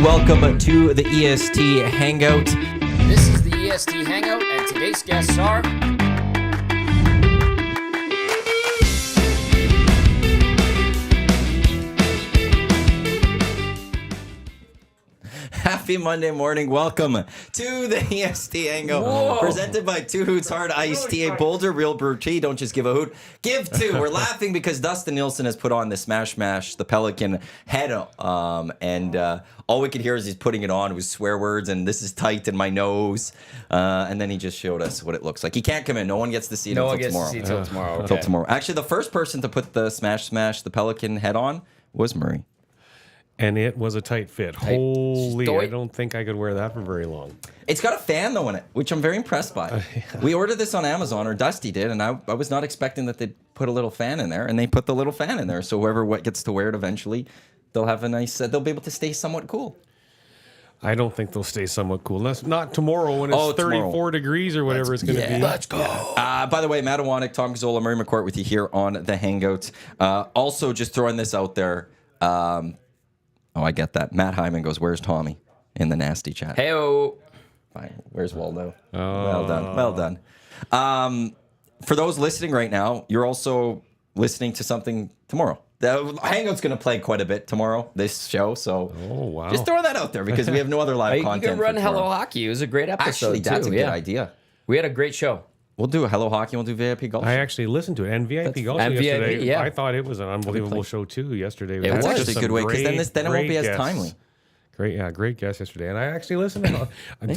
Welcome to the EST Hangout. This is the EST Hangout, and today's guests are... Happy Monday morning. Welcome to the EST Hangout. Whoa. Presented by Two Hoots Hard Iced Tea, a Boulder Real Brew Tea. Don't just give a hoot, give two. We're laughing because Dustin Nielsen has put on the Smash Mash, the Pelican head, and all we could hear as he's putting it on was swear words, and this is tight in my nose. And then he just showed us what it looks like. He can't come in. No one gets to see it until tomorrow. Until tomorrow. Until tomorrow. Actually, the first person to put the Smash Mash, the Pelican head on was Murray. And it was a tight fit. Holy, Stoy. I don't think I could wear that for very long. It's got a fan, though, in it, which I'm very impressed by. We ordered this on Amazon, or Dusty did, and I was not expecting that they'd put a little fan in there, and they put the little fan in there. So whoever gets to wear it eventually, they'll have a nice, they'll be able to stay somewhat cool. I don't think they'll stay somewhat cool. That's not tomorrow when it's 34 degrees or whatever it's going to be. Let's go. By the way, Matt Iwanyk, Tom Gazzola, Murray McCourt with you here on the Hangout. Also, just throwing this out there, oh, I get that. Matt Hyman goes, "Where's Tommy?" in the nasty chat. Hey-o. Fine. Where's Waldo? Well done. Well done. For those listening right now, you're also listening to something tomorrow. The Hangout's going to play quite a bit tomorrow, this show. So just throw that out there because we have no other live content. You can run Hello Hockey. It was a great episode, Actually, that's a good idea. We had a great show. We'll do a Hello Hockey. We'll do VIP golf. I actually listened to it. And VIP golf and yesterday. VIP, yeah. I thought it was an unbelievable show, too, yesterday. It was actually a good way because then it won't be as timely. Great guest yesterday. And I actually listened.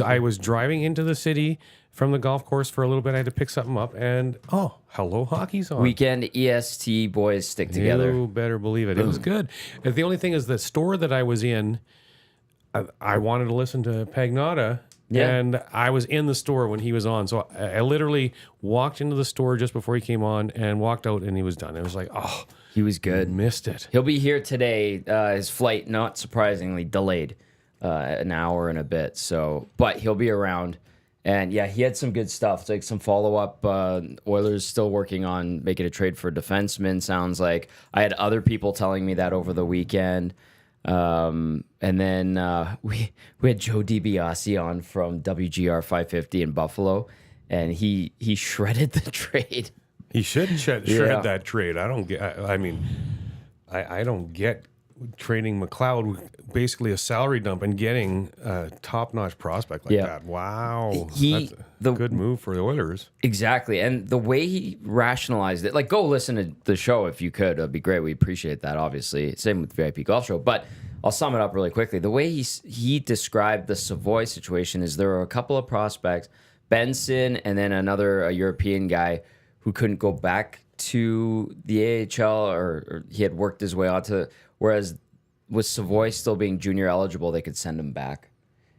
I was driving into the city from the golf course for a little bit. I had to pick something up. And, Hello Hockey's on. Weekend EST boys stick together. You better believe it. It was good. And the only thing is the store that I was in, I wanted to listen to Pagnotta. Yeah. And I was in the store when he was on. So I literally walked into the store just before he came on and walked out and he was done. It was like, he was good. Missed it. He'll be here today. His flight, not surprisingly, delayed an hour and a bit. But he'll be around. And yeah, he had some good stuff. It's like some follow-up. Oilers still working on making a trade for a defenseman, sounds like. I had other people telling me that over the weekend. And then we had Joe DiBiase on from WGR 550 in Buffalo, and he shredded the trade. He should shred that trade. I don't get. I don't get trading McLeod, basically a salary dump, and getting a top-notch prospect like that. Wow, that's a good move for the Oilers. Exactly, and the way he rationalized it, like, go listen to the show if you could. It'd be great. We appreciate that, obviously. Same with VIP Golf Show, but I'll sum it up really quickly. The way he described the Savoy situation is there were a couple of prospects, Benson and then a European guy who couldn't go back to the AHL or he had worked his way onto. Whereas with Savoy still being junior eligible, they could send him back,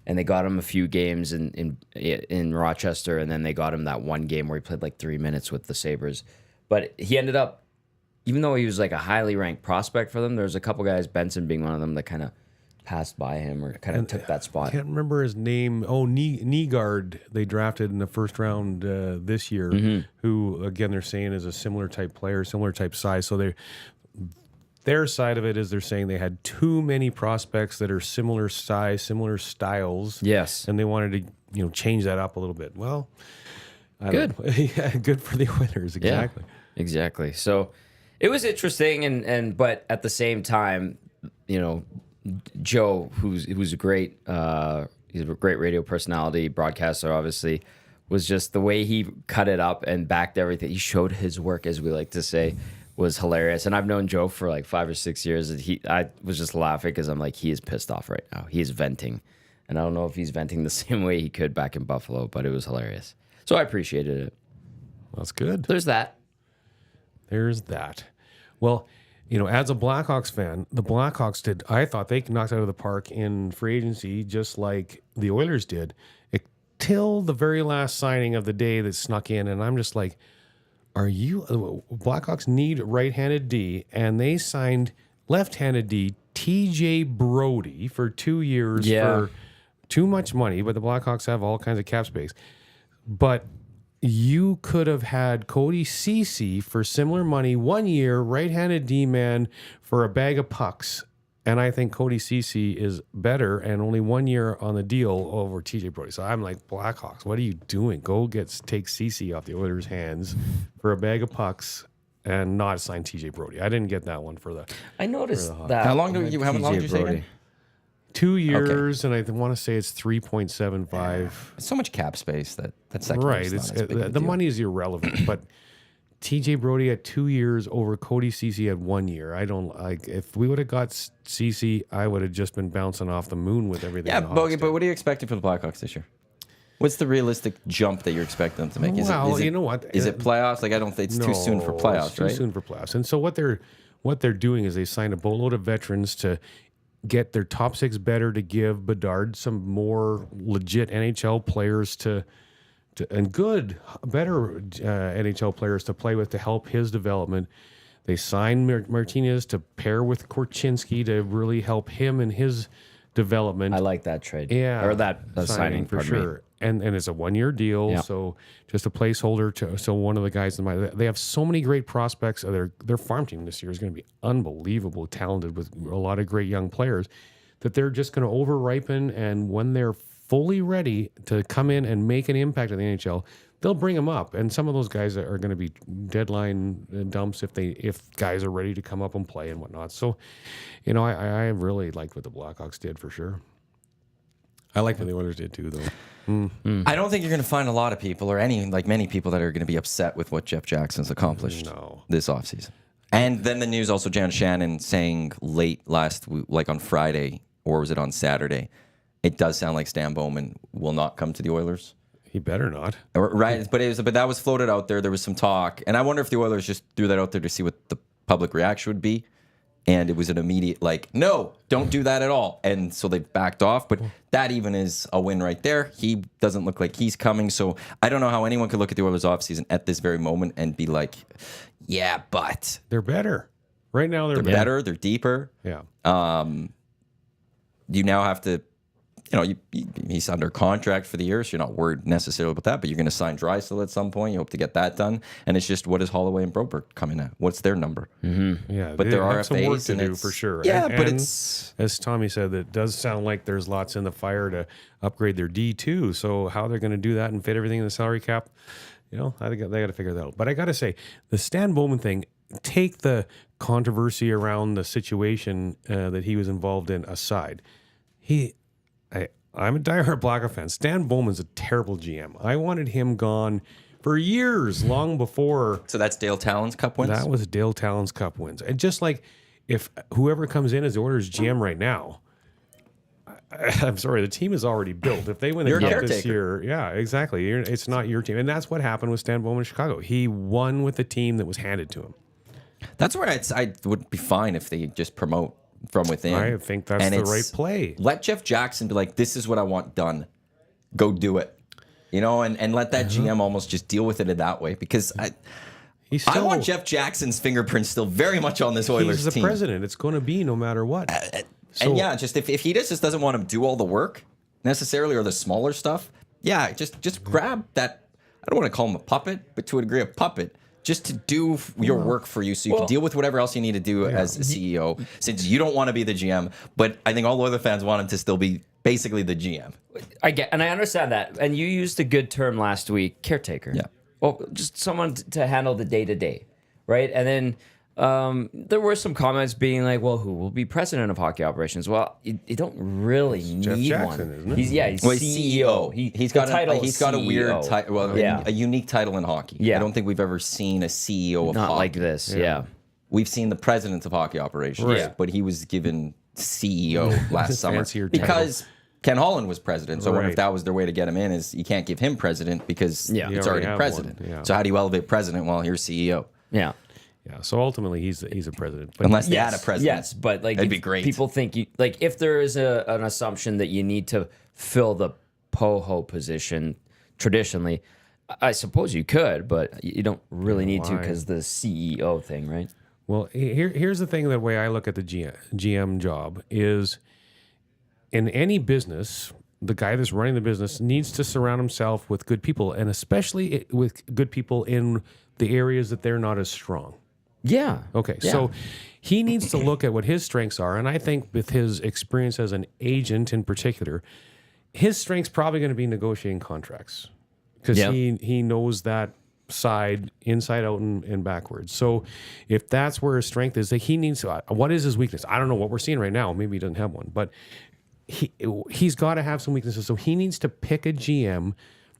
and they got him a few games in Rochester, and then they got him that one game where he played like 3 minutes with the Sabres. But he ended up, even though he was like a highly ranked prospect for them, there was a couple guys, Benson being one of them, that kind of passed by him or kind of took that spot. I can't remember his name. Nygaard, they drafted in the first round this year, who, again, they're saying is a similar type player, similar type size. So their side of it is they're saying they had too many prospects that are similar size, similar styles. Yes. And they wanted to, change that up a little bit. Well, good. Yeah, good for the Oilers, exactly. Yeah, exactly. So it was interesting, but at the same time, Joe, who's a great, he's a great radio personality, broadcaster, obviously, was just the way he cut it up and backed everything. He showed his work, as we like to say, was hilarious. And I've known Joe for like 5 or 6 years. And I was just laughing because I'm like, he is pissed off right now. He is venting. And I don't know if he's venting the same way he could back in Buffalo, but it was hilarious. So I appreciated it. That's good. There's that. Well, as a Blackhawks fan, the Blackhawks I thought they knocked out of the park in free agency just like the Oilers did, till the very last signing of the day that snuck in. And I'm just like, Blackhawks need right-handed D, and they signed left-handed D, TJ Brody, for 2 years for too much money, but the Blackhawks have all kinds of cap space. But you could have had Cody Ceci for similar money 1 year, right-handed D-man for a bag of pucks, And I think Cody Ceci is better and only 1 year on the deal over TJ Brody. So I'm like, Blackhawks, what are you doing? Go take Ceci off the Oilers' hands for a bag of pucks and not sign TJ Brody. I didn't get that one for the. I noticed that. How long did you say again? 2 years, and I want to say it's 3.75. It's so much cap space that's second. Right. It's The money is irrelevant, but TJ Brody at 2 years over Cody Ceci at 1 year. I don't like. If we would have got Ceci, I would have just been bouncing off the moon with everything. Yeah, Bogey, but what are you expecting for the Blackhawks this year? What's the realistic jump that you're expecting them to make? Is it, you know what? Is it playoffs? Like I don't think it's too soon for playoffs, right? Too soon for playoffs. And so what they're doing is they signed a boatload of veterans to get their top six better, to give Bedard some more legit NHL players and better NHL players to play with to help his development. They signed Martinez to pair with Korchinski to really help him in his development. I like that trade. Yeah. Or that signing for sure. And it's a 1 year deal. Yeah. So just a placeholder so one of the guys in my, they have so many great prospects. Their farm team this year is going to be unbelievable talented with a lot of great young players that they're just going to over ripen. And when they're fully ready to come in and make an impact in the NHL, they'll bring them up. And some of those guys are going to be deadline dumps if guys are ready to come up and play and whatnot. So, I really liked what the Blackhawks did for sure. I like what the Oilers did too, though. I don't think you're going to find a lot of people or many people that are going to be upset with what Jeff Jackson's accomplished this offseason. And then the news also, Jan Shannon saying late last week, like on Friday, or was it on Saturday, it does sound like Stan Bowman will not come to the Oilers. He better not. Right, but that was floated out there. There was some talk. And I wonder if the Oilers just threw that out there to see what the public reaction would be. And it was an immediate, no, don't do that at all. And so they backed off. But that even is a win right there. He doesn't look like he's coming. So I don't know how anyone could look at the Oilers offseason at this very moment and be like, yeah, but. They're better. Right now, they're better. They're deeper. Yeah. You now have to, he's under contract for the year, so you're not worried necessarily about that, but you're going to sign Draisaitl at some point. You hope to get that done. And it's just, what is Holloway and Broberg coming at? What's their number? Mm-hmm. Yeah, but there are some work to do for sure. Yeah, and it's... As Tommy said, it does sound like there's lots in the fire to upgrade their D2. So how they're going to do that and fit everything in the salary cap, I think they got to figure that out. But I got to say, the Stan Bowman thing, take the controversy around the situation that he was involved in aside. I'm a diehard Blackhawks fan. Stan Bowman's a terrible GM. I wanted him gone for years, long before. So that's Dale Talon's Cup wins? That was Dale Talon's Cup wins. And just like if whoever comes in as the Oilers GM right now, I'm sorry, the team is already built. If they win the Cup this year, yeah, exactly. It's not your team. And that's what happened with Stan Bowman in Chicago. He won with the team that was handed to him. That's where I would be fine if they just promote from within. I think that's the right play. Let Jeff Jackson be like, this is what I want done. Go do it. And let that GM almost just deal with it in that way. Because I want Jeff Jackson's fingerprints still very much on this Oilers team. He's the president. It's going to be no matter what. And yeah, just if he just doesn't want to do all the work necessarily or the smaller stuff, yeah, just grab that. I don't want to call him a puppet, but to a degree a puppet. Just to do your work for you so you can deal with whatever else you need to do as a CEO, since you don't want to be the GM. But I think all other fans want him to still be basically the GM. I understand that. And you used a good term last week, caretaker. Yeah. Well, just someone to handle the day-to-day, right? And then there were some comments being like, well, who will be president of hockey operations? Well, you don't really need Jeff Jackson, one. Isn't it? He's CEO. He's got a weird title, a unique title in hockey. Yeah. I don't think we've ever seen a CEO of Not hockey. like this, yeah. We've seen the president of hockey operations, but he was given CEO last summer because Ken Holland was president. So I wonder if that was their way to get him in, is you can't give him president because it's already president. Yeah. So how do you elevate president? Well, here's CEO. Yeah. Yeah, so ultimately he's a president. But unless they had a president. Yes, but that'd be great. People think if there is an assumption that you need to fill the POHO position traditionally, I suppose you could, but you don't really need to because the CEO thing, right? Well, here's the thing. The way I look at the GM job is, in any business, the guy that's running the business needs to surround himself with good people, and especially with good people in the areas that they're not as strong. Yeah. Okay, Yeah. so he needs to look at what his strengths are, and I think with his experience as an agent in particular, his strength's probably going to be negotiating contracts because Yep. he knows that side inside out and backwards. So if that's where his strength is, that he needs to, what is his weakness? I don't know what we're seeing right now. Maybe he doesn't have one, but he's got to have some weaknesses. So he needs to pick a GM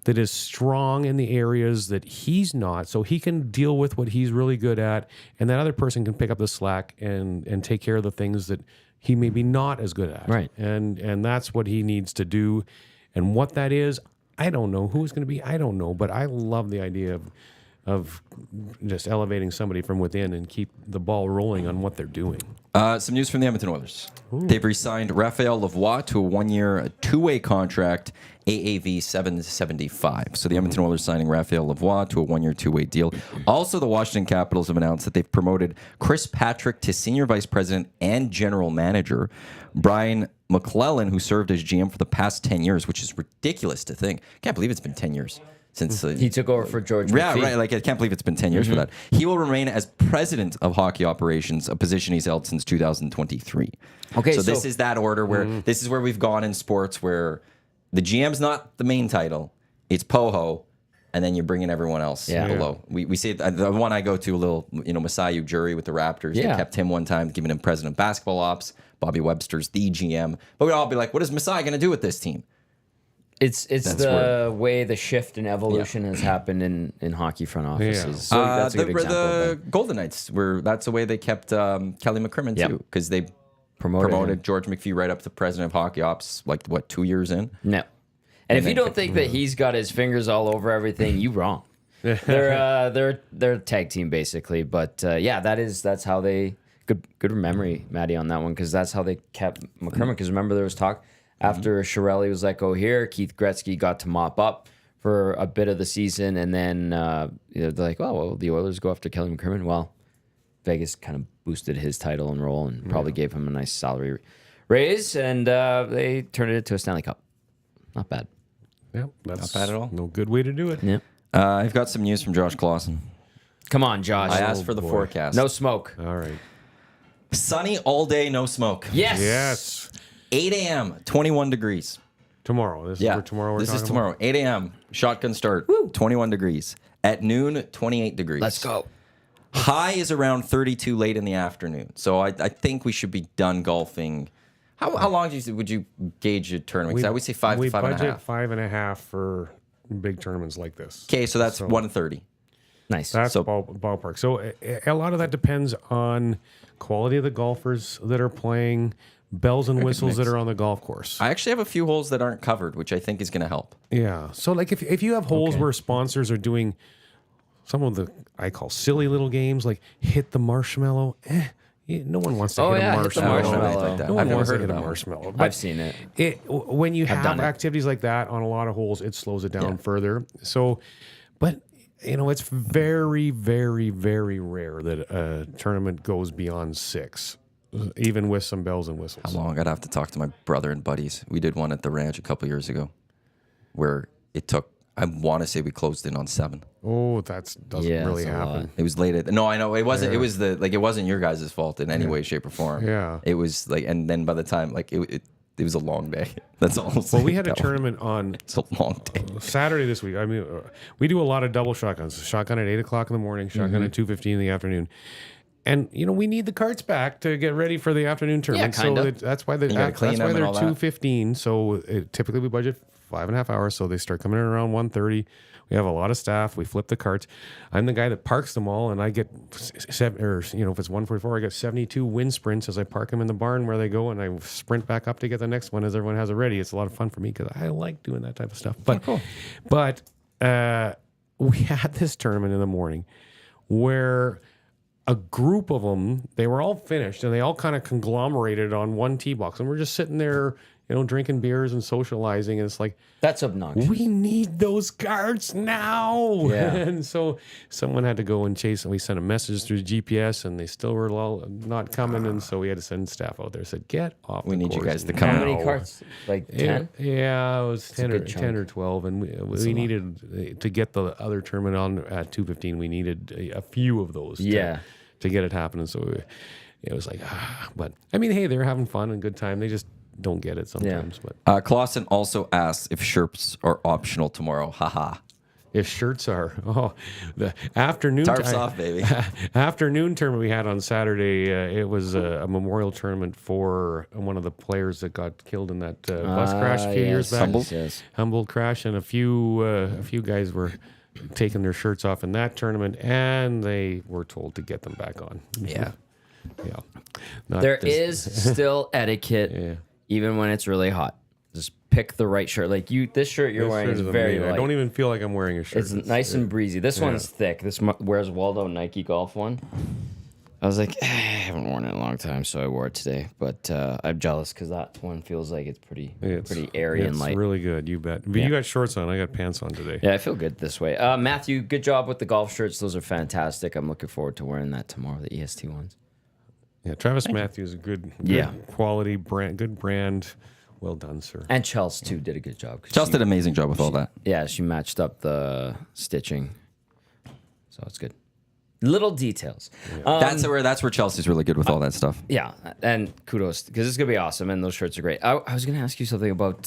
that is strong in the areas that he's not, so he can deal with what he's really good at, and that other person can pick up the slack and take care of the things that he may be not as good at. Right. And that's what he needs to do. And what that is, I don't know. Who it's going to be, I don't know. But I love the idea of just elevating somebody from within and keep the ball rolling on what they're doing. Some news from the Edmonton Oilers. They've re-signed Raphael Lavoie to a one-year, two-way contract, AAV $775. So the Edmonton Oilers signing Raphael Lavoie to a one-year, two-way deal. Also, the Washington Capitals have announced that they've promoted Chris Patrick to senior vice president and general manager. Brian McClellan, who served as GM for the past 10 years, which is ridiculous to think. Can't believe it's been 10 years. Since He took over for George yeah, McPhee. right. Like I can't believe it's been 10 years for that. He will remain as president of hockey operations, a position he's held since 2023. Okay, so this is that order where this is where we've gone in sports where the GM's not the main title, it's Poho, and then you bring in everyone else below. We see it, the one I go to, a little Masai Ujiri with the Raptors. They kept him one time, giving him president of basketball ops. Bobby Webster's the GM, but we'd all be like, what is Masai going to do with this team? It's the way the shift and evolution has happened in hockey front offices. Yeah. So that's a good example. The Golden Knights that's the way they kept Kelly McCrimmon too, because they promoted George McPhee right up to president of hockey ops, 2 years in. No. And if you don't think that he's got his fingers all over everything, you wrong. They're a tag team basically, but that's how they good memory, Maddie, on that one, because that's how they kept McCrimmon. Because remember there was talk after Chiarelli was let go here, Keith Gretzky got to mop up for a bit of the season, and then they're like, oh well, the Oilers go after Kelly McCrimmon. Well, Vegas kind of boosted his title and role and probably gave him a nice salary raise, and they turned it into a Stanley Cup. Not bad. Yeah, that's Not bad at all. No good way to do it. Yeah. I've got some news from Josh Clausen. Come on, Josh. I asked for the boy. forecast. No smoke. All right. Sunny all day, no smoke. Yes. Yes. 8 a.m., 21 degrees. Tomorrow. This is for tomorrow. This is tomorrow. 8 a.m., shotgun start, 21 degrees. At noon, 28 degrees. Let's go. High is around 32 late in the afternoon. So I think we should be done golfing. How long would you gauge a tournament? 'Cause I would say five to five and a budget half. 5.5 for big tournaments like this. Okay, so that's 1:30. Nice. That's So- ballpark. So a lot of that depends on quality of the golfers that are playing, bells and whistles that are on the golf course. I actually have a few holes that aren't covered, which I think is going to help. Yeah. So like if you have holes where sponsors are doing some of the I call silly little games like hit the marshmallow, no one wants to hit a hit the marshmallow. marshmallow. Like that. No one I've never wants to heard hit of a that one. marshmallow. I've seen it. When you have done it. activities like that on a lot of holes, it slows it down further. So, but it's very, very, very rare that a tournament goes beyond 6, even with some bells and whistles. How long? I'd have to talk to my brother and buddies. We did one at the ranch a couple years ago where it took, I want to say we closed in on 7. Oh, that doesn't really that's a lot. happen. It was late. No, I know it wasn't. It was it wasn't your guys' fault in any way, shape, or form. Yeah. It was and then by the time it was a long day. That's all. Well, we had a tournament on It's a long day. Saturday this week. I mean, we do a lot of double shotguns. Shotgun at 8 o'clock in the morning, shotgun at 2:15 in the afternoon. And we need the carts back to get ready for the afternoon tournament. kinda. So that's why gotta clean them and they're all that. 2:15. So typically we budget 5.5 hours. So they start coming in around 1:30. We have a lot of staff. We flip the carts. I'm the guy that parks them all, and I get if it's 1:44, I get 72 wind sprints as I park them in the barn where they go, and I sprint back up to get the next one as everyone has it ready. It's a lot of fun for me because I like doing that type of stuff. But we had this tournament in the morning where a group of them, they were all finished, and they all kind of conglomerated on one tee box, and we're just sitting there, drinking beers and socializing, and it's like, That's obnoxious. we need those carts now. Yeah. And so someone had to go and chase, and we sent a message through GPS, and they still were not coming, and so we had to send staff out there. Said, get off. We the need you course guys to now." come. How many carts? Like 10? Yeah, it was 10 good chunk. or 12, and we needed to get the other tournament on at 2:15. We needed a few of those. to get it happening. So it was like, but I mean, hey, they're having fun and good time. They just don't get it sometimes. But Clausen also asks if shirts are optional tomorrow. Haha. if shirts are, the afternoon Tarps off, baby. Afternoon tournament we had on Saturday. It was a memorial tournament for one of the players that got killed in that bus crash a few years back. Humboldt crash, and a few guys were taking their shirts off in that tournament, and they were told to get them back on. Yeah. Yeah. There is still etiquette, even when it's really hot. Just pick the right shirt. Like this shirt you're wearing is very light. I don't even feel like I'm wearing a shirt. It's nice and breezy. This one's thick. This Where's Waldo Nike golf one. I was like, I haven't worn it in a long time, so I wore it today. But I'm jealous because that one feels like it's pretty airy and light. It's really good, you bet. But you got shorts on. I got pants on today. Yeah, I feel good this way. Matthew, good job with the golf shirts. Those are fantastic. I'm looking forward to wearing that tomorrow, the EST ones. Yeah, Travis Matthews, a good quality brand, good brand. Well done, sir. And Chelsea, too, did a good job. Chelsea did an amazing job with all that. Yeah, she matched up the stitching. So it's good. Little details. Yeah. That's where Chelsea's really good with all that stuff. Yeah, and kudos, because it's going to be awesome, and those shirts are great. I was going to ask you something about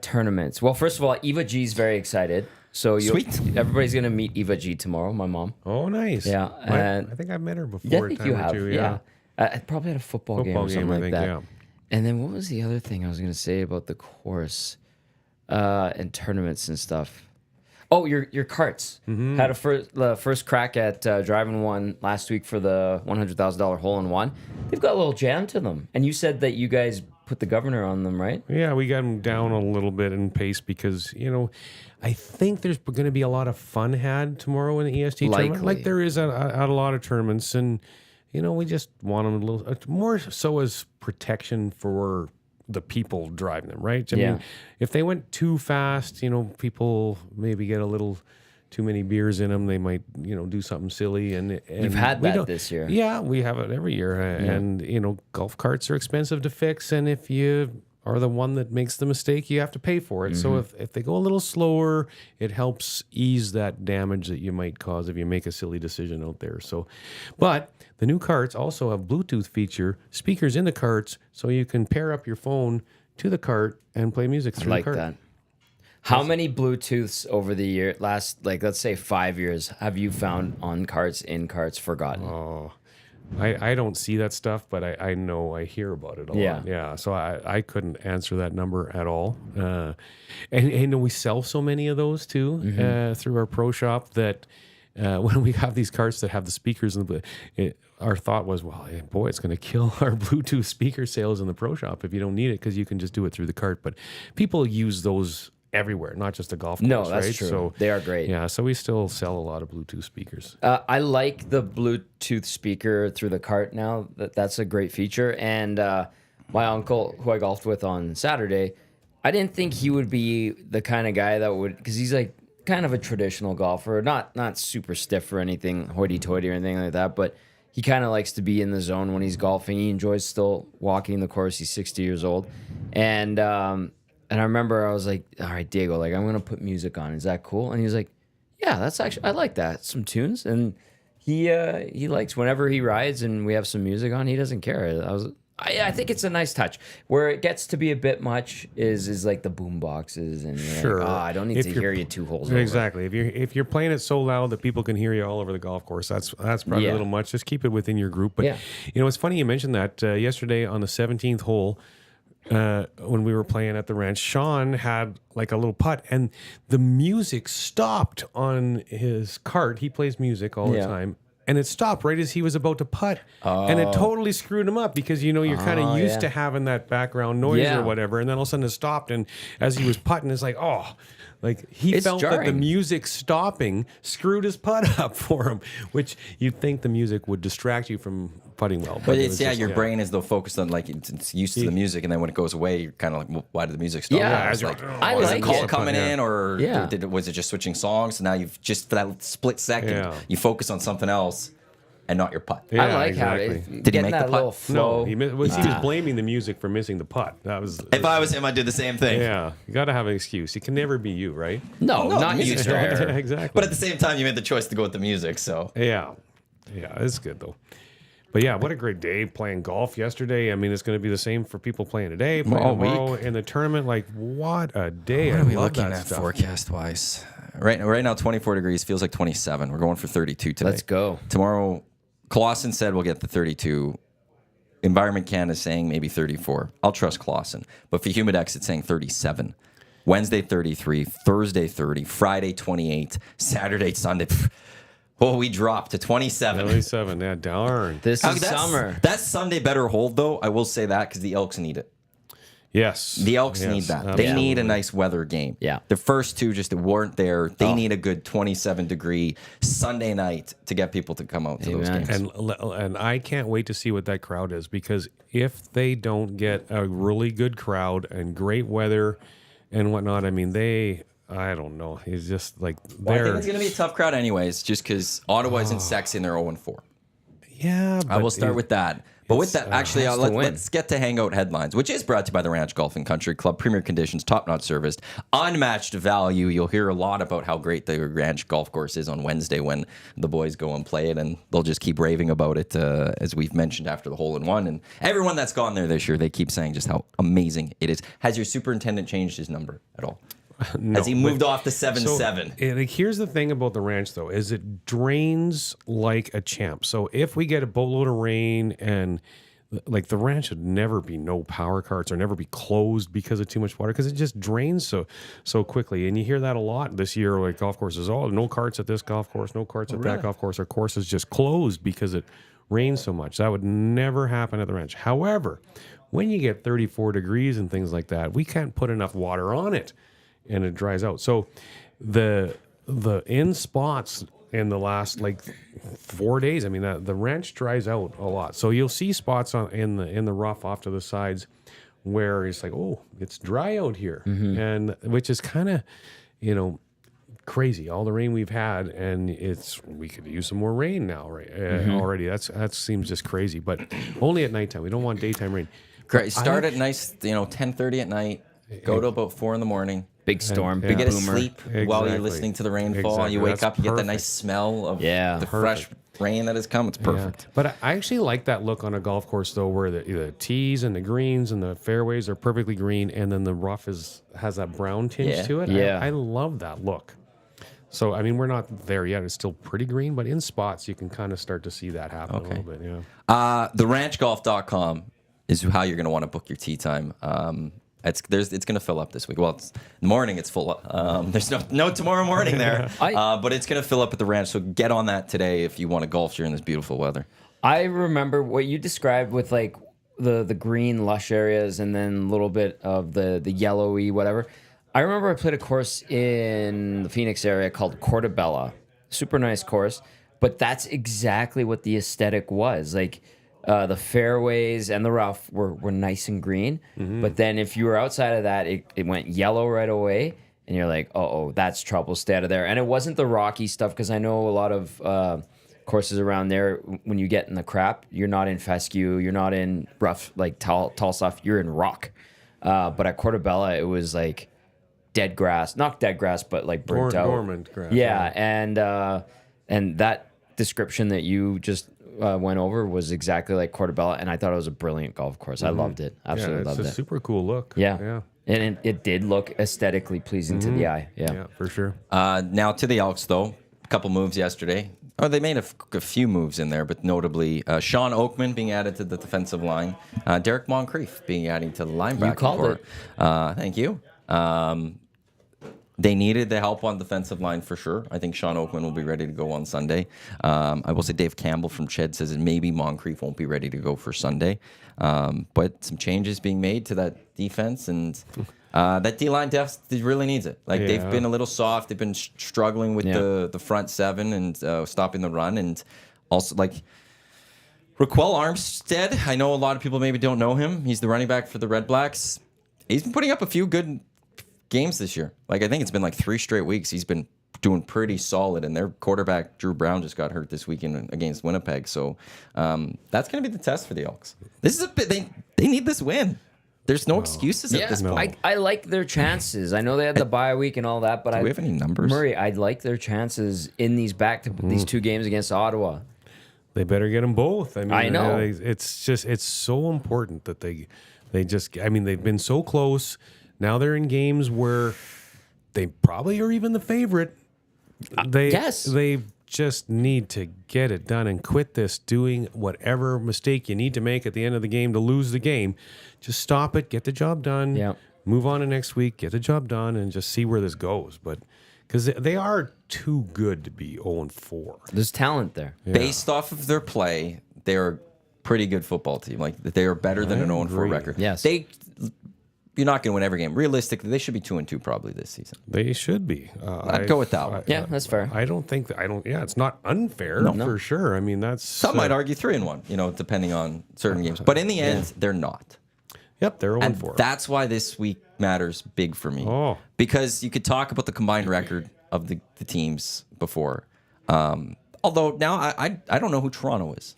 tournaments. Well, first of all, Eva G's very excited. So Sweet. Everybody's going to meet Eva G tomorrow, my mom. Oh, nice. Yeah. And I think I've met her before. I think you have. Yeah. Probably at a football game or something like that. Yeah. And then what was the other thing I was going to say about the course and tournaments and stuff? Oh, your carts. Mm-hmm. Had the first crack at driving one last week for the $100,000 hole-in-one. They've got a little jam to them. And you said that you guys put the governor on them, right? Yeah, we got them down a little bit in pace because, I think there's going to be a lot of fun had tomorrow in the EST tournament. Like there is at a lot of tournaments. And, we just want them a little more so as protection for the people driving them, right? I mean, if they went too fast, people maybe get a little too many beers in them. They might, do something silly. And you've had that this year. Yeah, we have it every year. And, golf carts are expensive to fix. And if you are the one that makes the mistake, you have to pay for it. Mm-hmm. So if they go a little slower, it helps ease that damage that you might cause if you make a silly decision out there. So, but the new carts also have Bluetooth feature, speakers in the carts, so you can pair up your phone to the cart and play music through the cart. That. How many Bluetooths over the year, let's say 5 years, have you found on carts, in carts, forgotten? Oh, I don't see that stuff, but I know I hear about it a lot. Yeah. So I couldn't answer that number at all. And we sell so many of those too through our pro shop that when we have these carts that have the speakers, our thought was, well, boy, it's going to kill our Bluetooth speaker sales in the pro shop if you don't need it because you can just do it through the cart. But people use those everywhere, not just the golf course. No, that's right? true. So, they are great. Yeah, so we still sell a lot of Bluetooth speakers. I like the Bluetooth speaker through the cart now. That's a great feature. And my uncle, who I golfed with on Saturday, I didn't think he would be the kind of guy that would, because he's like kind of a traditional golfer, not super stiff or anything, hoity-toity or anything like that, but he kind of likes to be in the zone when he's golfing. He enjoys still walking the course. He's 60 years old. And I remember I was like, all right, Diego, I'm going to put music on. Is that cool? And he was like, yeah, that's actually, I like that. Some tunes. And he likes whenever he rides and we have some music on, he doesn't care. I think it's a nice touch. Where it gets to be a bit much is like the boom boxes and you're like, I don't need to hear you 2 holes over. Exactly. If you're playing it so loud that people can hear you all over the golf course, that's probably a little much. Just keep it within your group. But it's funny you mentioned that. Yesterday on the 17th hole, when we were playing at the ranch, Sean had like a little putt and the music stopped on his cart. He plays music all the time. And it stopped right as he was about to putt. And it totally screwed him up because, you're kind of used to having that background noise or whatever. And then all of a sudden it stopped. And as he was putting, it's like, he felt jarring. that the music stopping screwed his putt up for him, which you'd think the music would distract you from putting well. But it's, your brain is though focused on it's used to the music. And then when it goes away, you're kind of like, well, why did the music stop? Yeah, it's like, I was like a call it. coming in or was it just switching songs? So now you've just, for that split second, you focus on something else. And not your putt. I like how did he make the putt? Flow. No, he was blaming the music for missing the putt. That was. If I was him, I'd do the same thing. Yeah, you got to have an excuse. It can never be you, right? No, not you, sir. Exactly. But at the same time, you made the choice to go with the music. So yeah. Yeah, it's good though. But yeah, what a great day playing golf yesterday. I mean, it's going to be the same for people playing today, playing all tomorrow week. in the tournament. Like, what a day! What I are we love looking that at stuff. forecast-wise? Right now, 24 degrees. Feels like 27. We're going for 32 today. Let's go. Tomorrow, Clausen said we'll get the 32. Environment Canada is saying maybe 34. I'll trust Clausen. But for Humidex, it's saying 37. Wednesday, 33. Thursday, 30. Friday, 28. Saturday, Sunday. Oh, we dropped to 27. 27, yeah, darn. This is summer. That Sunday better hold, though. I will say that because the Elks need it. Yes. The Elks need that. Absolutely. They need a nice weather game. Yeah. The first two just weren't there. They need a good 27-degree Sunday night to get people to come out to those games. And I can't wait to see what that crowd is, because if they don't get a really good crowd and great weather and whatnot, I mean, I don't know. It's just like Well, I think it's going to be a tough crowd anyways, just because Ottawa isn't sexy and they're 0-4. Yeah, I will start with that. But with that, actually, has to win. let's get to Hangout headlines, which is brought to you by the Ranch Golf and Country Club. Premier conditions, top-notch service, unmatched value. You'll hear a lot about how great the Ranch Golf Course is on Wednesday when the boys go and play it, and they'll just keep raving about it, as we've mentioned after the hole-in-one. And everyone that's gone there this year, they keep saying just how amazing it is. Has your superintendent changed his number at all? No, Has he moved off to 7-7? Like, here's the thing about the ranch, though, is it drains like a champ. So if we get a boatload of rain and like the ranch should never be no power carts or never be closed because of too much water, because it just drains so quickly. And you hear that a lot this year, like golf courses, no carts at this golf course, no carts at that golf course. Our course is just closed because it rains so much. That would never happen at the ranch. However, when you get 34 degrees and things like that, we can't put enough water on it and it dries out. So the in spots in the last like 4 days, I mean, the ranch dries out a lot. So you'll see spots in the rough off to the sides where it's like, oh, it's dry out here, and which is kind of, crazy. All the rain we've had, and we could use some more rain now, right? Already, that seems just crazy. But only at nighttime. We don't want daytime rain. Great. Start at nice, 10:30 at night. Go to about 4 in the morning. Big storm, You big get a boomer. sleep while you're listening to the rainfall. Exactly. You wake That's up, you get the perfect. nice smell of Yeah. the fresh rain that has come. It's perfect. Yeah. But I actually like that look on a golf course, though, where the tees and the greens and the fairways are perfectly green, and then the rough has that brown tinge to it. Yeah. I love that look. So, I mean, we're not there yet. It's still pretty green, but in spots, you can kind of start to see that happen a little bit, yeah. TheRanchGolf.com is how you're going to want to book your tee time. It's going to fill up this week. Well, in the morning it's full up. There's no tomorrow morning there, but it's going to fill up at the ranch. So get on that today if you want to golf during this beautiful weather. I remember what you described with like the green lush areas and then a little bit of the yellowy whatever. I remember I played a course in the Phoenix area called Cortabella. Super nice course, but that's exactly what the aesthetic was. Like the fairways and the rough were nice and green, but then if you were outside of that, it went yellow right away, and you're like, oh, that's trouble. Stay out of there. And it wasn't the rocky stuff, because I know a lot of courses around there, when you get in the crap, you're not in fescue, you're not in rough, like tall stuff, you're in rock. But at Cortabella, it was like dead grass, not dead grass, but like burnt out. Dormant grass. Yeah, and that description that you just went over was exactly like Cortabella, and I thought it was a brilliant golf course. I loved it. Absolutely loved it. It's a super cool look. Yeah. And it did look aesthetically pleasing to the eye. Yeah, for sure. Now to the Elks, though. A couple moves yesterday. Oh, they made a few moves in there, but notably Sean Oakman being added to the defensive line, Derek Moncrief being added to the linebacker. You called it. Thank you. They needed the help on defensive line for sure. I think Sean Oakman will be ready to go on Sunday. I will say Dave Campbell from Ched says that maybe Moncrief won't be ready to go for Sunday. But some changes being made to that defense, and that D-line depth really needs it. Like they've been a little soft. They've been struggling with the front seven and stopping the run, and also like Raquel Armstead. I know a lot of people maybe don't know him. He's the running back for the Red Blacks. He's been putting up a few good games this year. Like I think it's been like 3 straight weeks. He's been doing pretty solid, and their quarterback Drew Brown just got hurt this weekend against Winnipeg. So that's going to be the test for the Elks. This is a bit. They need this win. There's no excuses at this point. I like their chances. I know they had the bye week and all that, but Do we have any numbers? Murray, I'd like their chances in these these 2 games against Ottawa. They better get them both. I mean, I know. it's so important that they just. I mean, they've been so close. Now they're in games where they probably are even the favorite. They just need to get it done and quit this doing whatever mistake you need to make at the end of the game to lose the game. Just stop it, get the job done. Yeah. Move on to next week, get the job done, and just see where this goes. But because they are too good to be 0-4. There's talent there. Based off of their play, they're a pretty good football team. Like they are better than an 0-4 record. Yes. You're not going to win every game. Realistically, they should be 2-2 probably this season. They should be. I'd go with that one. Yeah, that's fair. I don't think that. Yeah, it's not unfair for sure. I mean, that's Some might argue 3-1. Depending on certain games. But in the end, they're not. Yep, they're 0-4. And that's why this week matters big for me. Oh. Because you could talk about the combined record of the teams before. Although now I don't know who Toronto is.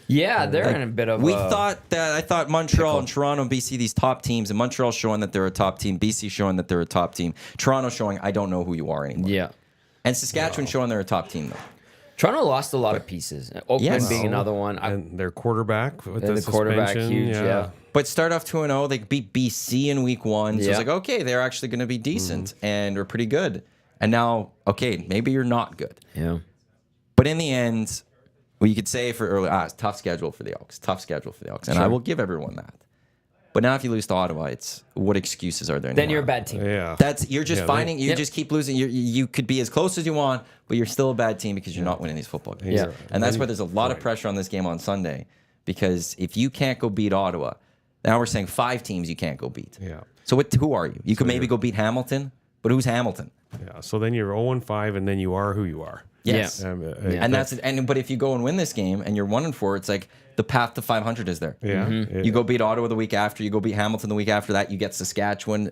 Yeah, they're in a bit of I thought Montreal and Toronto and BC, these top teams, and Montreal showing that they're a top team, BC showing that they're a top team, Toronto showing I don't know who you are anymore. Yeah. And Saskatchewan showing they're a top team, though. Toronto lost a lot of pieces. Oakland being another one. And their quarterback with the quarterback suspension, huge, yeah. But start off 2-0. They beat BC in week 1. So it's like, okay, they're actually going to be decent and are pretty good. And now, okay, maybe you're not good. Yeah. But in the end, well, you could say for early, tough schedule for the Elks. Tough schedule for the Elks. And I will give everyone that. But now if you lose to Ottawa, it's what excuses are there anymore? Then you're a bad team. Yeah. You're just finding, you just keep losing. You could be as close as you want, but you're still a bad team because you're not winning these football games. Yeah. And that's why there's a lot of pressure on this game on Sunday, because if you can't go beat Ottawa, now we're saying 5 teams you can't go beat. Yeah. So who are you? You could maybe go beat Hamilton, but who's Hamilton? Yeah. So then you're 0-5, and then you are who you are. Yes. Yeah. But if you go and win this game and you're 1-4, it's like the path to 500 is there. Yeah. You go beat Ottawa the week after, you go beat Hamilton the week after that, you get Saskatchewan,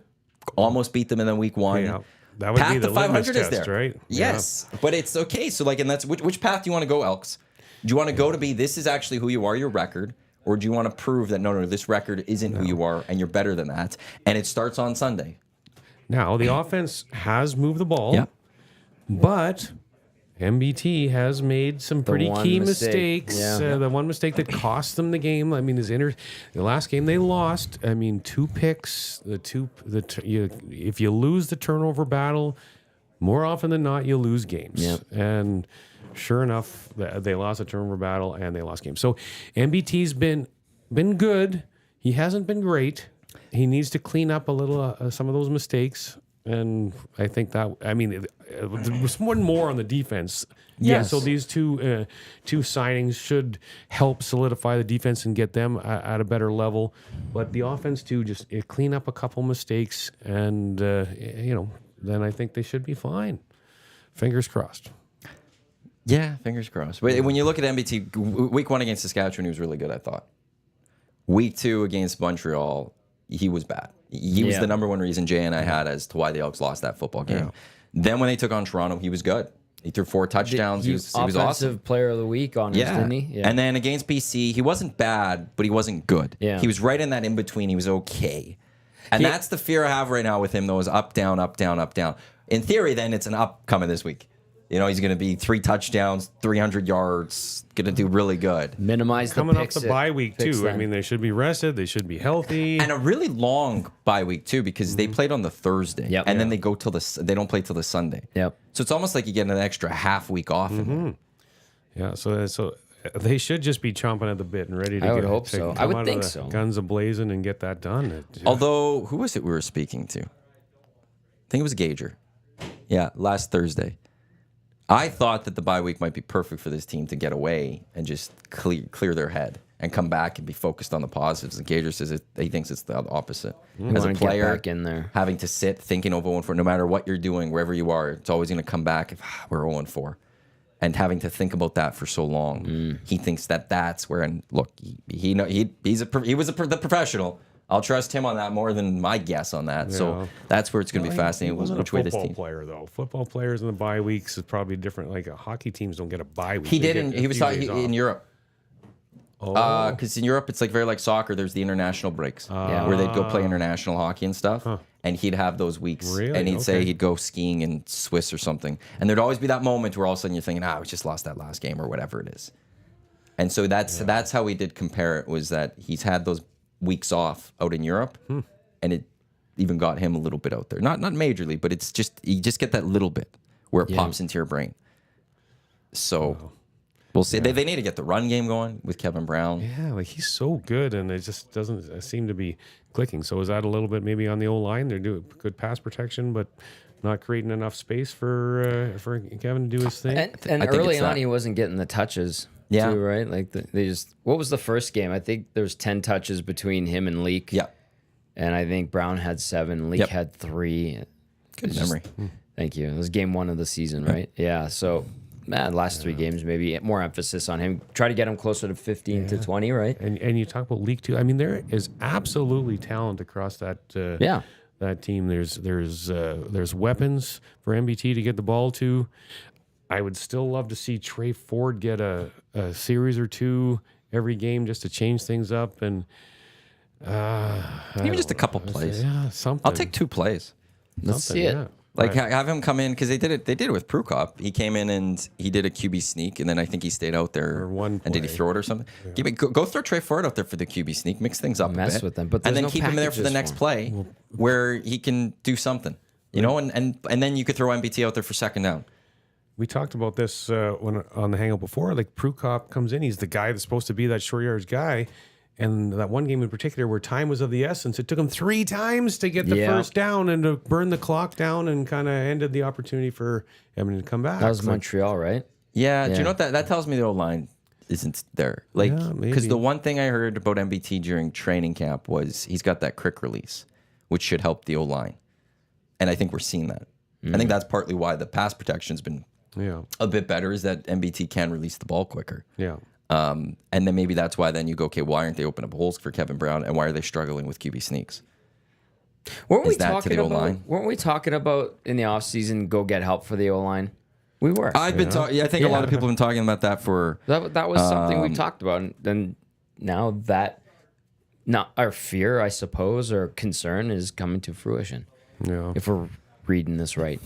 almost beat them in then week 1. Yeah. That would Path be the to 500 litmus is test, there, right? Yes, but it's okay. So and that's which path do you want to go, Elks? Do you want to go to be this is actually who you are, your record, or do you want to prove that no, this record isn't who you are and you're better than that? And it starts on Sunday. Now the offense has moved the ball, Yep. but MBT has made some pretty key mistakes. The one mistake that cost them the game. I mean, the last game they lost. I mean, 2 picks. If you lose the turnover battle, more often than not, you lose games. Yep. And sure enough, they lost the turnover battle and they lost games. So MBT's been good. He hasn't been great. He needs to clean up a little some of those mistakes. And I think there's one more on the defense. Yes. Yeah, so these two signings should help solidify the defense and get them at a better level. But the offense too, just clean up a couple mistakes, and then I think they should be fine. Fingers crossed. Yeah, fingers crossed. But when you look at MBT, week 1 against Saskatchewan, he was really good, I thought. Week 2 against Montreal, he was bad. He was the number one reason Jay and I had as to why the Elks lost that football game. Yeah. Then when they took on Toronto, he was good. He threw 4 touchdowns. He was awesome. Offensive player of the week, honestly, didn't he? Yeah. And then against BC, he wasn't bad, but he wasn't good. Yeah. He was right in that in between. He was okay. And that's the fear I have right now with him, though, is up, down, up, down, up, down. In theory, then it's an up coming this week. He's going to be 3 touchdowns, 300 yards, going to do really good. Minimize the Coming off picks. the bye week too. then. I mean, they should be rested. They should be healthy. And a really long bye week, too, because they played on the Thursday. Yep. And then they go they don't play till the Sunday. Yep. So it's almost like you get an extra half week off. Yeah, so they should just be chomping at the bit and ready to I would get hope to so. come I would out of think the so. Guns a-blazing and get that done. Although, who was it we were speaking to? I think it was Gager. Yeah, last Thursday. I thought that the bye week might be perfect for this team to get away and just clear their head and come back and be focused on the positives. And Gager says he thinks it's the opposite. As a wanna player, get back in there. having to sit thinking of 0-4, no matter what you're doing, wherever you are, it's always going to come back if we're 0-4. And having to think about that for so long, he thinks that's where. And look, he was the professional. I'll trust him on that more than my guess on that. So that's where it's going to be fascinating. Which way this team. Player though, football players in the bye weeks is probably different. Like hockey teams don't get a bye week. He didn't. He was talking in Europe. Oh. Because in Europe, it's like very like soccer. There's the international breaks where they'd go play international hockey and stuff. And he'd have those weeks. Really? And he'd say Okay. he'd go skiing in Swiss or something. And there'd always be that moment where all of a sudden you're thinking, we just lost that last game or whatever it is. And so that's how we did compare it, was that he's had those weeks off out in Europe, and it even got him a little bit out there. Not majorly, but it's just, you just get that little bit where it pops into your brain. So we'll see. They need to get the run game going with Kevin Brown. Yeah, like he's so good, and it just doesn't seem to be clicking. So is that a little bit maybe on the O-line? They're doing good pass protection, but not creating enough space for Kevin to do his thing. And early on, he wasn't getting the touches. Yeah. Too, right? Like they just. What was the first game? I think there was 10 touches between him and Leak. Yeah. And I think Brown had 7. Leak had 3. Good memory. Thank you. It was game 1 of the season, right? Yeah. So, last 3 games, maybe more emphasis on him. Try to get him closer to 15 to 20, right? And you talk about Leak too. I mean, there is absolutely talent across that. That team. There's weapons for MBT to get the ball to. I would still love to see Trey Ford get a series or 2 every game just to change things up, and Even just a couple plays. Yeah, something. I'll take 2 plays. Let's see it. Yeah. Like have him come in, because they did it with Prukop. He came in and he did a QB sneak, and then I think he stayed out there. Or one and did he play. throw it or something? Yeah. Go throw Trey Ford out there for the QB sneak, mix things up Mess a bit, with them, but and there's then no keep him there for the packages next for him. play where he can do something. You know, and then you could throw MBT out there for second down. We talked about this when on the Hangout before. Like Prukop comes in, he's the guy that's supposed to be that short yards guy. And that one game in particular where time was of the essence, it took him 3 times to get the first down and to burn the clock down, and kind of ended the opportunity for Edmonton to come back. That was Montreal, right? Yeah, do you know what that tells me? The old line isn't there. Like, maybe. because the one thing I heard about MBT during training camp was he's got that quick release, which should help the O line, and I think we're seeing that. I think that's partly why the pass protection's been a bit better, is that MBT can release the ball quicker. Yeah. And then maybe that's why then you go, okay, why aren't they opening up holes for Kevin Brown, and why are they struggling with QB sneaks? Weren't we Is that to talking the about? O-line? Weren't we talking about in the offseason, go get help for the O line? We were. I've been talking. I think a lot of people have been talking about that for. That was something we talked about, and then now that, not our fear, I suppose, or concern is coming to fruition. Yeah. If we're reading this right.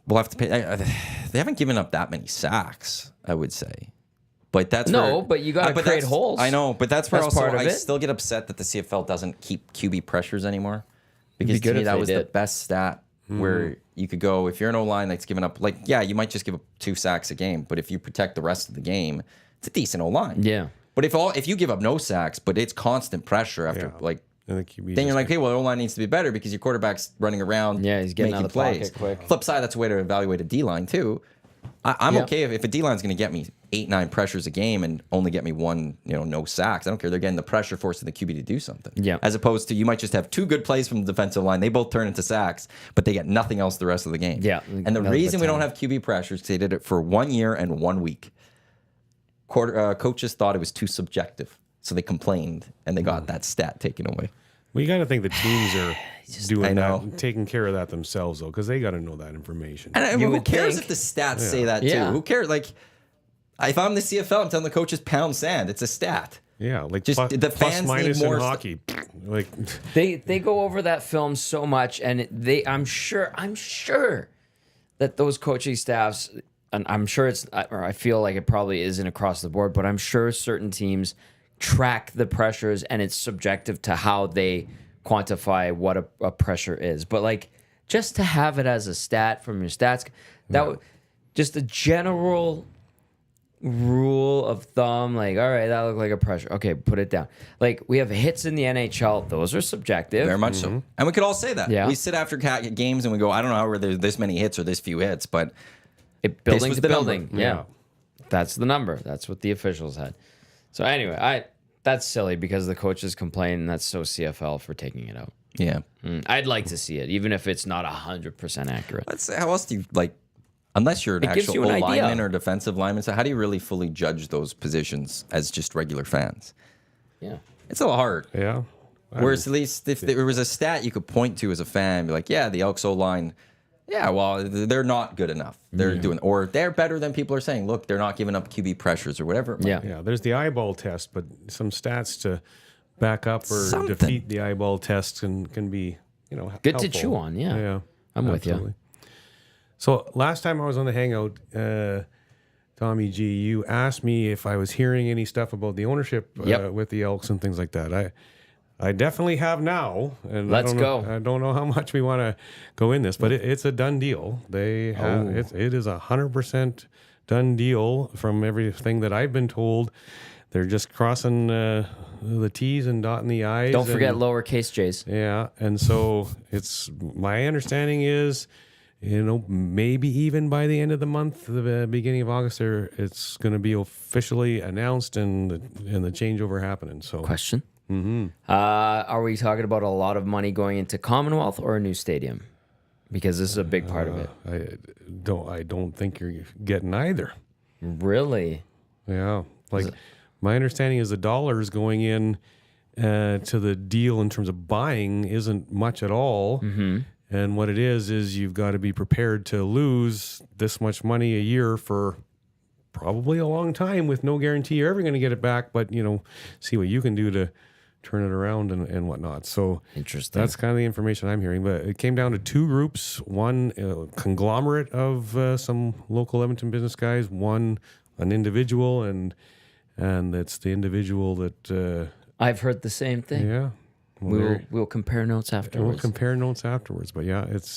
We'll have to pay. They haven't given up that many sacks, I would say. But that's but you got to create holes. I know, but that's where That's also part of I it. still get upset that the CFL doesn't keep QB pressures anymore. Because good to me, if that they was the did. best stat where you could go, if you're an O-line that's given up, like, yeah, you might just give up 2 sacks a game, but if you protect the rest of the game, it's a decent O-line. Yeah. But if you give up no sacks, but it's constant pressure after, like, And the QB then you're like, hey, well, the O-line needs to be better because your quarterback's running around. Yeah, he's getting making out of the pocket plays. quick. Flip side, that's a way to evaluate a D-line too. I'm okay if a D-line's going to get me 8-9 pressures a game and only get me 1, no sacks. I don't care. They're getting the pressure forcing the QB to do something. Yeah. As opposed to, you might just have 2 good plays from the defensive line. They both turn into sacks, but they get nothing else the rest of the game. Yeah. And the None reason but we don't time. have QB pressures is because they did it for 1 year and 1 week. Coaches thought it was too subjective, so they complained, and they got that stat taken away. Well, you got to think the teams are doing I know. that, taking care of that themselves, though, because they got to know that information. And You who would cares think. if the stats say that too? Yeah. Who cares? Like, if I'm the CFL, I'm telling the coaches pound sand. It's a stat. Yeah, like Just the plus fans need minus more in hockey. Like, They go over that film so much, and I'm sure that those coaching staffs, and I'm sure I feel like it probably isn't across the board, but I'm sure certain teams track the pressures, and it's subjective to how they quantify what a pressure is. But like, just to have it as a stat from your stats, just a general rule of thumb, like, all right, that looked like a pressure. Okay, put it down. Like, we have hits in the NHL; those are subjective. Very much so. And we could all say that. Yeah. We sit after games and we go, I don't know how there's this many hits or this few hits, but Building was to the building. number. Yeah. That's the number. That's what the officials had. So anyway, that's silly because the coaches complain, and that's so CFL for taking it out. yeah. I'd like to see it, even if it's not 100% accurate. Let's say, how else do you, like, unless you're an It gives actual you an idea. lineman or defensive lineman, so how do you really fully judge those positions as just regular fans? Yeah. It's a little hard. yeah. Whereas at least if there was a stat you could point to as a fan, be like, yeah, the Elks O-line, yeah, well, they're not good enough. They're doing, or they're better than people are saying. Look, they're not giving up QB pressures or whatever. It might Yeah. be. Yeah, there's the eyeball test, but some stats to back up or Something. defeat the eyeball test can be, Good to helpful. chew on, yeah. Yeah. I'm with you. absolutely. So last time I was on the Hangout, Tommy G, you asked me if I was hearing any stuff about the ownership with the Elks and things like that. I definitely have now, and Let's go. I don't know how much we want to go in this, but it's a done deal. They have it is 100% done deal from everything that I've been told. They're just crossing the T's and dotting the I's. Don't forget lowercase J's. Yeah, and so it's my understanding is, maybe even by the end of the month, the beginning of August, it's going to be officially announced and the changeover happening. So Question. Are we talking about a lot of money going into Commonwealth or a new stadium? Because this is a big part of it. I don't think you're getting either. Really? Yeah, my understanding is the dollars going in to the deal in terms of buying isn't much at all. Mm-hmm. And what it is you've got to be prepared to lose this much money a year for probably a long time with no guarantee you're ever going to get it back. But, see what you can do to turn it around and whatnot. So interesting. That's kind of the information I'm hearing. But it came down to two groups. One, a conglomerate of some local Edmonton business guys. One, an individual. And it's the individual that... I've heard the same thing. Yeah. We'll compare notes afterwards. But yeah, it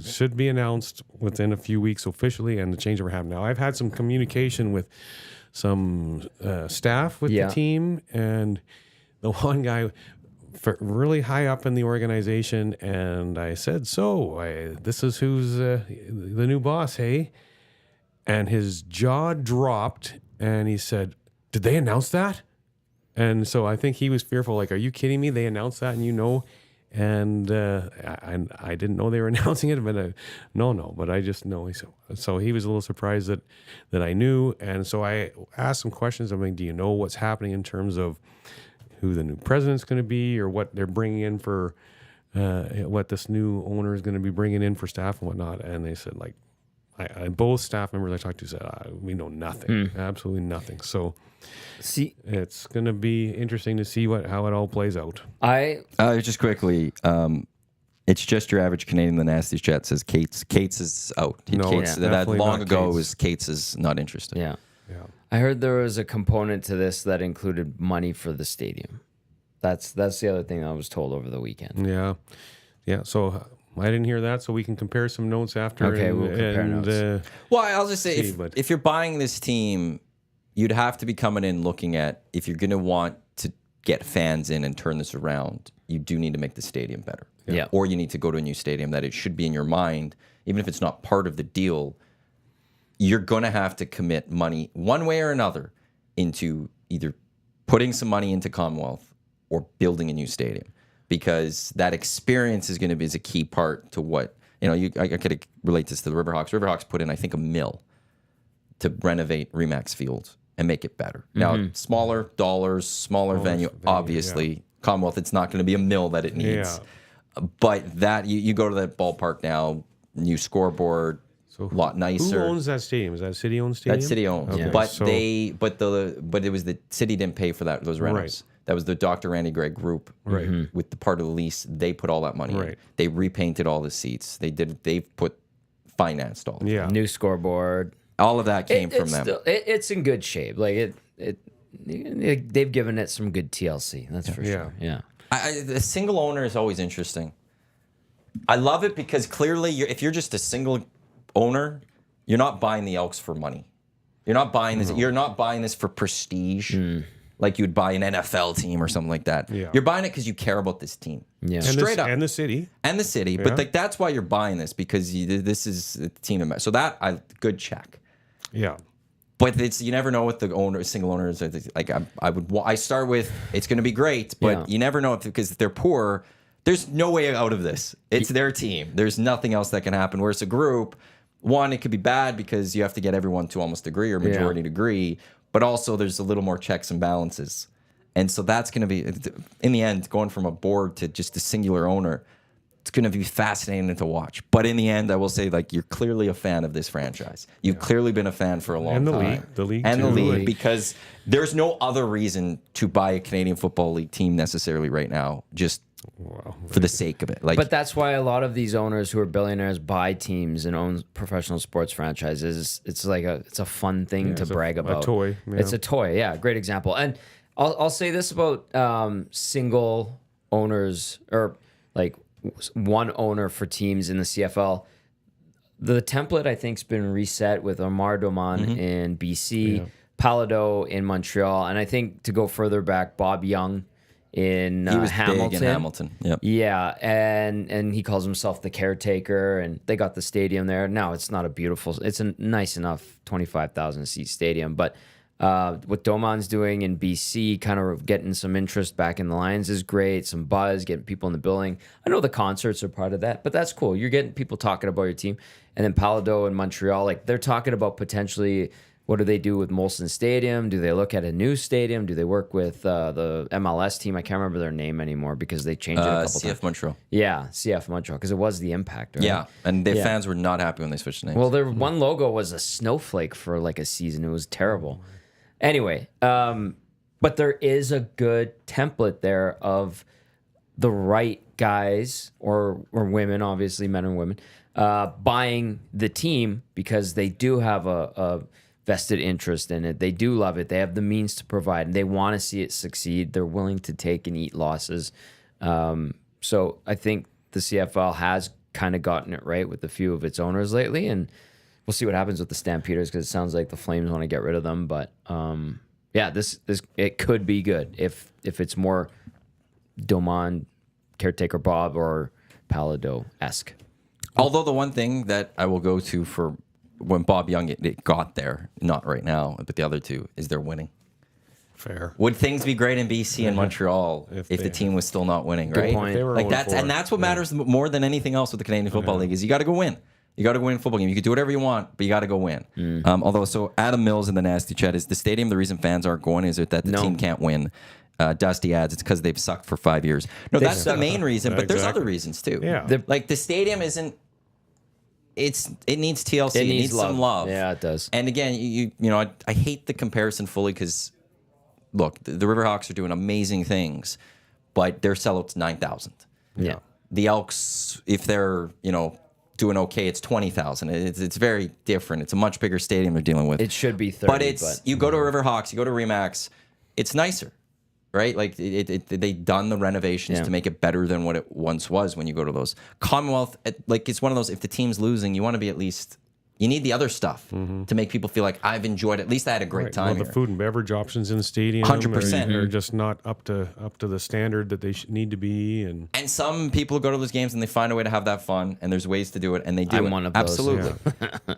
should be announced within a few weeks officially, and the changeover happened. Now, I've had some communication with some staff with the team, and the one guy really high up in the organization, and I said, this is who's the new boss, hey? And his jaw dropped, and he said, did they announce that? And so I think he was fearful, are you kidding me? They announced that and and I didn't know they were announcing it, but but I just know. So he was a little surprised that I knew. And so I asked some questions. Do you know what's happening in terms of who the new president's going to be or what they're bringing in for, what this new owner is going to be bringing in for staff and whatnot? And they said, both staff members I talked to said, we know nothing, absolutely nothing. So it's going to be interesting to see how it all plays out. Just quickly, it's just your average Canadian. The Nasty Chat says Cates is out. That long ago was Cates is not interested. Yeah. I heard there was a component to this that included money for the stadium. That's the other thing I was told over the weekend. Yeah. So I didn't hear that, so we can compare some notes after. Okay, we'll compare notes. Well, I'll just say, if you're buying this team, you'd have to be coming in looking at, if you're going to want to get fans in and turn this around, you do need to make the stadium better. Yeah. Or you need to go to a new stadium that it should be in your mind, even if it's not part of the deal. You're going to have to commit money one way or another into either putting some money into Commonwealth or building a new stadium, because that experience is going to be a key part to what, I could relate this to the Riverhawks. Riverhawks put in, I think, $1 million to renovate Remax Field and make it better. Now, smaller dollars, smaller venue, obviously. Yeah. Commonwealth, it's not going to be $1 million that it needs. Yeah. But that you go to that ballpark now, new scoreboard, a lot nicer. Who owns that stadium? Is that a city-owned stadium? That's city-owned. Okay. But the city didn't pay for those renos. Right. That was the Dr. Randy Gregg group, right? With the part of the lease, they put all that money in. They repainted all the seats. They put financed all. New scoreboard. All of that came from them. It's in good shape. They've given it some good TLC. That's for sure. Yeah. The single owner is always interesting. I love it because clearly, if you're just a single owner, you're not buying the Elks for money. You're not buying this. You're not buying this for prestige, like you'd buy an NFL team or something like that. Yeah. You're buying it because you care about this team. Yeah. Straight up. And the city. Yeah. But that's why you're buying this, because this is a team. So good check. Yeah. But you never know what the single owners. I start with, it's going to be great, but you never know because if they're poor, there's no way out of this. It's their team. There's nothing else that can happen. Whereas a group, one, it could be bad because you have to get everyone to almost agree or majority to agree, but also there's a little more checks and balances. And so that's going to be, in the end, going from a board to just a singular owner, it's going to be fascinating to watch. But in the end, I will say, you're clearly a fan of this franchise. You've clearly been a fan for a long time. The league, and the league, because there's no other reason to buy a Canadian Football League team necessarily right now. Just Wow. for the sake of it. Like, But that's why a lot of these owners who are billionaires buy teams and own professional sports franchises. It's like it's a fun thing to brag about. A toy. Yeah. It's a toy. Yeah, great example. And I'll say this about single owners or like one owner for teams in the CFL. The template I think's been reset with Omar Doman in BC, Palado in Montreal, and I think to go further back, Bob Young in he was Hamilton. big in Hamilton. Yep. Yeah, and he calls himself the caretaker, and they got the stadium there. Now it's not a beautiful, it's a nice enough 25,000 seat stadium, but what Doman's doing in BC, kind of getting some interest back in the Lions is great. Some buzz, getting people in the building. I know the concerts are part of that, but that's cool. You're getting people talking about your team. And then Palado in Montreal, like they're talking about potentially what do they do with Molson Stadium? Do they look at a new stadium? Do they work with the MLS team? I can't remember their name anymore because they changed it a couple CF times. Montreal. Yeah, CF Montreal, because it was the Impact, right? Yeah, and the fans were not happy when they switched names. Well, their one logo was a snowflake for like a season. It was terrible. Anyway, but there is a good template there of the right guys or women, obviously men and women, buying the team because they do have a vested interest in it. They do love it. They have the means to provide, and they want to see it succeed. They're willing to take and eat losses. So I think the CFL has kind of gotten it right with a few of its owners lately, and we'll see what happens with the Stampeders because it sounds like the Flames want to get rid of them. But yeah, this it could be good if it's more Doman, caretaker Bob, or Palado-esque. Although the one thing that I will go to for when Bob Young it got there, not right now, but the other two, is they're winning. Fair. Would things be great in BC and Montreal if the team was still not winning, right? point. They were Like 0-4. that's what matters more than anything else with the Canadian Football League is you got to go win. You got to go win a football game. You can do whatever you want, but you got to go win. Although, so Adam Mills in the Nasty Chat is the stadium. The reason fans aren't going is it that the team can't win. Dusty adds it's because they've sucked for 5 years. No, that's the main reason, but there's other reasons too. Yeah. Like the stadium isn't. It needs TLC. It needs some love. Yeah, it does. And again, you know, I hate the comparison fully because, look, the Riverhawks are doing amazing things, but their sellout's 9,000. Yeah. The Elks, if they're doing okay, it's 20,000. It's very different. It's a much bigger stadium they're dealing with. It should be 30. But you go to Riverhawks, you go to Remax, it's nicer, right? Like they've done the renovations to make it better than what it once was when you go to those. Commonwealth, like it's one of those, if the team's losing, you want to be at least, you need the other stuff to make people feel like I've enjoyed, at least I had a great time Well, the here. food and beverage options in the stadium 100%. are just not up to the standard that they need to be. And some people go to those games and they find a way to have that fun, and there's ways to do it, and they do I'm it. one of those, Absolutely.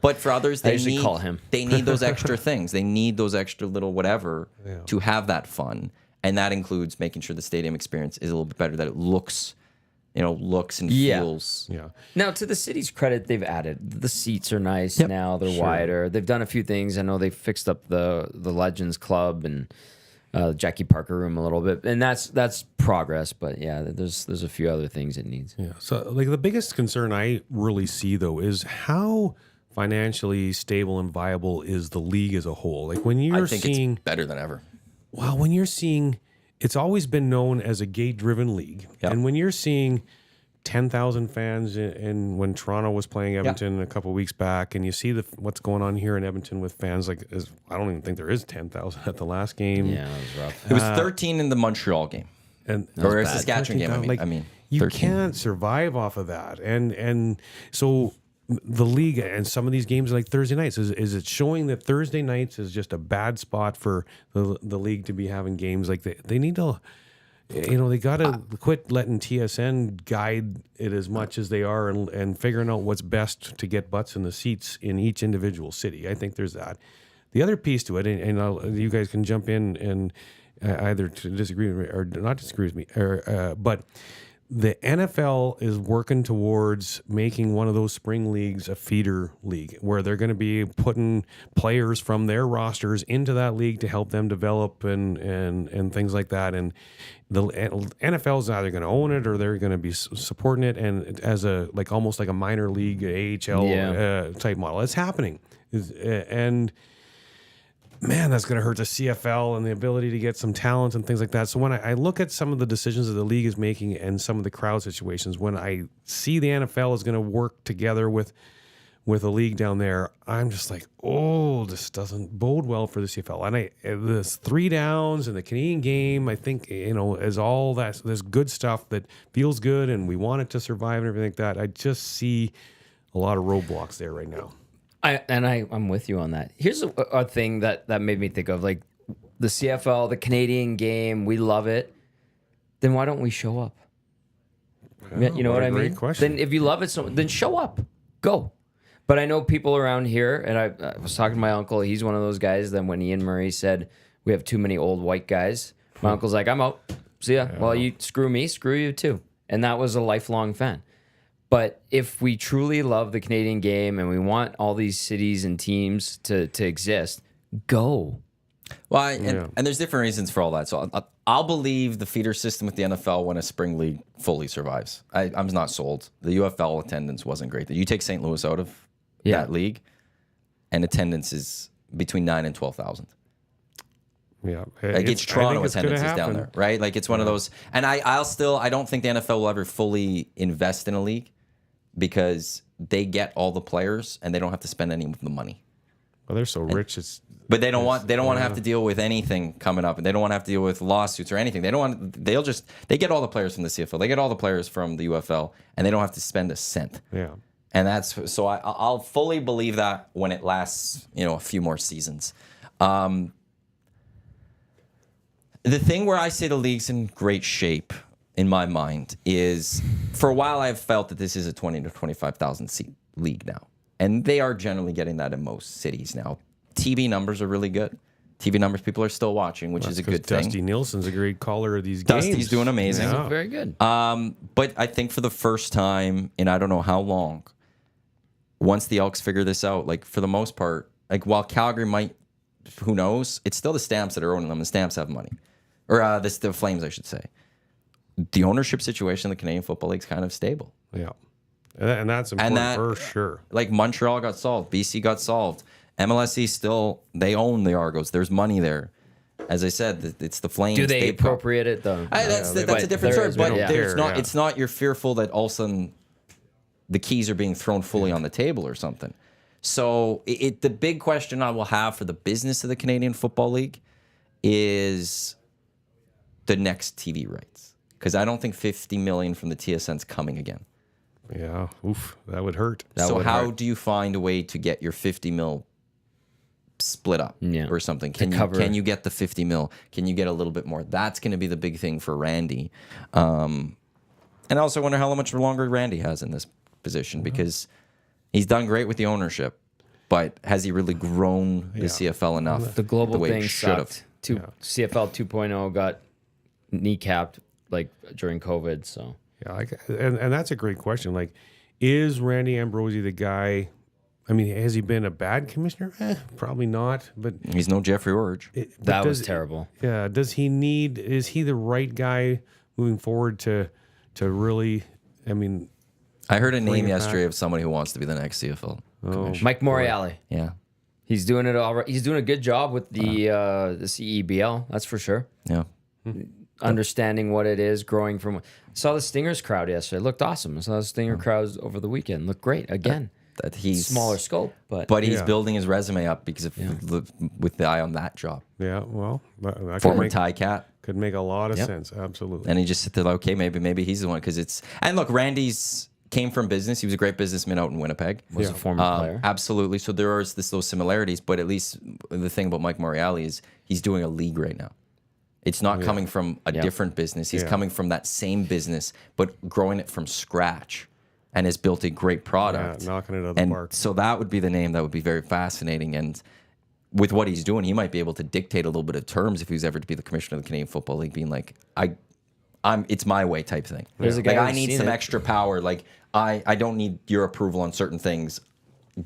But for others, they usually need, call him. they need those extra things. They need those extra little whatever to have that fun. And that includes making sure the stadium experience is a little bit better, that it looks and feels. yeah. Now, to the city's credit, they've added the seats are nice now. They're wider. They've done a few things. I know they fixed up the Legends Club and Jackie Parker room a little bit, and that's progress. But yeah, there's a few other things it needs. Yeah. So, like, the biggest concern I really see, though, is how financially stable and viable is the league as a whole. Like, when you're I think seeing, it's better than ever. well, when you're seeing, it's always been known as a gate-driven league, and when you're seeing 10,000 fans in when Toronto was playing Edmonton a couple of weeks back, and you see what's going on here in Edmonton with fans, like, I don't even think there is 10,000 at the last game. Yeah, it was rough. It was 13 in the Montreal game. And Or a Saskatchewan game, I mean. You 13. can't survive off of that, and so the league and some of these games are like Thursday nights. Is it showing that Thursday nights is just a bad spot for the league to be having games? Like they need to, they got to quit letting TSN guide it as much as they are, and figuring out what's best to get butts in the seats in each individual city. I think there's that. The other piece to it, and you guys can jump in and either to disagree with me or not disagree with me, but the NFL is working towards making one of those spring leagues a feeder league, where they're going to be putting players from their rosters into that league to help them develop and things like that. And the NFL is either going to own it or they're going to be supporting it, and as almost like a minor league AHL type model. It's happening, and man, that's going to hurt the CFL and the ability to get some talent and things like that. So when I look at some of the decisions that the league is making and some of the crowd situations, when I see the NFL is going to work together with a league down there, I'm just like, oh, this doesn't bode well for the CFL. And this 3 downs and the Canadian game, I think, is all that this good stuff that feels good and we want it to survive and everything like that. I just see a lot of roadblocks there right now. I'm with you on that. Here's a thing that made me think of, like, the CFL, the Canadian game, we love it. Then why don't we show up? You know what I mean? Question. Then if you love it, then show up. Go. But I know people around here, and I was talking to my uncle. He's one of those guys that when Ian Murray said, we have too many old white guys, my uncle's like, I'm out. See ya. Yeah. Well, you screw me, screw you too. And that was a lifelong fan. But if we truly love the Canadian game and we want all these cities and teams to exist, go. Well, and there's different reasons for all that. So I'll believe the feeder system with the NFL when a spring league fully survives. I'm not sold. The UFL attendance wasn't great. You take St. Louis out of that league, and attendance is between 9,000 and 12,000. Yeah, like it's Toronto attendance is down there, right? Like it's one of those. And I don't think the NFL will ever fully invest in a league because they get all the players and they don't have to spend any of the money. Well, they're so rich. But they don't want to have to deal with anything coming up, and they don't want to have to deal with lawsuits or anything. They get all the players from the CFL, they get all the players from the UFL, and they don't have to spend a cent. Yeah, and that's so I'll fully believe that when it lasts, a few more seasons. The thing where I say the league's in great shape in my mind is, for a while I've felt that this is a 20 to 25,000 seat league now, and they are generally getting that in most cities now. TV numbers are really good. TV numbers, people are still watching, which is a good thing. Dusty Nielsen's a great caller of these games. Dusty's doing amazing. Yeah. Very good. But I think for the first time in I don't know how long, once the Elks figure this out, like for the most part, like while Calgary might, who knows, it's still the Stamps that are owning them. The Stamps have money. Or the Flames, I should say. The ownership situation in the Canadian Football League is kind of stable. Yeah. And that's important for sure. Like Montreal got solved. BC got solved. MLSE still, they own the Argos. There's money there. As I said, it's the Flames. Do they appropriate it though? That's a different story. But there's not. It's not. You're fearful that all of a sudden the keys are being thrown fully on the table or something. So the big question I will have for the business of the Canadian Football League is the next TV rights, because I don't think $50 million from the TSN's coming again. Yeah, oof, that would hurt. So how do you find a way to get your $50 million split up or something? Can you get the $50 million? Can you get a little bit more? That's going to be the big thing for Randy. And I also wonder how much longer Randy has in this position, because he's done great with the ownership, but has he really grown the CFL enough? The global way thing sucked. CFL 2.0 got kneecapped like during COVID. So yeah, and that's a great question. Like, is Randy Ambrosie the guy? I mean, has he been a bad commissioner? Probably not. But he's no Jeffrey Orridge. That was terrible. Yeah. Is he the right guy moving forward to really? I mean, I heard a name yesterday of somebody who wants to be the next CFL commissioner. Mike Morreale. Yeah. He's doing it all right. He's doing a good job with the CEBL. That's for sure. Yeah. Understanding what it is, growing from. I saw the Stingers crowd yesterday. It looked awesome. I saw the Stinger crowds over the weekend. Looked great again. That he's smaller scope, but he's building his resume up because of with the eye on that job. Yeah, well, that former Tie Cat could make a lot of sense. Absolutely. And he just said, okay, maybe he's the one, because it's, and look, Randy's came from business. He was a great businessman out in Winnipeg. Was a former player. Absolutely. So there are those similarities, but at least the thing about Mike Morreale is he's doing a league right now. It's not coming from a different business. He's coming from that same business, but growing it from scratch, and has built a great product. Yeah, knocking it out of the park. So that would be the name that would be very fascinating. And with what he's doing, he might be able to dictate a little bit of terms if he was ever to be the commissioner of the Canadian Football League, being like, it's my way type thing. There's a guy I need some extra power. Like, I don't need your approval on certain things.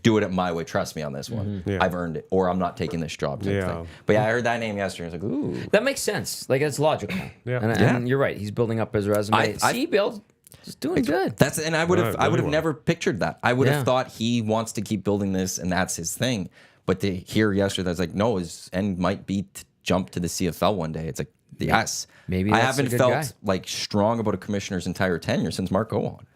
Do it my way. Trust me on this one. Yeah. I've earned it, or I'm not taking this job type thing. But I heard that name yesterday. I was like, ooh. That makes sense. Like, it's logical. Yeah. And you're right. He's building up his resume. CEBL is doing good. I would have never pictured that. I would have thought he wants to keep building this, and that's his thing. But to hear yesterday, that's like, no, his end might be to jump to the CFL one day. It's like, yes. Maybe I that's a haven't good felt guy. like strong about a commissioner's entire tenure since Mark Owen.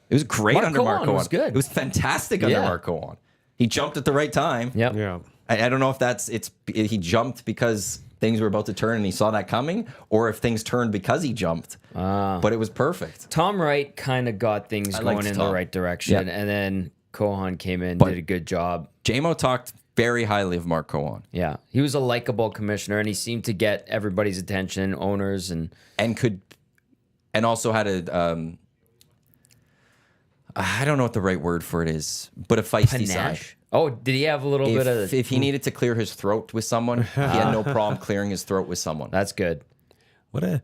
It was great Mark under Mark Owen Owen. was good. It was fantastic under Yeah. Mark Owen. He jumped at the right time. Yep. Yeah. I don't know if he jumped because things were about to turn and he saw that coming, or if things turned because he jumped. But it was perfect. Tom Wright kind of got things I going liked in Tom. the right direction, Yeah. and then Cohen came in, did a good job. JMO talked very highly of Mark Cohen Yeah, he was a likable commissioner, and he seemed to get everybody's attention, owners, and and also had a I don't know what the right word for it is, but a feisty side. panache. Oh, did he have a little bit of? If he needed to clear his throat with someone, he had no problem clearing his throat with someone. That's good. What a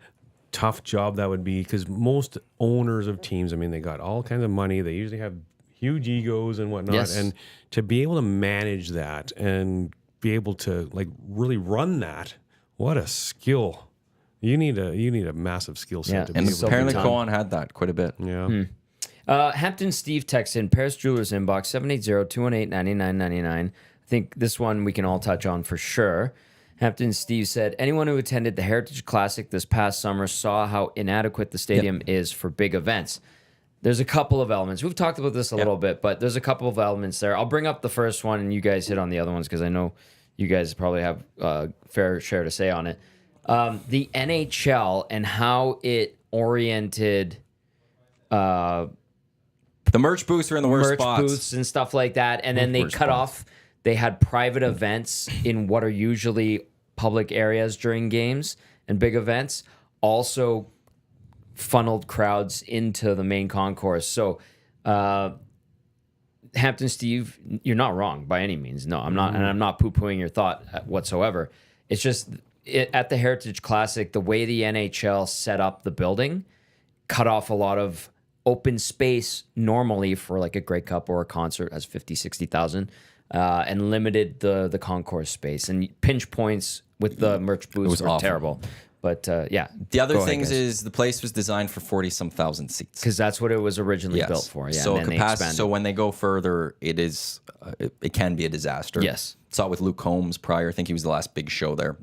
tough job that would be, because most owners of teams, I mean, they got all kinds of money. They usually have huge egos and whatnot. Yes. And to be able to manage that and be able to like really run that, what a skill. You need a massive skill set Yeah. to be And able to apparently do that. Cohen had that quite a bit. Yeah. Hampton Steve texts in Paris Jewelers inbox 780-218-9999. I think this one we can all touch on for sure. Hampton Steve said, anyone who attended the Heritage Classic this past summer saw how inadequate the stadium is for big events. There's a couple of elements. We've talked about this a little bit, but there's a couple of elements there. I'll bring up the first one and you guys hit on the other ones because I know you guys probably have a fair share to say on it. The NHL and how it oriented The merch booths are in the worst merch spots. booths and stuff like that, and then they Worst cut spots. off. They had private events in what are usually public areas during games and big events. Also, funneled crowds into the main concourse. So, Hampton Steve, you're not wrong by any means. No, I'm not, and I'm not poo-pooing your thought whatsoever. It's just at the Heritage Classic, the way the NHL set up the building cut off a lot of open space normally for like a Grey Cup or a concert as 50, 60,000 and limited the concourse space. And pinch points with the merch booths was were awful. terrible. But yeah. The other Go ahead, things guys. is the place was designed for 40-some thousand seats. Because that's what it was originally Yes. built for. Yeah, So and then they capacity. expanded. So when they go further, it is it can be a disaster. Yes. Saw it with Luke Combs prior. I think he was the last big show there.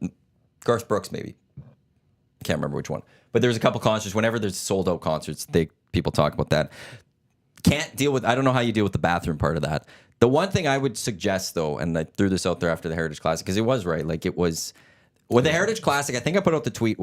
Garth Brooks maybe. Can't remember which one. But there's a couple concerts. Whenever there's sold out concerts, people talk about that. Can't deal with. I don't know how you deal with the bathroom part of that. The one thing I would suggest though, and I threw this out there after the Heritage Classic because it was right. Like it was with the Heritage Classic. I think I put out the tweet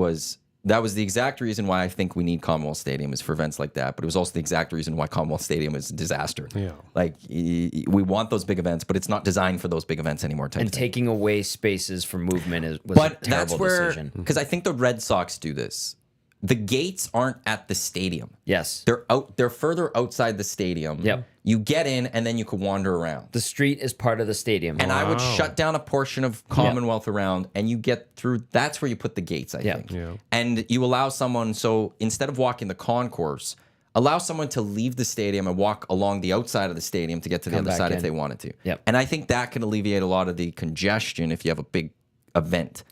that was the exact reason why I think we need Commonwealth Stadium is for events like that. But it was also the exact reason why Commonwealth Stadium is a disaster. Yeah. Like we want those big events, but it's not designed for those big events anymore. Type and of thing. taking away spaces for movement was But a terrible that's where decision. because I think the Red Sox do this. The gates aren't at the stadium. Yes. They're out. They're further outside the stadium. Yep. You get in and then you can wander around. The street is part of the stadium. And I would shut down a portion of Commonwealth around, and you get through. That's where you put the gates, I think. Yeah. And you allow someone. So instead of walking the concourse, allow someone to leave the stadium and walk along the outside of the stadium to get to the Come other back side in. if they wanted to. Yep. And I think that can alleviate a lot of the congestion if you have a big event.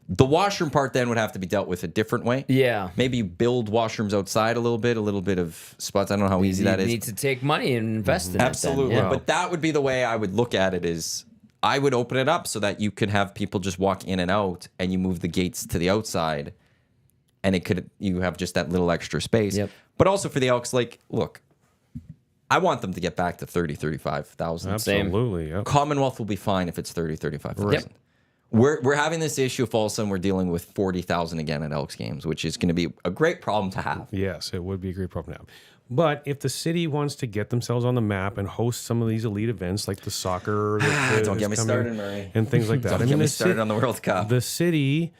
The washroom part then would have to be dealt with a different way. Yeah. Maybe you build washrooms outside a little bit of spots. I don't know how easy that you is. need to take money and invest in it then. Absolutely. Yeah. But that would be the way I would look at it is I would open it up so that you could have people just walk in and out and you move the gates to the outside and you have just that little extra space. Yep. But also for the Elks, like, look, I want them to get back to 30, 35,000. Absolutely. Yeah. Commonwealth will be fine if it's 30, 35,000. Yep. We're having this issue if all of a sudden we're dealing with 40,000 again at Elks games, which is going to be a great problem to have. Yes, it would be a great problem to have. But if the city wants to get themselves on the map and host some of these elite events like the soccer, Don't get me started, Murray. and things like that. Don't get me the started on the World Cup. The city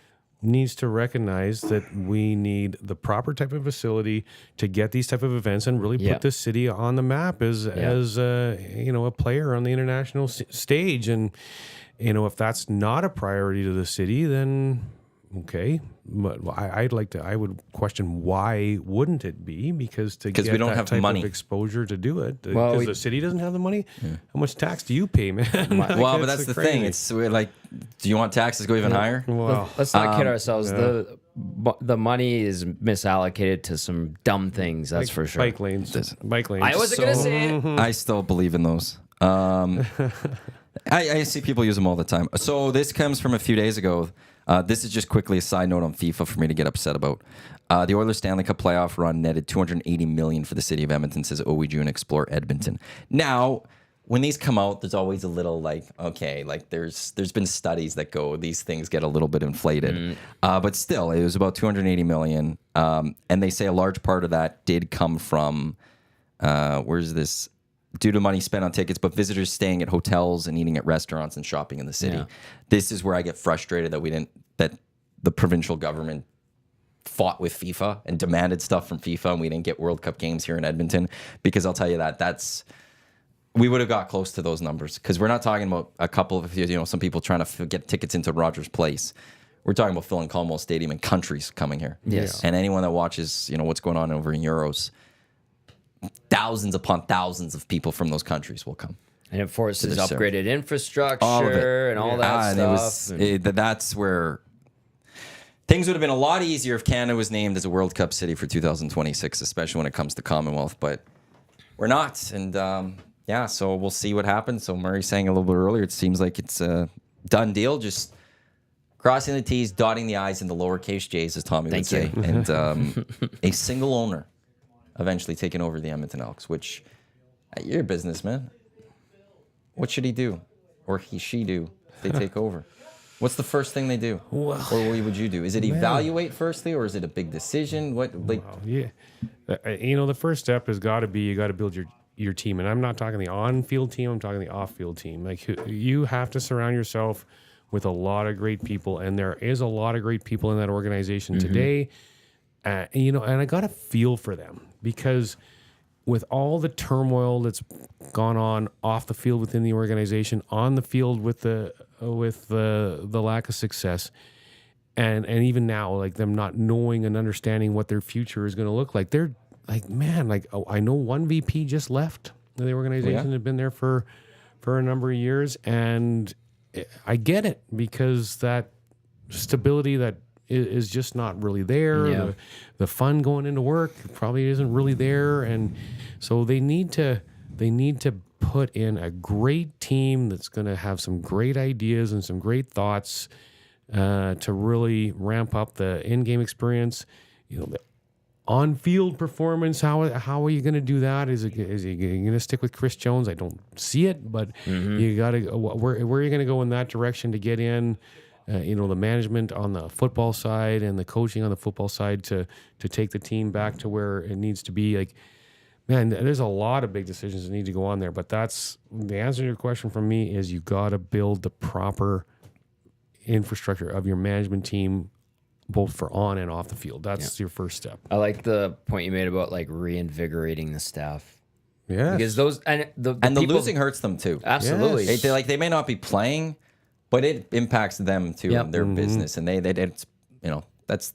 needs to recognize that we need the proper type of facility to get these type of events and really Yeah. put the city on the map as a player on the international stage. And if that's not a priority to the city, then okay. But I would question why wouldn't it be? Because we we don't that have type money. of exposure to do it. Well, Because the city doesn't have the money. How much tax do you pay, man? Well, but that's the thing. It's we're like, do you want taxes to go even higher? well, Let's not kid ourselves. The money is misallocated to some dumb things. That's for sure. bike lanes. Bike lanes. I wasn't gonna say it. I still believe in those. I see people use them all the time. So this comes from a few days ago. This is just quickly a side note on FIFA for me to get upset about. The Oilers Stanley Cup playoff run netted $280 million for the city of Edmonton, says OE June Explore Edmonton. Now, when these come out, there's always a little like, okay, like there's been studies that go, these things get a little bit inflated. But still, it was about $280 million. And they say a large part of that did come from, where's this? Due to money spent on tickets, but visitors staying at hotels and eating at restaurants and shopping in the city. Yeah. This is where I get frustrated that the provincial government fought with FIFA and demanded stuff from FIFA, and we didn't get World Cup games here in Edmonton. Because I'll tell you we would have got close to those numbers. Because we're not talking about a couple of, some people trying to get tickets into Rogers Place. We're talking about filling Colmo Stadium and countries coming here. Yes. And anyone that watches, what's going on over in Euros, thousands upon thousands of people from those countries will come. And it forces upgraded infrastructure and all that stuff. That's where things would have been a lot easier if Canada was named as a World Cup city for 2026, especially when it comes to Commonwealth. But we're not. And so we'll see what happens. So Murray saying a little bit earlier, it seems like it's a done deal. Just crossing the T's, dotting the I's, and the lowercase J's, as Tommy would say. And a single owner eventually taking over the Edmonton Elks, which, you're a businessman. What should he do? Or she do if they take over? What's the first thing they do? Well, or what would you do? Is it evaluate firstly, or is it a big decision? The first step has got to be, you got to build your team. And I'm not talking the on-field team, I'm talking the off-field team. Like, you have to surround yourself with a lot of great people, and there is a lot of great people in that organization today. And I got a feel for them, because with all the turmoil that's gone on off the field within the organization, on the field with the lack of success, and even now, like, them not knowing and understanding what their future is going to look like, they're like, man, like, I know one VP just left the organization, had been there for a number of years, and I get it, because that stability that is just not really there. Yeah. The fun going into work probably isn't really there, and so they need to put in a great team that's going to have some great ideas and some great thoughts to really ramp up the in-game experience. The on-field performance. How are you going to do that? Is he going to stick with Chris Jones? I don't see it, but you got to. Where are you going to go in that direction to get in? The management on the football side and the coaching on the football side to take the team back to where it needs to be. Like, man, there's a lot of big decisions that need to go on there. But that's the answer to your question from me is you got to build the proper infrastructure of your management team, both for on and off the field. That's your first step. I like the point you made about like reinvigorating the staff. Yeah, because those the losing hurts them too. Absolutely, yes. They may not be playing, but it impacts them too in their business, and that's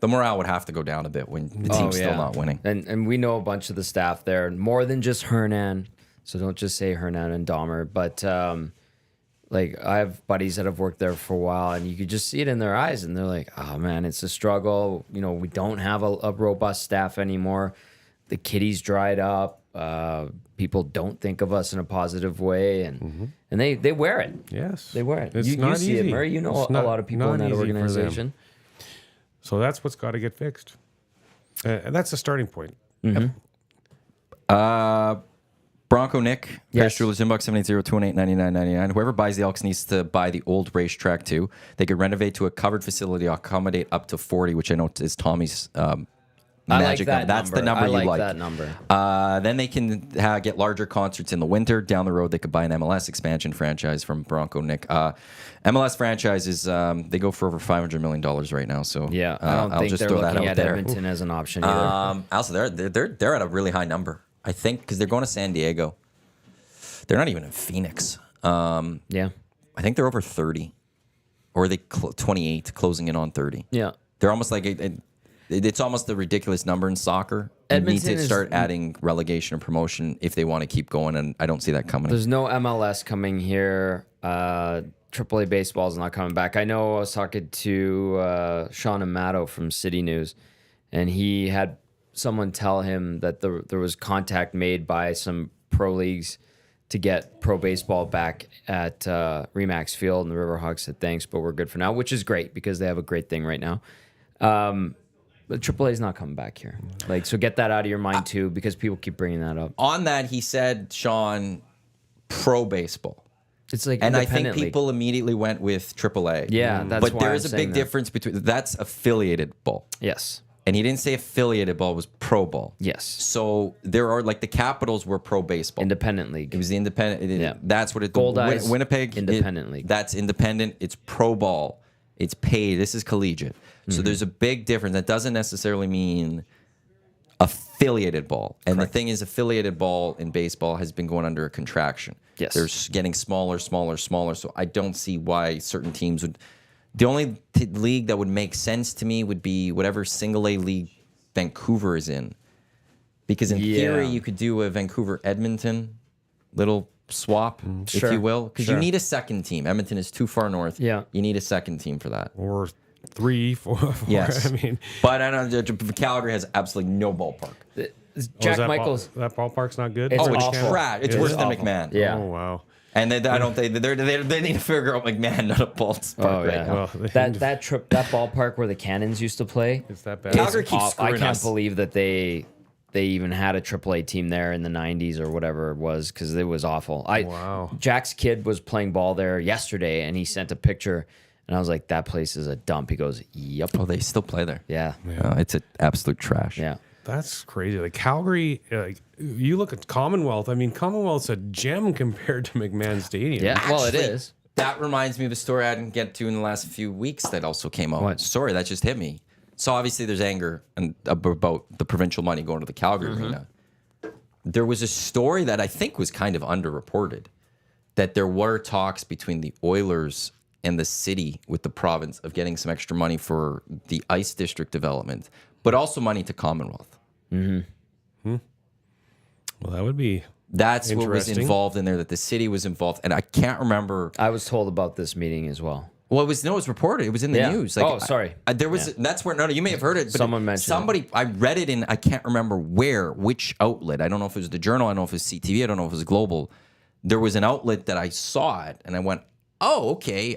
the morale would have to go down a bit when the team's still not winning. And we know a bunch of the staff there, more than just Hernan. So don't just say Hernan and Dahmer, but like I have buddies that have worked there for a while, and you could just see it in their eyes, and they're like, "Oh man, it's a struggle. We don't have a robust staff anymore. The kitty's dried up. People don't think of us in a positive way, and they wear it. Yes, they wear it. It's you not see easy. it, Murray. You know a lot of people in that organization. So that's what's got to get fixed, and that's the starting point. Bronco Nick, yes. Jewelers Inbox 780-218-9999. Whoever buys the Elks needs to buy the old racetrack too. They could renovate to a covered facility, accommodate up to 40, which I know is Tommy's magic number. That's the number you like. I like that number. Then they can get larger concerts in the winter. Down the road, they could buy an MLS expansion franchise from Bronco Nick. MLS franchises, they go for over $500 million right now. So yeah, I don't think just they're throw that looking out at there. Edmonton as an option either. Also, they're at a really high number, I think, because they're going to San Diego. They're not even in Phoenix. Yeah, I think they're over 30, or they 28, closing in on 30. Yeah, they're almost like it's almost a ridiculous number in soccer. Edmonton need to start adding relegation and promotion if they want to keep going, and I don't see that coming. There's no MLS coming here. AAA baseball is not coming back. I know I was talking to Sean Amato from City News, and he had someone tell him that there was contact made by some pro leagues to get pro baseball back at Remax Field, and the Riverhawks said thanks, but we're good for now, which is great because they have a great thing right now. But AAA is not coming back here. Like, so get that out of your mind too, because people keep bringing that up. On that, he said, Sean, pro baseball. It's like, and I think independently. people immediately went with AAA. Yeah, that's but why there I'm is a saying big that. difference between that's affiliated ball. Yes. And he didn't say affiliated ball was pro ball. Yes. So there are like the Capitals were pro baseball. Independent league. It was the independent. Yeah. That's what it. Gold Eyes, Winnipeg independent league. That's independent. It's pro ball. It's paid. This is collegiate. So there's a big difference. That doesn't necessarily mean affiliated ball. And Correct. the thing is, affiliated ball in baseball has been going under a contraction. Yes. They're getting smaller. So I don't see why certain teams would. The only league that would make sense to me would be whatever single A league Vancouver is in. Because in theory, you could do a Vancouver-Edmonton little swap, if Sure. you will. Because Sure. you need a second team. Edmonton is too far north. Yeah. You need a second team for that. Or 3, 4. Yes. I mean, But I know Calgary has absolutely no ballpark. Jack that Michaels. that ballpark's not good. It's Oh, it's awful. trash. It's It worse is than awful. McMahon. Yeah. Oh wow. And they need to figure out McMahon, not a ballpark Oh, right yeah. now. Well, that ballpark where the Cannons used to play. It's that bad. Calgary is keeps I screwing can't us. believe that they even had a AAA team there in the 90s or whatever it was, because it was awful. Wow. Jack's kid was playing ball there yesterday, and he sent a picture, and I was like, that place is a dump. He goes, yep. Oh, they still play there. Yeah. It's an absolute trash. Yeah. That's crazy. Like Calgary, like you look at Commonwealth. I mean, Commonwealth's a gem compared to McMahon Stadium. Yeah. Well, it Actually, is. That reminds me of a story I didn't get to in the last few weeks that also came out. What? Sorry, that just hit me. So obviously there's anger about the provincial money going to the Calgary arena. There was a story that I think was kind of underreported, that there were talks between the Oilers and the city with the province of getting some extra money for the ice district development, but also money to Commonwealth. Well, that would be. That's what was Interesting. involved in there, that the city was involved. And I can't remember. I was told about this meeting as well. Well, it was reported. It was in the Yeah. news. Oh, sorry. There was that's where you may have heard it. But Someone mentioned somebody. I read it in I can't remember which outlet. I don't know if it was the Journal. I don't know if it was CTV. I don't know if it was Global. There was an outlet that I saw it and I went, oh, okay.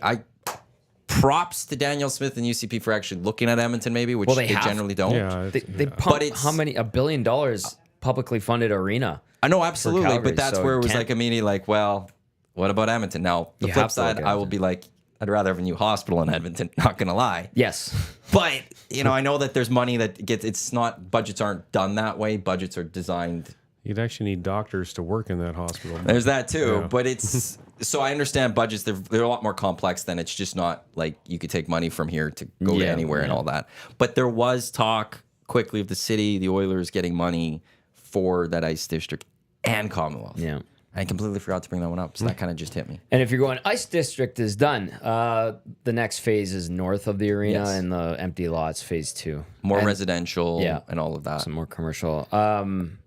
Props to Daniel Smith and UCP for actually looking at Edmonton, maybe, which Well, they they have. generally don't. Yeah. They But pumped it's- $1 billion publicly funded arena. I know, absolutely. Calgary, But that's so where it was can't- like immediately like, well, what about Edmonton? Now, the You flip have to look side, at I will Edmonton. be like, I'd rather have a new hospital in Edmonton, not going to lie. Yes. But, I know that there's money that it's not, budgets aren't done that way. Budgets are designed. You'd actually need doctors to work in that hospital. There's that too. Yeah. But it's, so I understand budgets, they're a lot more complex than it's just not like you could take money from here to go to Yeah, anywhere and all that. But there was talk quickly of the city, the Oilers getting money for that ice district and Commonwealth. Yeah. I completely forgot to bring that one up. So that kind of just hit me. And if you're going, Ice District is done. The next phase is north of the arena, Yes. and the empty lots, phase 2. More And residential yeah. and all of that. some more commercial. And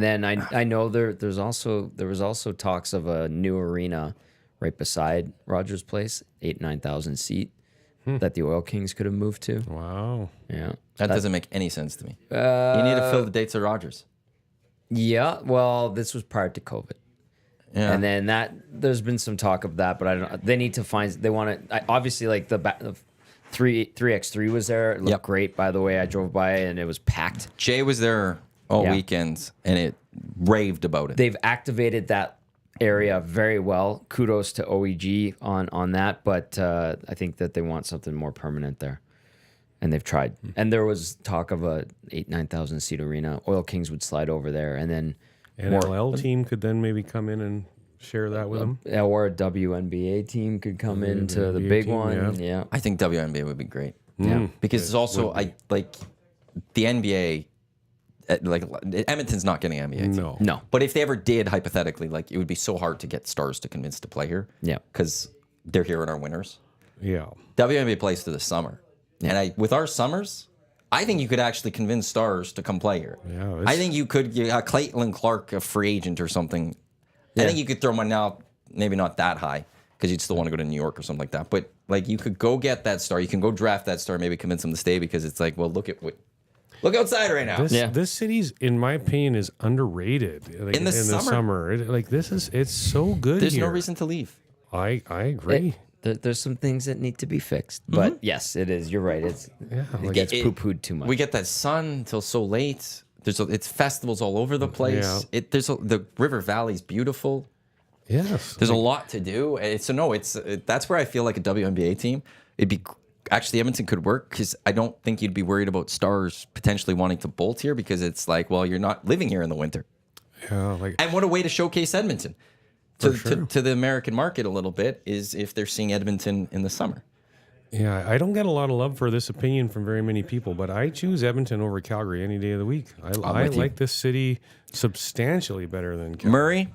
then I know there was also talks of a new arena right beside Rogers Place, 9,000 seat, that the Oil Kings could have moved to. Wow. Yeah. That doesn't make any sense to me. You need to fill the dates of Rogers. Yeah. Well, this was prior to COVID. Yeah. And then there's been some talk of that, but I don't. They need to find. They want to. Obviously, like the 3x3 was there. It looked Yep. great, by the way. I drove by and it was packed. Jay was there all Yeah. weekends and it raved about it. They've activated that area very well. Kudos to OEG on that, but I think that they want something more permanent there, and they've tried. And there was talk of a 9,000 seat arena. Oil Kings would slide over there, and then NLL team could then maybe come in and share that with them. or a WNBA team could come into the WNBA big team, one. yeah. Yeah. I think WNBA would be great. Yeah. Because it's also the NBA, like Edmonton's not getting an NBA team. No. No. But if they ever did, hypothetically, like it would be so hard to get stars to convince to play here. Yeah. Because they're here in our winters. Yeah. WNBA plays through the summer. And with our summers, I think you could actually convince stars to come play here. Yeah, I think you could, Clayton Clark, a free agent or something. I think you could throw money out, maybe not that high, because you'd still want to go to New York or something like that. But like you could go get that star. You can go draft that star, maybe convince them to stay, because it's like, well, look at what Look outside right now. This city's, in my opinion, is underrated. Like, In the summer. It's so good There's here. no reason to leave. I agree. There's some things that need to be fixed, but yes, it is. You're right. It gets poo-pooed too much. We get that sun until so late. It's festivals all over the place. Yeah. The river valley's beautiful. Yes. There's a lot to do. That's where I feel like a WNBA team. Actually, Edmonton could work because I don't think you'd be worried about stars potentially wanting to bolt here because it's like, well, you're not living here in the winter. Yeah, And what a way to showcase Edmonton to the American market a little bit is if they're seeing Edmonton in the summer. Yeah, I don't get a lot of love for this opinion from very many people, but I choose Edmonton over Calgary any day of the week. I like this city substantially better than Calgary. Murray,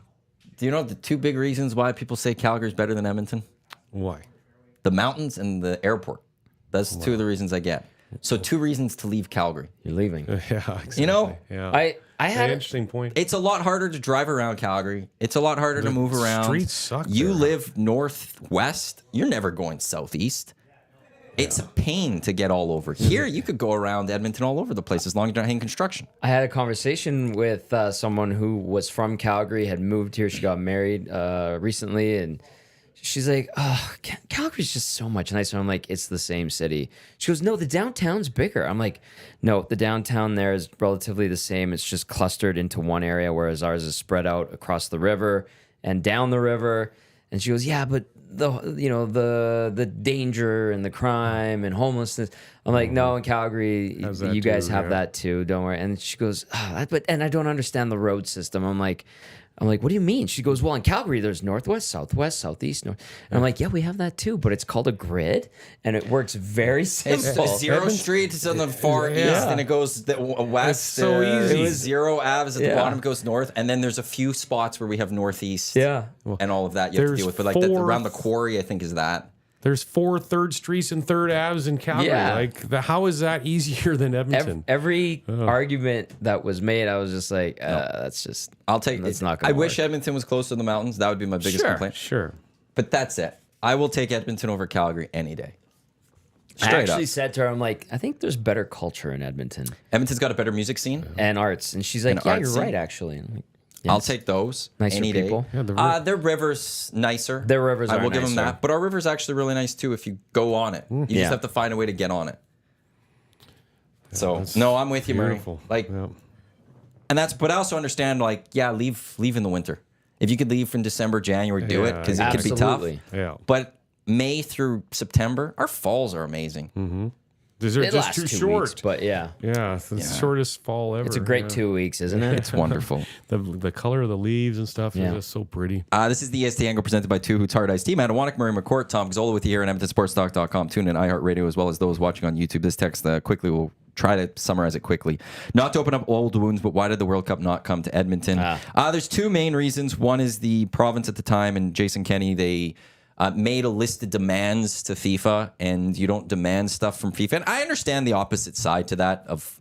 do you know the two big reasons why people say Calgary's better than Edmonton? Why? The mountains and the airport. That's two of the reasons I get. So 2 reasons to leave Calgary. You're leaving. Yeah, exactly. You know, Yeah. I had An interesting point. it's a lot harder to drive around Calgary. It's a lot harder to move around. Streets suck You there. live northwest. You're never going southeast. It's a pain to get all over. Here, you could go around Edmonton all over the place as long as you're not having construction. I had a conversation with someone who was from Calgary, had moved here. She got married recently, and she's like, "Oh, Calgary's just so much nicer." I'm like, "It's the same city." She goes, "No, the downtown's bigger." I'm like, "No, the downtown there is relatively the same. It's just clustered into one area, whereas ours is spread out across the river and down the river." And she goes, "Yeah, but the danger and the crime and homelessness." I'm like, "No, in Calgary, you guys have that too. Don't worry." And she goes, and I don't understand the road system. I'm like, "What do you mean?" She goes, "Well, in Calgary, there's northwest, southwest, southeast, north." And I'm like, "Yeah, we have that too, but it's called a grid, and it works very simple." It's 0 Street is on the far east, and it goes west. It's so easy. It was 0 Aves at the Yeah. bottom, goes north, and then there's a few spots where we have northeast. Yeah. And all of that you have to There's deal with. But around the quarry, I think is that. There's 4 3rd Streets and 3rd Aves in Calgary. Yeah. How is that easier than Edmonton? Every argument that was made, I was just like, "That's just." I'll take That's it. not gonna I wish work. Edmonton was closer to the mountains. That would be my biggest complaint. Sure. But that's it. I will take Edmonton over Calgary any day. I Straight actually up. said to her, "I'm like, I think there's better culture in Edmonton Edmonton's got a better music scene. and arts," and she's like, And "Yeah, arts you're scene? right, actually." And I'm like, "Yes." I'll take those Nicer any people. day. Yeah, Their river's nicer. Their rivers I are will give them nicer. that. But our river's actually really nice too if you go on it. You Yeah. just have to find a way to get on it. So no, I'm with you, Beautiful. Murray. Yeah. But I also understand leave in the winter. If you could leave from December, January, do it Yeah, because it could be tough. Absolutely. Yeah. But May through September, our falls are amazing. They're It just lasts too 2 short. weeks, but yeah, Yeah, it's the shortest fall ever. it's a great yeah. 2 weeks, isn't it? It's wonderful. The color of the leaves and stuff Yeah. is just so pretty. This is the EST Hangout presented by Two Hoots Hard Iced Tea. Iwanyk, Murray McCourt, Tom Gazzola with you here on EdmontonSportsTalk.com. Tune in iHeartRadio as well as those watching on YouTube. This text quickly will try to summarize it quickly. Not to open up old wounds, but why did the World Cup not come to Edmonton? There's 2 main reasons. One is the province at the time and Jason Kenney, they made a list of demands to FIFA, and you don't demand stuff from FIFA. And I understand the opposite side to that of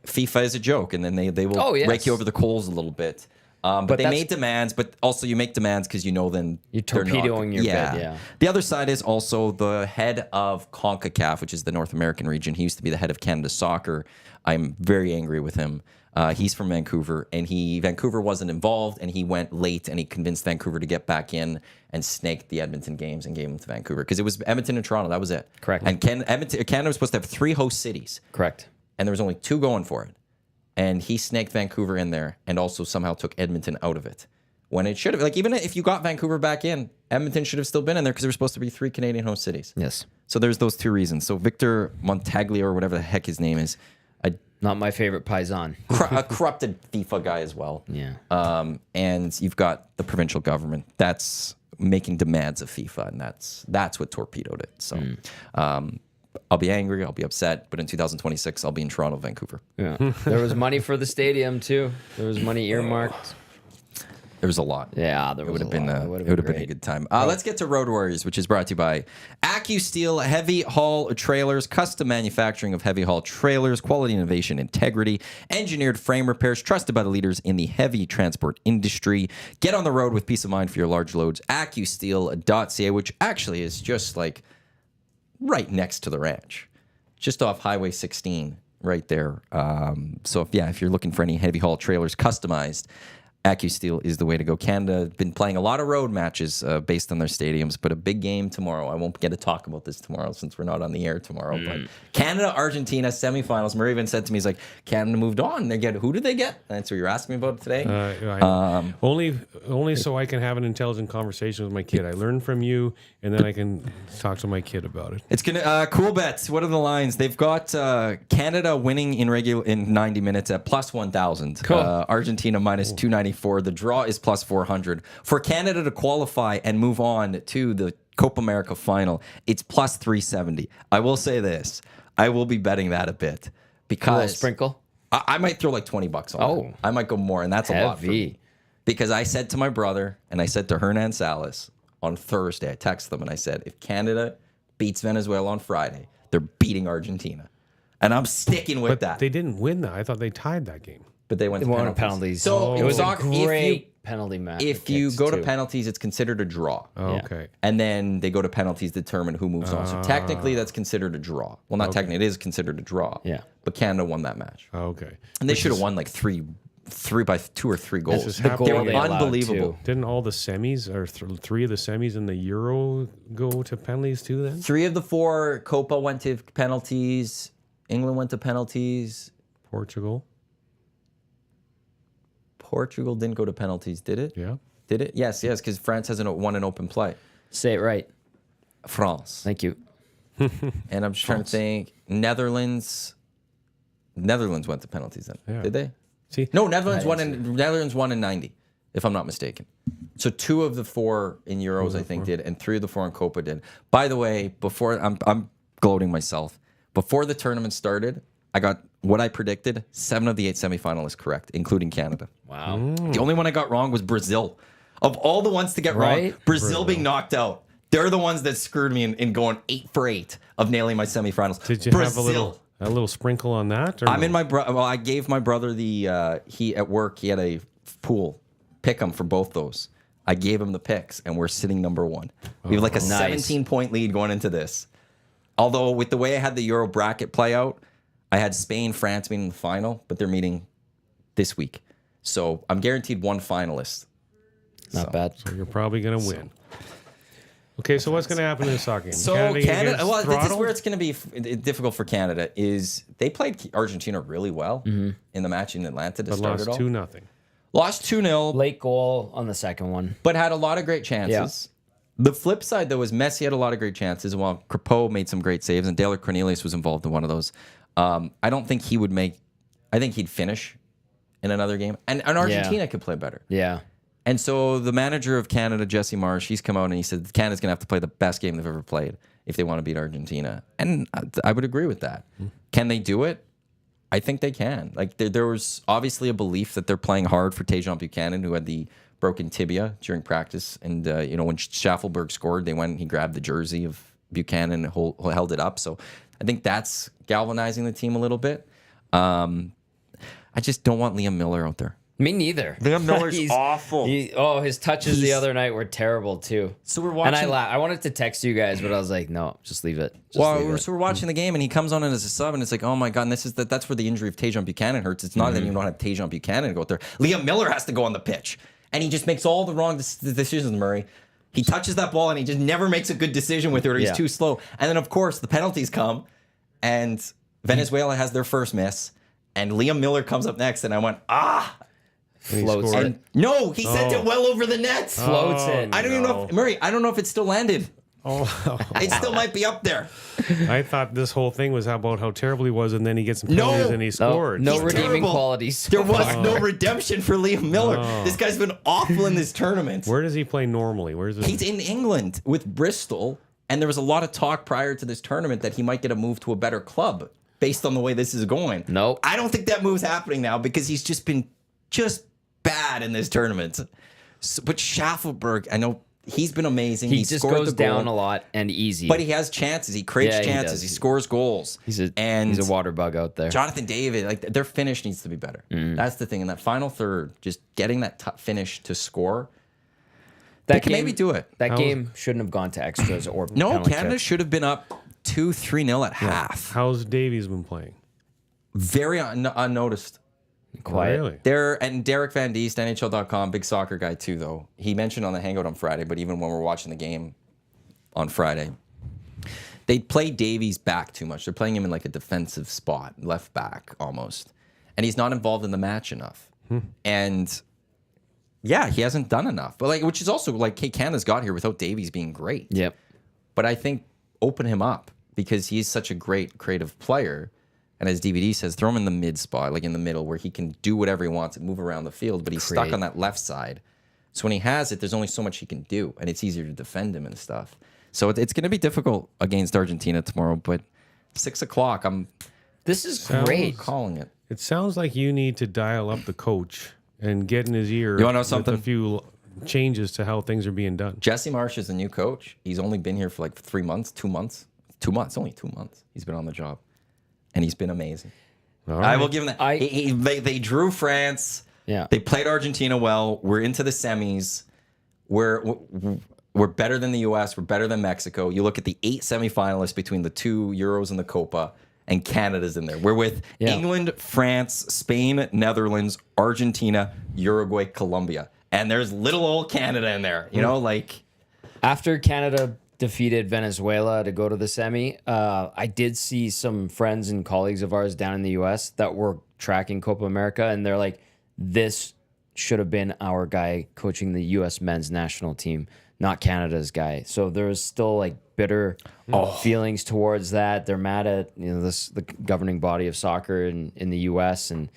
FIFA is a joke, and then they will rake you over the coals a little bit. But they made demands, but also you make demands because you know then You're they're not- torpedoing your bid, yeah. The other side is also the head of CONCACAF, which is the North American region. He used to be the head of Canada Soccer. I'm very angry with him. He's from Vancouver, and Vancouver wasn't involved, and he went late, and he convinced Vancouver to get back in and snaked the Edmonton games and gave them to Vancouver because it was Edmonton and Toronto. That was it. Correct. And Canada was supposed to have 3 host cities, Correct. and there was only 2 going for it. And he snaked Vancouver in there, and also somehow took Edmonton out of it. When it should have, even if you got Vancouver back in, Edmonton should have still been in there because there were supposed to be 3 Canadian host cities. Yes. So there's those 2 reasons. So Victor Montaglio, or whatever the heck his name is, Not my favorite paisan. a corrupted FIFA guy as well. Yeah. And you've got the provincial government that's making demands of FIFA, and that's what torpedoed it. So I'll be angry, I'll be upset, but in 2026 I'll be in Toronto, Vancouver. Yeah. There was money for the stadium too. There was money earmarked. There was a lot. Yeah, there It was would have been a lot. it would have been a good time. Let's get to Road Warriors, which is brought to you by AccuSteel Heavy Haul Trailers, custom manufacturing of heavy haul trailers, quality, innovation, integrity, engineered frame repairs, trusted by the leaders in the heavy transport industry. Get on the road with peace of mind for your large loads. AccuSteel.ca, which actually is just like right next to the ranch, just off Highway 16 right there. So if you're looking for any heavy haul trailers customized, AccuSteel is the way to go. Canada been playing a lot of road matches based on their stadiums, but a big game tomorrow. I won't get to talk about this tomorrow since we're not on the air tomorrow. But Canada, Argentina semifinals. Murray even said to me, he's like, Canada moved on. Who did they get? That's what you're asking me about today. Only so I can have an intelligent conversation with my kid. I learn from you, and then I can talk to my kid about it. It's gonna cool bets. What are the lines? They've got Canada winning in 90 minutes at plus 1,000. Cool. Argentina minus 294. The draw is plus 400. For Canada to qualify and move on to the Copa America final, it's plus 370. I will say this: I will be betting that a bit A little because sprinkle. I might throw like $20 on it. I might go more, and that's a lot for me. Because I said to my brother and I said to Hernan Salas on Thursday, I texted them and I said, if Canada beats Venezuela on Friday, they're beating Argentina. And I'm sticking with that. They didn't win that. I thought they tied that game. But they went to Won penalties. penalties. So it was a soccer, great penalty match. If you go to penalties, it's considered a draw. Oh, Yeah. okay. And then they go to penalties to determine who moves on. So technically, that's considered a draw. Well, not technically, it is considered a draw. Yeah. But Canada won that match. Oh, okay. And they should have won like three by 2 or 3 goals. This is They happening. were They allowed unbelievable. two. Didn't all the semis or 3 of the semis in the Euro go to penalties too? Then 3 of the 4, Copa went to penalties. England went to penalties. Portugal. Portugal didn't go to penalties, did it? Yeah. Did it? Yes, because France hasn't won an open play. Say it right. France. Thank you. And I'm just trying to think. Netherlands went to penalties then. Yeah. Did they? See, No, Netherlands won in 90, if I'm not mistaken. So 2 of the 4 in Euros, I think, did, and 3 of the 4 in Copa did. By the way, before I'm gloating myself. Before the tournament started, I got what I predicted. 7 of the 8 semifinalists correct, including Canada. Wow. The only one I got wrong was Brazil. Of all the ones to get wrong, Right? Brazil being knocked out. They're the ones that screwed me in going 8 for 8 of nailing my semifinals. did you Brazil. have a little sprinkle on that? Or I'm no? in my well, I gave my brother the he at work. He had a pool pick 'em for both those. I gave him the picks, and we're sitting number 1. We have like a Nice. 17-point lead going into this. Although with the way I had the Euro bracket play out, I had Spain, France meeting in the final, but they're meeting this week, so I'm guaranteed 1 finalist. Not bad. So you're probably going to win. Okay, so what's going to happen in this hockey game? So Canada Canada, well, this is throttled? where it's going to be difficult for Canada. Is they played Argentina really well in the match in Atlanta to But start lost it all. 2-0. Lost 2-0, Late goal on the second one. but had a lot of great chances. The flip side, though, is Messi had a lot of great chances, while Crepeau made some great saves, and Taylor Cornelius was involved in one of those. I don't think he would make. I think he'd finish in another game, and Argentina could play better. Yeah. And so the manager of Canada, Jesse Marsh, he's come out and he said Canada's going to have to play the best game they've ever played if they want to beat Argentina. And I would agree with that. Can they do it? I think they can. Like there was obviously a belief that they're playing hard for Tajon Buchanan, who had the broken tibia during practice. And, when Schaffelberg scored, they went and he grabbed the jersey of Buchanan and held it up. So I think that's galvanizing the team a little bit. I just don't want Liam Miller out there. Me neither. Liam Miller's He's awful. His touches the other night were terrible too. So we're watching. And I wanted to text you guys, but I was like, no, just leave it. Just Well, leave it. so we're watching the game, and he comes on as a sub, and it's like, oh my god, and that's where the injury of Tajon Buchanan hurts. It's not that you don't have Tajon Buchanan go out there. Liam Miller has to go on the pitch, and he just makes all the wrong decisions. Murray, he touches that ball, and he just never makes a good decision with it, or he's too slow. And then of course the penalties come, and Venezuela has their first miss, and Liam Miller comes up next, and I went Floats scored. in. no, he sent it well over the net. Floats in. I don't even know if Murray. I don't know if it still landed. Oh, It still might be up there. I thought this whole thing was about how terrible he was, and then he gets some penalties and he scored. No He's redeeming terrible. qualities. There was no redemption for Liam Miller. No. This guy's been awful in this tournament. Where does he play normally? Where's his? He's in England with Bristol, and there was a lot of talk prior to this tournament that he might get a move to a better club based on the way this is going. Nope. I don't think that move's happening now because he's just been bad in this tournament. So, but Schaffelberg, I know he's been amazing. He just scored goes the goal, down a lot and easy. but he has chances. He creates Yeah, he chances. does. He scores goals. He's a and water bug out there. Jonathan David, like their finish needs to be better. That's the thing. In that final third, just getting that finish to score, they can maybe do it. That game shouldn't have gone to extras or No, penalty Canada kicks. should have been up 2-3-0 at half. How's Davies been playing? Very unnoticed. Quiet. Really? And Derek Van Diest, NHL.com, big soccer guy too, though. He mentioned on the Hangout on Friday, but even when we're watching the game on Friday, they play Davies back too much. They're playing him in like a defensive spot, left back almost. And he's not involved in the match enough. And yeah, he hasn't done enough. But like, which is also like, hey, Canada's got here without Davies being great. Yep. But I think open him up because he's such a great creative player. And as DVD says, throw him in the mid spot, like in the middle, where he can do whatever he wants and move around the field, but he's stuck on that left side. So when he has it, there's only so much he can do, and it's easier to defend him and stuff. So it's going to be difficult against Argentina tomorrow, but 6 o'clock, This is great. calling it. It sounds like you need to dial up the coach and get in his ear. You wanna know with something? a few changes to how things are being done. Jesse Marsh is the new coach. He's only been here for like 3 months, 2 months. 2 months, only 2 months. He's been on the job. And he's been amazing. All I right. will give him that. They drew France. Yeah. They played Argentina well. We're into the semis. We're better than the U.S. We're better than Mexico. You look at the 8 semifinalists between the 2 Euros and the Copa, and Canada's in there. We're with England, France, Spain, Netherlands, Argentina, Uruguay, Colombia. And there's little old Canada in there. You know, like... After Canada defeated Venezuela to go to the semi, I did see some friends and colleagues of ours down in the U.S. that were tracking Copa America, and they're like, this should have been our guy coaching the U.S. men's national team, not Canada's guy. So there's still like bitter feelings towards that. They're mad at the governing body of soccer in the U.S. and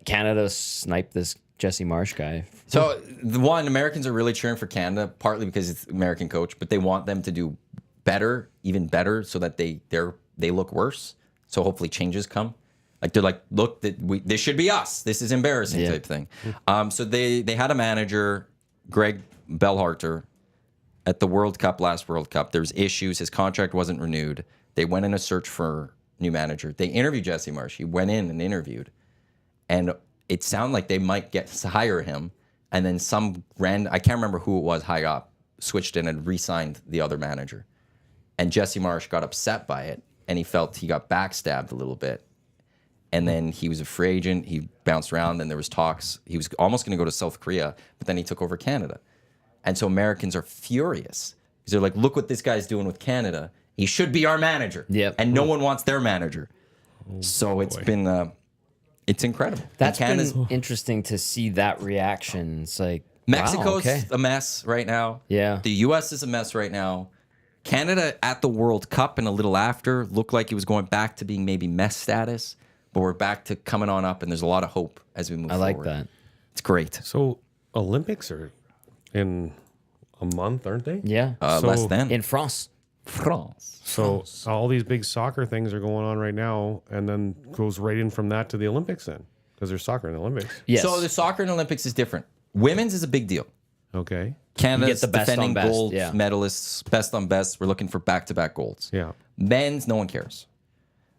Canada sniped this Jesse Marsh guy. So, the one, Americans are really cheering for Canada, partly because it's American coach, but they want them to do better, even better, so that they look worse. So hopefully changes come. Like they're like, look, this should be us. This is embarrassing type thing. So they had a manager, Greg Bellharter, at the World Cup, last World Cup. There was issues. His contract wasn't renewed. They went in a search for new manager. They interviewed Jesse Marsh. He went in and interviewed. And it sounded like they might get to hire him. And then I can't remember who it was high up, switched in and re-signed the other manager. And Jesse Marsh got upset by it. And he felt he got backstabbed a little bit. And then he was a free agent. He bounced around and there was talks. He was almost going to go to South Korea, but then he took over Canada. And so Americans are furious because they're like, look what this guy's doing with Canada. He should be our manager. Yep. And no one wants their manager. So it's been, it's incredible. That's and been interesting to see that reaction. It's like, Mexico's wow, okay. a mess right now. Yeah. The U.S. is a mess right now. Canada at the World Cup and a little after looked like it was going back to being maybe mess status. But we're back to coming on up, and there's a lot of hope as we move forward. I like that. It's great. So Olympics are in a month, aren't they? Yeah. Less than. In France. France. So all these big soccer things are going on right now, and then goes right in from that to the Olympics then, because there's soccer in the Olympics. Yes. So the soccer in Olympics is different. Women's is a big deal. Okay. Canada's the best defending on best, gold yeah. medalists, best on best. We're looking for back-to-back golds. Yeah. Men's, no one cares.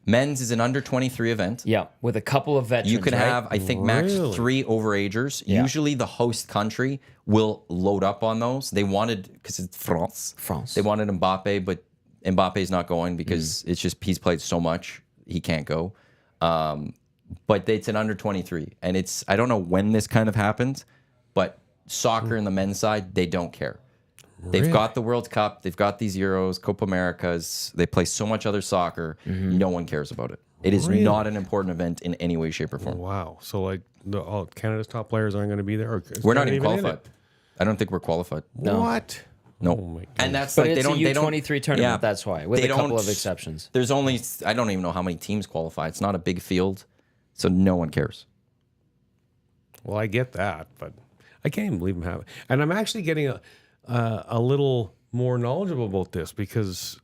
Men's is an under 23 event. Yeah, with a couple of veterans. You can right? have, I think, max Really? 3 overagers. Yeah. Usually the host country will load up on those. They wanted, because it's France. France. They wanted Mbappe, but Mbappe's not going because it's just, he's played so much, he can't go. But it's an under 23. And it's, I don't know when this kind of happened, but soccer in the men's side, they don't care. They've got the World Cup. They've got these Euros, Copa Americas. They play so much other soccer. No one cares about it. It is not an important event in any way, shape, or form. Wow. So like all Canada's top players aren't going to be there. Or is We're not Canada even in qualified. it? I don't think we're qualified. What? No. Oh my goodness. And that's But like it's they don't. a They don't. U23 tournament. Yeah, That's why, with they a couple don't- of exceptions. There's only, I don't even know how many teams qualify. It's not a big field, so no one cares. Well, I get that, but I can't even believe I'm having. And I'm actually getting a little more knowledgeable about this because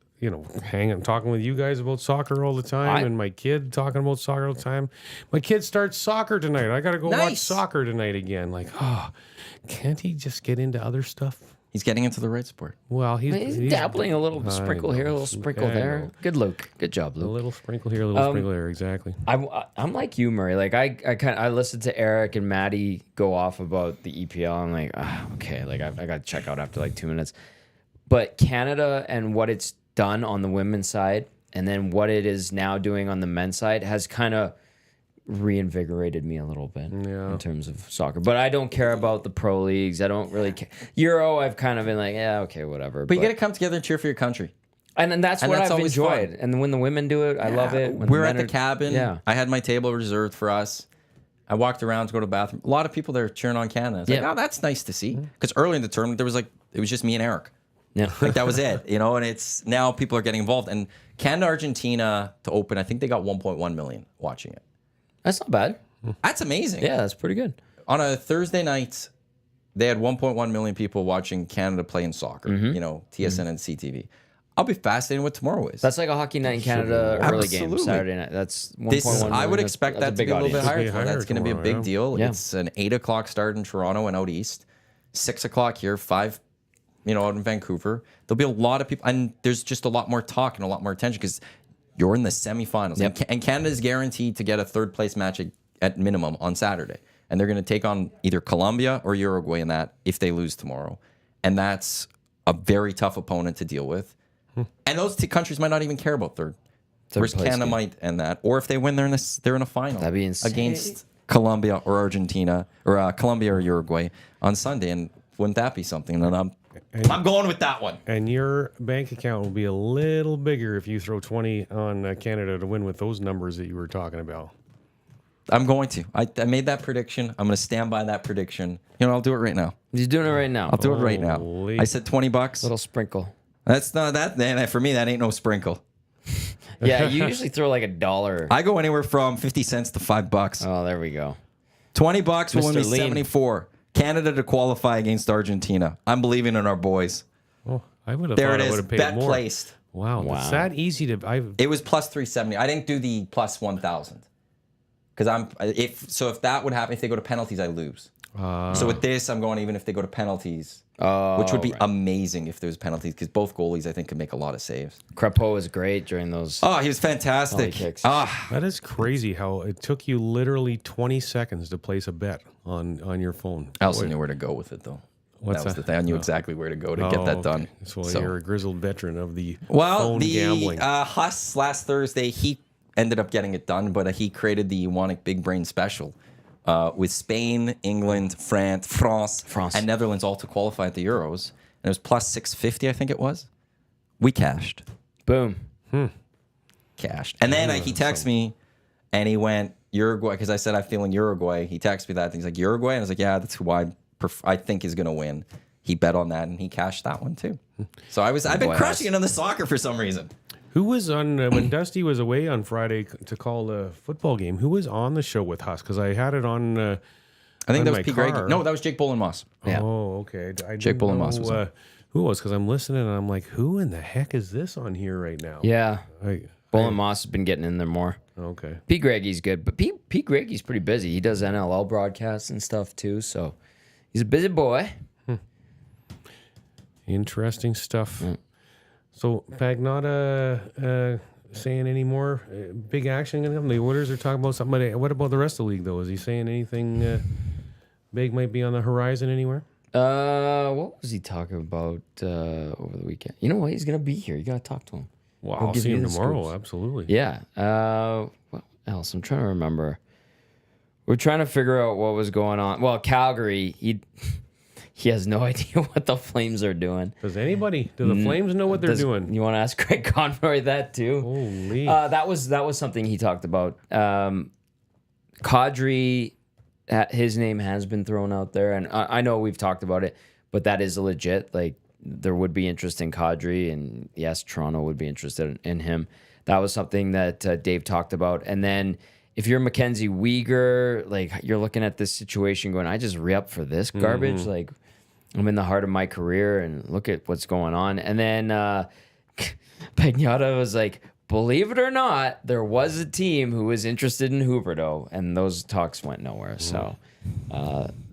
talking with you guys about soccer all the time, and my kid talking about soccer all the time. My kid starts soccer tonight. I got to go watch Nice. soccer tonight again. Like, can't he just get into other stuff? He's getting into the right sport. Well, He's dabbling a little sprinkle here, a little sprinkle I there. know. Good, Luke. Good job, A Luke. little sprinkle here, a little sprinkle there. Exactly. I'm like you, Murray. Like I listened to Eric and Maddie go off about the EPL. I'm like, okay, like I got to check out after like 2 minutes. But Canada and what it's done on the women's side, and then what it is now doing on the men's side, has kind of reinvigorated me a little bit Yeah. in terms of soccer. But I don't care about the pro leagues. I don't really care. Euro, I've kind of been like, yeah, okay, whatever. But you got to come together and cheer for your country. And that's and what that's I've always enjoyed. fun. And when the women do it, I love it. When We're the at men the cabin. Yeah. I had my table reserved for us. I walked around to go to the bathroom. A lot of people there cheering on Canada. It's like, oh, that's nice to see. Because early in the tournament, it was just me and Eric. Yeah. Like that was it, and it's now people are getting involved. And Canada, Argentina to open, I think they got 1.1 million watching it. That's not bad. That's amazing. Yeah, that's pretty good. On a Thursday night, they had 1.1 million people watching Canada play in soccer, TSN and CTV. I'll be fascinated what tomorrow is. That's like a hockey night in Canada early game Absolutely. Saturday night. That's 1.1 This million. I would expect That's that to be a little bit audience. higher. That's going to be a big deal. Yeah. It's an 8:00 start in Toronto and out east, 6:00 here, 5, out in Vancouver. There'll be a lot of people, and there's just a lot more talk and a lot more attention because you're in the semifinals, and Canada's guaranteed to get a third place match at minimum on Saturday, and they're going to take on either Colombia or Uruguay in that if they lose tomorrow, and that's a very tough opponent to deal with. And those two countries might not even care about third. Whereas place Canada game. might end that, or if they win, they're in a final. That'd be insane. Against Colombia or Argentina or Colombia or Uruguay on Sunday, and wouldn't that be something? And I'm going with that one. And your bank account will be a little bigger if you throw 20 on Canada to win with those numbers that you were talking about. I'm going to. I made that prediction. I'm going to stand by that prediction. I'll do it right now. He's doing it right now. I'll do it right now. Holy- I said $20. Little sprinkle. That's not that. For me, that ain't no sprinkle. Yeah, you usually throw like $1. I go anywhere from 50 cents to $5. Oh, there we go. $20 will win me Mr. Lean. 74. Canada to qualify against Argentina. I'm believing in our boys. Oh, I would have There thought it I would is. have paid Bet more. placed. Wow, Wow. it's that easy to. It was plus 370. I didn't do the plus 1,000 because if that would happen, if they go to penalties, I lose. So with this, I'm going even if they go to penalties, which would be amazing if there's penalties because both goalies I think could make a lot of saves. Crepeau was great during those. Oh, he was fantastic. kicks. That is crazy how it took you literally 20 seconds to place a bet on your phone. I also knew where to go with it though. What's that was that? the thing. I knew exactly where to go to get that done. So you're a grizzled veteran of the Well, phone the gambling. Huss last Thursday, he ended up getting it done, but he created the Iwanyk Big Brain Special with Spain, England, France, and Netherlands all to qualify at the Euros. And it was plus 650, I think it was. We cashed. Boom. Cashed. And then he texted me, and he went, Uruguay, because I said, I'm feeling Uruguay. He texted me that. And he's like, Uruguay? And I was like, yeah, that's who I think is going to win. He bet on that, and he cashed that one, too. So I've been crushing it on the soccer for some reason. Who was on when Dusty was away on Friday to call the football game? Who was on the show with Huss? Because I had it on. I think on that my was P. Gregg. car. No, that was Jake Bolenmoss. Yeah. Oh, okay. I Jake didn't Bolenmoss was know, on. who it was because I'm listening and I'm like, who in the heck is this on here right now? Yeah. I- Bolin Moss has been getting in there more. Okay. Pete Greggy's good, but Pete Greggy's pretty busy. He does NLL broadcasts and stuff too, so he's a busy boy. Interesting stuff. So Pagnotta saying any more big action going to come? The Oilers are talking about something. But what about the rest of the league though? Is he saying anything big might be on the horizon anywhere? What was he talking about over the weekend? You know what? He's gonna be here. You gotta talk to him. Well, He'll I'll give see you him the tomorrow. scoops. Absolutely. Yeah. What else? I'm trying to remember. We're trying to figure out what was going on. Well, Calgary, he has no idea what the Flames are doing. Does anybody? Do the Flames know what they're doing? You want to ask Greg Conroy that too? Holy. That was something he talked about. Kadri, his name has been thrown out there, and I know we've talked about it, but that is legit. Like there would be interest in Kadri, and yes, Toronto would be interested in him. That was something that Dave talked about. And then if you're Mackenzie Weegar, like you're looking at this situation going, I just re-up for this garbage. Like I'm in the heart of my career, and look at what's going on. And then Pagnotta was like, believe it or not, there was a team who was interested in Huberdeau, and those talks went nowhere. So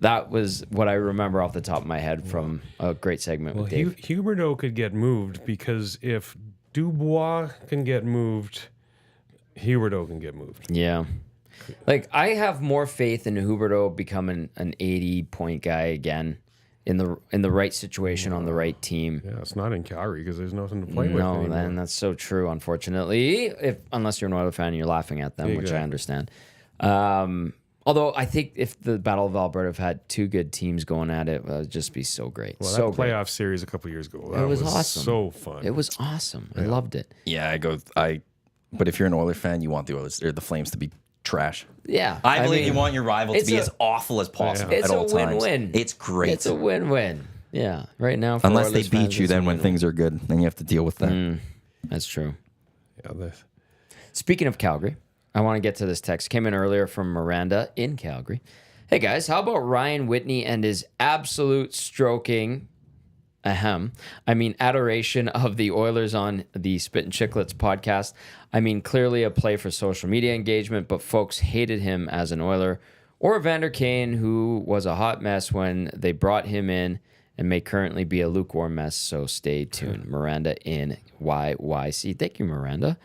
that was what I remember off the top of my head from a great segment with Dave. Huberdeau could get moved because if Dubois can get moved, Huberdeau can get moved. Yeah. Like, I have more faith in Huberdeau becoming an 80-point guy again in the right situation on the right team. Yeah, it's not in Calgary because there's nothing to play with No, anymore. then that's so true, unfortunately. Unless you're an Oilers fan and you're laughing at them, which I Exactly. understand. Although I think if the Battle of Alberta have had two good teams going at it, it would just be so great. Well, so that playoff series a couple years ago, that it was awesome. So fun. It was awesome. I loved it. Yeah, but if you're an Oilers fan, you want the Oilers or the Flames to be trash. Yeah. I believe you want your rival to be as awful as possible it's at all a times. win-win. It's great. It's a win-win. Yeah. Right now, for Unless Oilers they beat fans, you, it's a then when win-win. things are good, then you have to deal with that. That's true. Yeah, Speaking of Calgary, I want to get to this text. Came in earlier from Miranda in Calgary. Hey guys, how about Ryan Whitney and his absolute stroking, adoration of the Oilers on the Spit and Chicklets podcast? I mean, clearly a play for social media engagement, but folks hated him as an Oiler. Or Evander Kane, who was a hot mess when they brought him in and may currently be a lukewarm mess, so stay tuned. Miranda in YYC. Thank you, Miranda.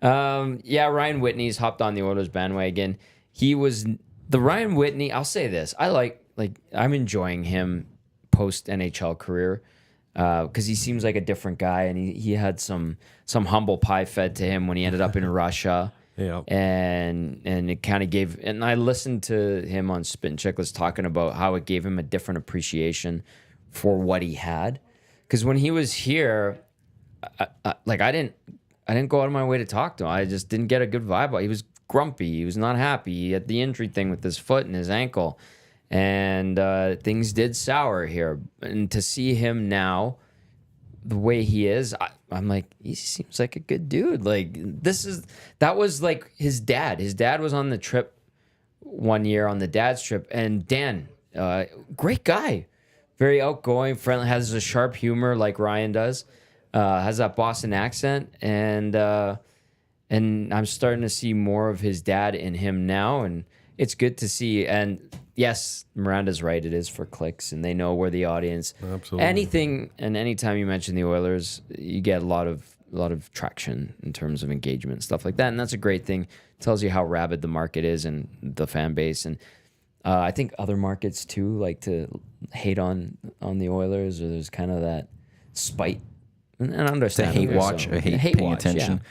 Ryan Whitney's hopped on the Oilers bandwagon. He was the Ryan Whitney. I'll say this: I'm enjoying him post NHL career because he seems like a different guy, and he had some humble pie fed to him when he ended up in Russia. Yeah, and it kind of gave. And I listened to him on Spit and Chicklets talking about how it gave him a different appreciation for what he had. Because when he was here, I didn't go out of my way to talk to him. I just didn't get a good vibe. He was grumpy. He was not happy. He had the injury thing with his foot and his ankle. And things did sour here. And to see him now, the way he is, I'm like, he seems like a good dude. Like, that was like his dad. His dad was on the trip one year, on the dad's trip. And Dan, great guy. Very outgoing, friendly, has a sharp humor like Ryan does. Has that Boston accent, and I'm starting to see more of his dad in him now, and it's good to see. And yes, Miranda's right; it is for clicks, and they know where the audience. Absolutely. Anything and anytime you mention the Oilers, you get a lot of traction in terms of engagement and stuff like that, and that's a great thing. It tells you how rabid the market is and the fan base, and I think other markets too like to hate on the Oilers, or there's kind of that spite. And understand It's a hate watch. I hate paying attention.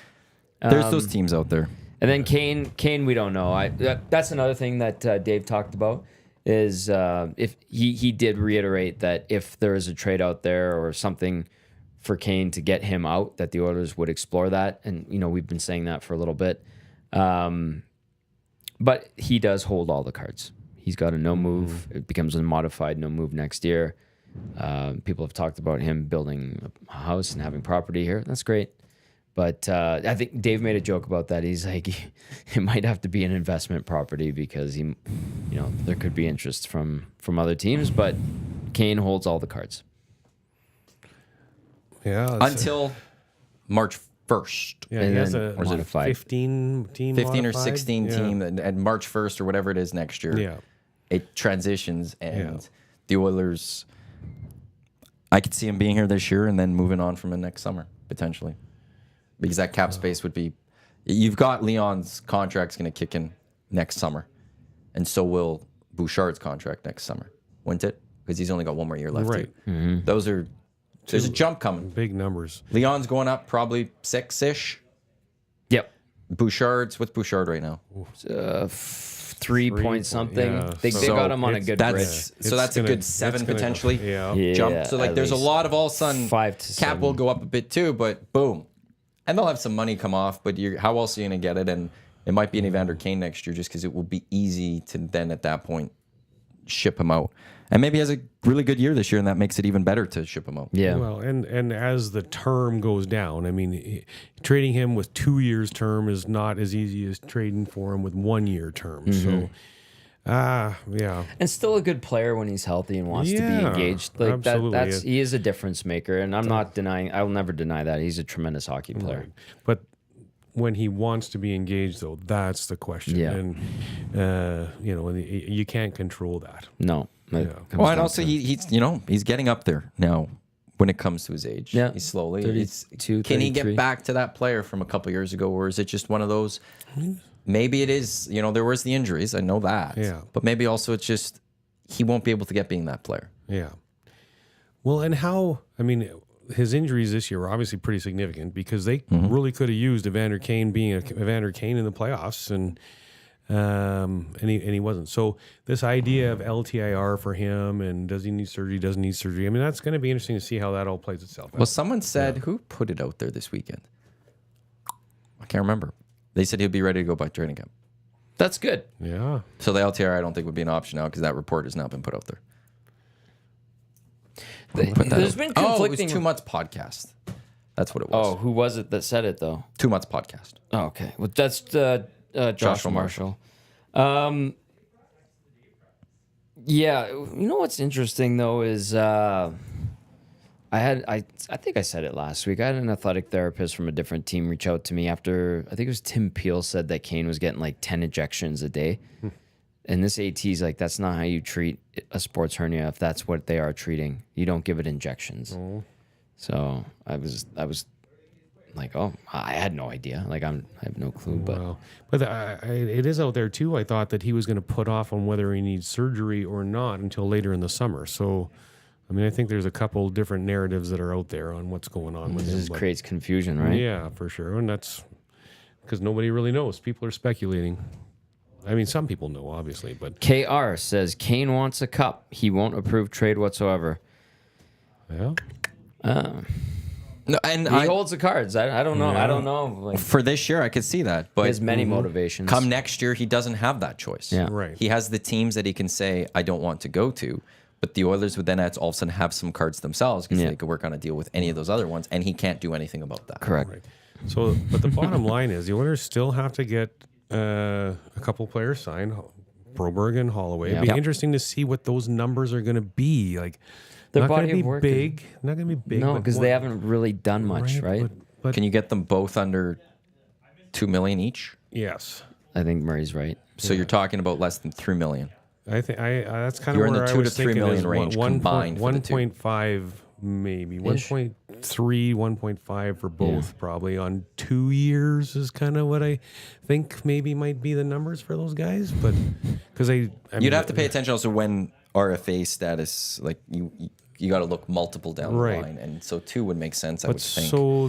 Yeah. There's those teams out there. And then Kane, we don't know. That's another thing that Dave talked about is if he did reiterate that if there is a trade out there or something for Kane to get him out, that the Oilers would explore that. And we've been saying that for a little bit. But he does hold all the cards. He's got a no move. It becomes a modified no move next year. People have talked about him building a house and having property here. That's great. But I think Dave made a joke about that. He's like, it might have to be an investment property because there could be interest from other teams, but Kane holds all the cards. Yeah. Until March 1st. Yeah, and he has then a or is it a 15 team 15 or modified? 16 team at March 1st or whatever it is next year. Yeah. It transitions, and the Oilers, I could see him being here this year and then moving on from it next summer, potentially. Because that cap space would be... You've got Leon's contract's going to kick in next summer, and so will Bouchard's contract next summer, wouldn't it? Because he's only got one more year left. Right. Mm-hmm. There's a jump coming. Big numbers. Leon's going up probably 6-ish. Yep. What's Bouchard right now? 3 point something. yeah. They got him on a good bridge. So that's a good 7 potentially. Jump. So at there's a least lot of all of a sudden 5 to cap 7. will go up a bit too, but boom. And they'll have some money come off, but how else are you going to get it? And it might be an Evander Kane next year just because it will be easy to then at that point ship him out. And maybe he has a really good year this year, and that makes it even better to ship him out. Yeah. Well, and as the term goes down, I mean, trading him with 2 years term is not as easy as trading for him with 1 year term. So, yeah. And still a good player when he's healthy and wants to be Yeah, engaged. Like absolutely. he is a difference maker, and I'm not denying. I will never deny that he's a tremendous hockey player. Right. But when he wants to be engaged, though, that's the question. Yeah. And you can't control that. No. Well, and also he's getting up there now when it comes to his age. Yeah. He's slowly. 32, Can he 33. get back to that player from a couple years ago, or is it just one of those? Maybe it is. There was the injuries. I know that. Yeah. But maybe also it's just he won't be able to get being that player. Yeah. Well, and his injuries this year were obviously pretty significant because they really could have used Evander Kane being Evander Kane in the playoffs, and and he wasn't. So this idea of LTIR for him, and does he need surgery, doesn't need surgery, I mean, that's going to be interesting to see how that all plays itself out. Well, someone said, who put it out there this weekend? I can't remember. They said he'd be ready to go by training camp. That's good. Yeah. So the LTIR I don't think would be an option now because that report has not been put out there. There's been conflicting. It was 2 months podcast. That's what it was. Oh, who was it that said it though? 2 months podcast. Oh, okay. Well, that's Joshua Marshall. Yeah, you know what's interesting though is I think I said it last week. I had an athletic therapist from a different team reach out to me after I think it was Tim Peel said that Kane was getting like 10 injections a day. And this AT's like, that's not how you treat a sports hernia. If that's what they are treating, you don't give it injections. Oh. So I was like, oh, I had no idea. Like I have no clue. But wow. But it is out there too. I thought that he was going to put off on whether he needs surgery or not until later in the summer. So, I mean, I think there's a couple different narratives that are out there on what's going on with him. This creates confusion, right? Yeah, for sure. And that's because nobody really knows. People are speculating. I mean, some people know, obviously, but KR says Kane wants a cup. He won't approve trade whatsoever. yeah. No, and He holds the cards. I don't know. Yeah. I don't know. Like, for this year, I could see that. But he has many motivations. come next year, he doesn't have that choice. Yeah. Right. He has the teams that he can say, I don't want to go to. But the Oilers would then all of a sudden have some cards themselves because they could work on a deal with any of those other ones, and he can't do anything about that. Correct. Right. So, but the bottom line is the Oilers still have to get a couple players signed, Broberg and Holloway. It'd be interesting to see what those numbers are going to be. Like, Their not going body to of be work big. Not going to be big. No, but because they haven't really done much, right? But Can you get them both under $2 million each? yes, I think Murray's right. So you're talking about less than $3 million. I think that's kind of You're in where the I 2 to was 3 thinking million is range combined for the two. 1.5 maybe, Ish. 1.3, 1.5 for both probably on 2 years is kind of what I think maybe might be the numbers for those guys. But because I mean, You'd have to pay attention also when RFA status, like you got to look multiple down Right. the line, and so 2 would make sense. I But would think. so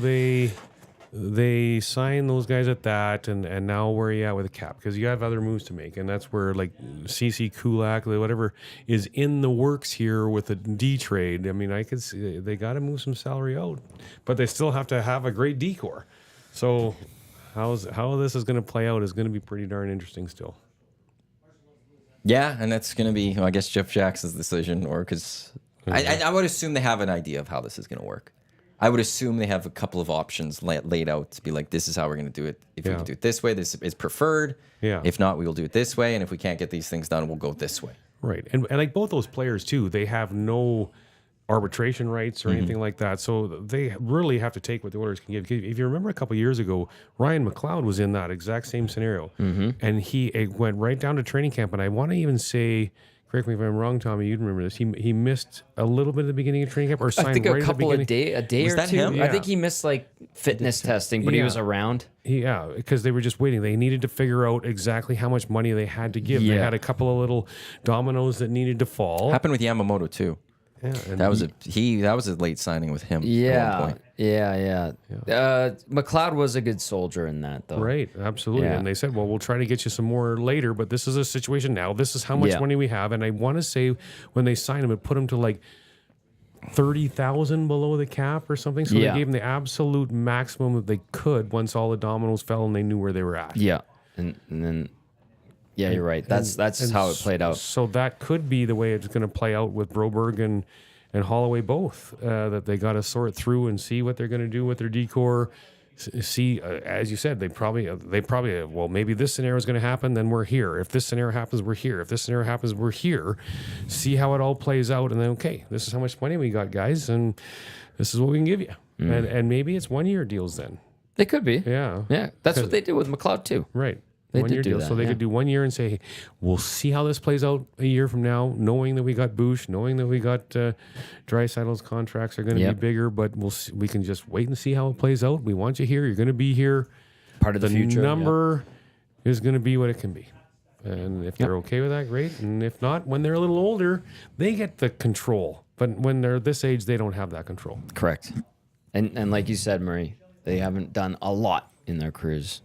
they sign those guys at that, and now where are you at with the cap? Because you have other moves to make, and that's where like CC Kulak, whatever is in the works here with the D trade. I mean, I could see they got to move some salary out, but they still have to have a great decor. So how this is going to play out is going to be pretty darn interesting still. Yeah, and that's going to be, I guess, Jeff Jackson's decision, or because I would assume they have an idea of how this is going to work. I would assume they have a couple of options laid out to be like, this is how we're going to do it. If we can do it this way, this is preferred. Yeah. If not, we will do it this way. And if we can't get these things done, we'll go this way. Right. And like both those players too, they have no arbitration rights or anything like that. So they really have to take what the Oilers can give. If you remember a couple of years ago, Ryan McLeod was in that exact same scenario. And he went right down to training camp. And I want to even say, correct me if I'm wrong, Tommy, you'd remember this. He missed a little bit at the beginning of training camp, or signed I think right a at the couple beginning. a day Was or that two. him? I think he missed like fitness testing, but he was around. Yeah, because they were just waiting. They needed to figure out exactly how much money they had to give. They Yeah. had a couple of little dominoes that needed to fall. Happened with Yamamoto too. Yeah, and That was a late signing with him. At one Yeah, point. yeah. McLeod was a good soldier in that, though. right, absolutely. Yeah. And they said, well, we'll try to get you some more later, but this is a situation now. This is how much Yeah. money we have. And I want to say when they signed him, it put him to like 30,000 below the cap or something. So Yeah. they gave him the absolute maximum that they could once all the dominoes fell and they knew where they were at. Yeah, and then yeah, you're right. That's how it played out. So that could be the way it's going to play out with Broberg and Holloway both. That they got to sort through and see what they're going to do with their decor. See, as you said, they probably well, maybe this scenario is going to happen, then we're here. If this scenario happens, we're here. If this scenario happens, we're here. See how it all plays out, and then okay, this is how much money we got, guys, and this is what we can give you. And maybe it's 1 year deals then. It could be. Yeah. Yeah, that's what they did with McLeod too. Right. They 1 did year do deal. that, So they yeah. could do 1 year and say, hey, we'll see how this plays out a year from now, knowing that we got Bush, knowing that we got Draisaitl's contracts are going to Yep. be bigger, but we can just wait and see how it plays out. We want you here. You're going to be here. Part of the future. Number is going to be what it can be. And if they're okay with that, great. And if not, when they're a little older, they get the control. But when they're this age, they don't have that control. Yep. Correct. And like you said, Murray, they haven't done a lot in their careers.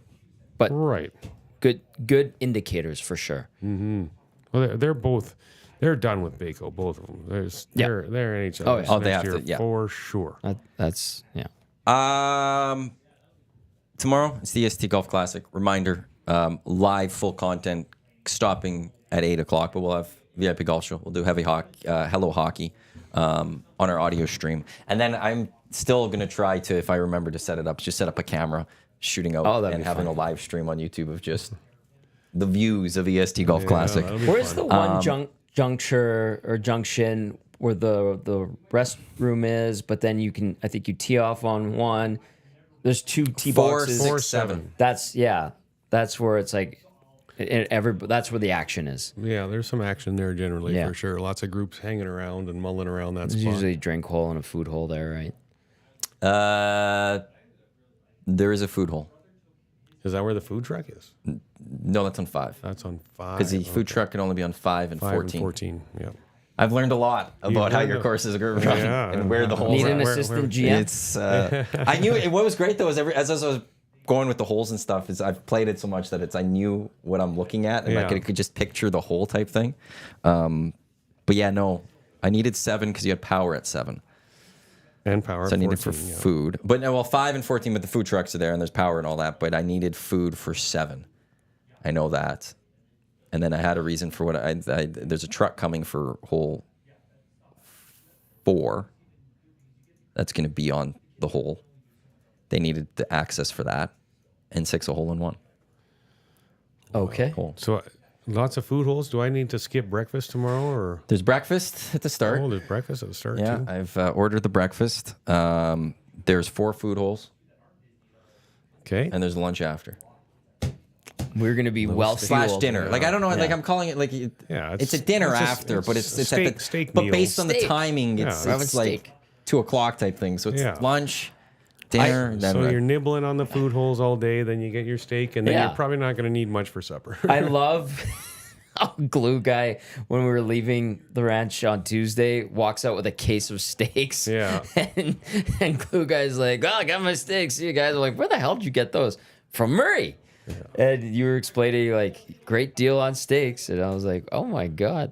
But Right. good indicators for sure. Well, they're done with Baco, both of them. They're NHL. Oh, yeah. Oh, they next have year to, yeah. for sure. That's Tomorrow, it's the EST Golf Classic. Reminder, live full content stopping at 8 o'clock, but we'll have VIP Golf Show. We'll do heavy hockey, hello hockey on our audio stream. And then I'm still going to try to, if I remember to set it up, just set up a camera, shooting out and having a live stream on YouTube of just the views of EST Golf Classic. Where's the one juncture or junction where the restroom is, but then I think you tee off on one. There's 2 tee 4, boxes. 6, 7. That's where it's like that's where the action is. Yeah, there's some action there generally Yeah. for sure. Lots of groups hanging around and mulling around that There's spot. usually a drink hole and a food hole there, right? There is a food hole. Is that where the food truck is? No, that's on 5. That's on 5. Because the food truck can only be on 5 and 5 14. and 14. Yeah. I've learned a lot about how learned your a- courses are run and where the holes Need are. an assistant GM. It's I knew what was great though is as I was going with the holes and stuff is I've played it so much that I knew what I'm looking at and like Yeah. I could just picture the hole type thing. But yeah, no, I needed 7 because you had power at 7. And power. So I needed 14, for yeah. food. But no, well, 5 and 14, but the food trucks are there and there's power and all that. But I needed food for 7. I know that. And then I had a reason for what there's a truck coming for hole 4. That's going to be on the hole. They needed the access for that. And 6 a hole in 1. Okay. Hole. So lots of food holes. Do I need to skip breakfast tomorrow or? There's breakfast at the start. Oh, there's breakfast at the start Yeah, too. I've ordered the breakfast. There's 4 food holes. Okay. And there's lunch after. We're gonna be well Slash fueled. dinner. Like I don't know. Like I'm calling it like Yeah, it's a dinner it's just- after, but it's steak- at the, steak but meal. based on the Steak. timing, Yeah, it's we're having like steak. 2 o'clock type thing. So it's Yeah. lunch, dinner. then So you're nibbling on the food holes all day, then you get your steak, and then Yeah. you're probably not going to need much for supper. I love how Glue Guy, when we were leaving the ranch on Tuesday, walks out with a case of steaks. Yeah. And Glue Guy's like, oh, I got my steaks. See you guys are like, where the hell did you get those? From Murray. And you were explaining, like, great deal on steaks. And I was like, oh my God.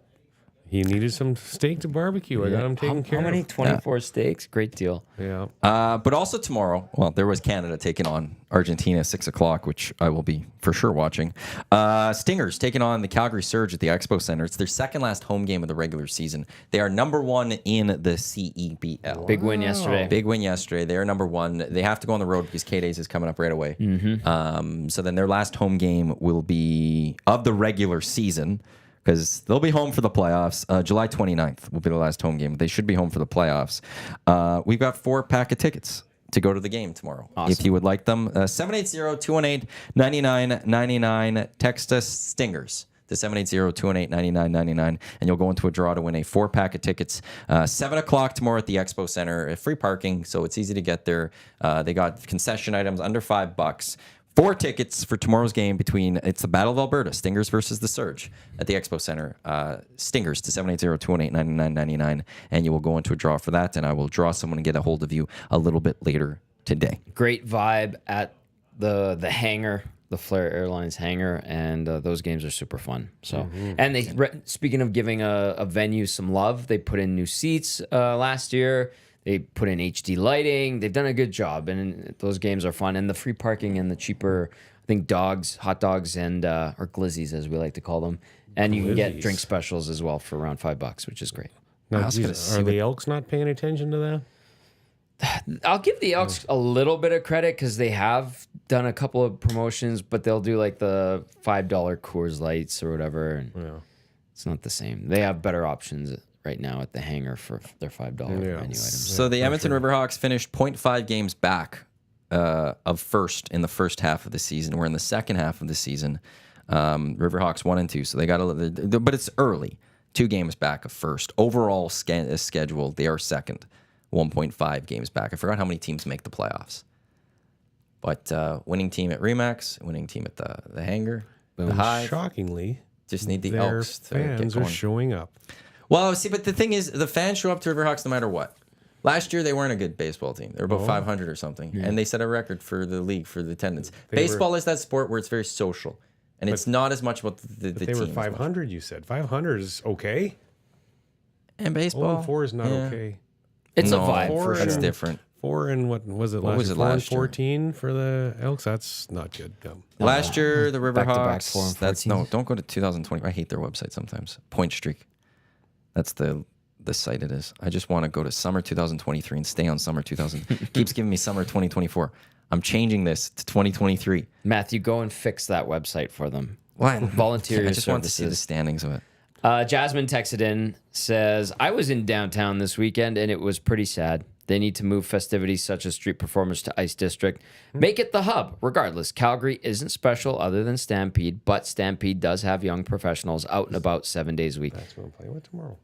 He needed some steak to barbecue. I got him taken care How many? of. 24 steaks? Great deal. Yeah. but also tomorrow, well, there was Canada taking on Argentina 6 o'clock, which I will be for sure watching. Stingers taking on the Calgary Surge at the Expo Center. It's their second last home game of the regular season. They are number 1 in the CEBL. Big win yesterday. Big win yesterday. They are number 1. They have to go on the road because K-Days is coming up right away. So then their last home game will be of the regular season because they'll be home for the playoffs. July 29th will be the last home game. They should be home for the playoffs. We've got 4 pack of tickets to go to the game tomorrow. Awesome. If you would like them, 780-218-9999. Text us Stingers to 780-218-9999, and you'll go into a draw to win a 4-pack of tickets. 7 o'clock tomorrow at the Expo Center. Free parking, so it's easy to get there. They got concession items under $5. 4 tickets for tomorrow's game it's the Battle of Alberta, Stingers versus the Surge at the Expo Center. Stingers to 780-218-9999, and you will go into a draw for that, and I will draw someone and get a hold of you a little bit later today. Great vibe at the hangar, the Flair Airlines hangar, and those games are super fun. So, and they speaking of giving a venue some love, they put in new seats last year. They put in HD lighting. They've done a good job, and those games are fun. And the free parking and the cheaper, I think, hot dogs, and or glizzies, as we like to call them. And you can get drink specials as well for around $5, which is great. Now, was gonna geez, see are the Elks not paying attention to that? I'll give the Elks a little bit of credit because they have done a couple of promotions, but they'll do like the $5 Coors Lights or whatever. And it's not the same. They have better options right now at the hangar for their $5 menu items. So the Edmonton Riverhawks finished 0.5 games back of first in the first half of the season. We're in the second half of the season. Riverhawks 1 and 2, so they got but it's early. 2 games back of first. Overall schedule, they are second. 1.5 games back. I forgot how many teams make the playoffs. But winning team at Remax, winning team at the hangar, the Hive. Shockingly, Just need the their Elks to get fans are going. showing up. Well, see, but the thing is, the fans show up to Riverhawks no matter what. Last year, they weren't a good baseball team. They were about 500 or something. And they set a record for the league for the attendance. Baseball is that sport where it's very social. And it's not as much about the They team. were 500, you said. 500 is okay. And baseball. 0-4 is not okay. It's No, a vibe for That's sure. different. 4 and what was it last was year? it 4 and last year? 14 for the Elks. That's not good. Last year, the Back-to-back 4 and Riverhawks. That's 14. don't go to 2020. I hate their website sometimes. Point Streak. That's the site it is. I just want to go to summer 2023 and stay on summer 2000. Keeps giving me summer 2024. I'm changing this to 2023. Matthew, go and fix that website for them. Why? Volunteer I your just want to see the services. standings of it. Jasmine texted in, says, I was in downtown this weekend and it was pretty sad. They need to move festivities such as street performers to Ice District. Make it the hub. Regardless, Calgary isn't special other than Stampede, but Stampede does have young professionals out and about 7 days a week. That's what I'm playing with tomorrow.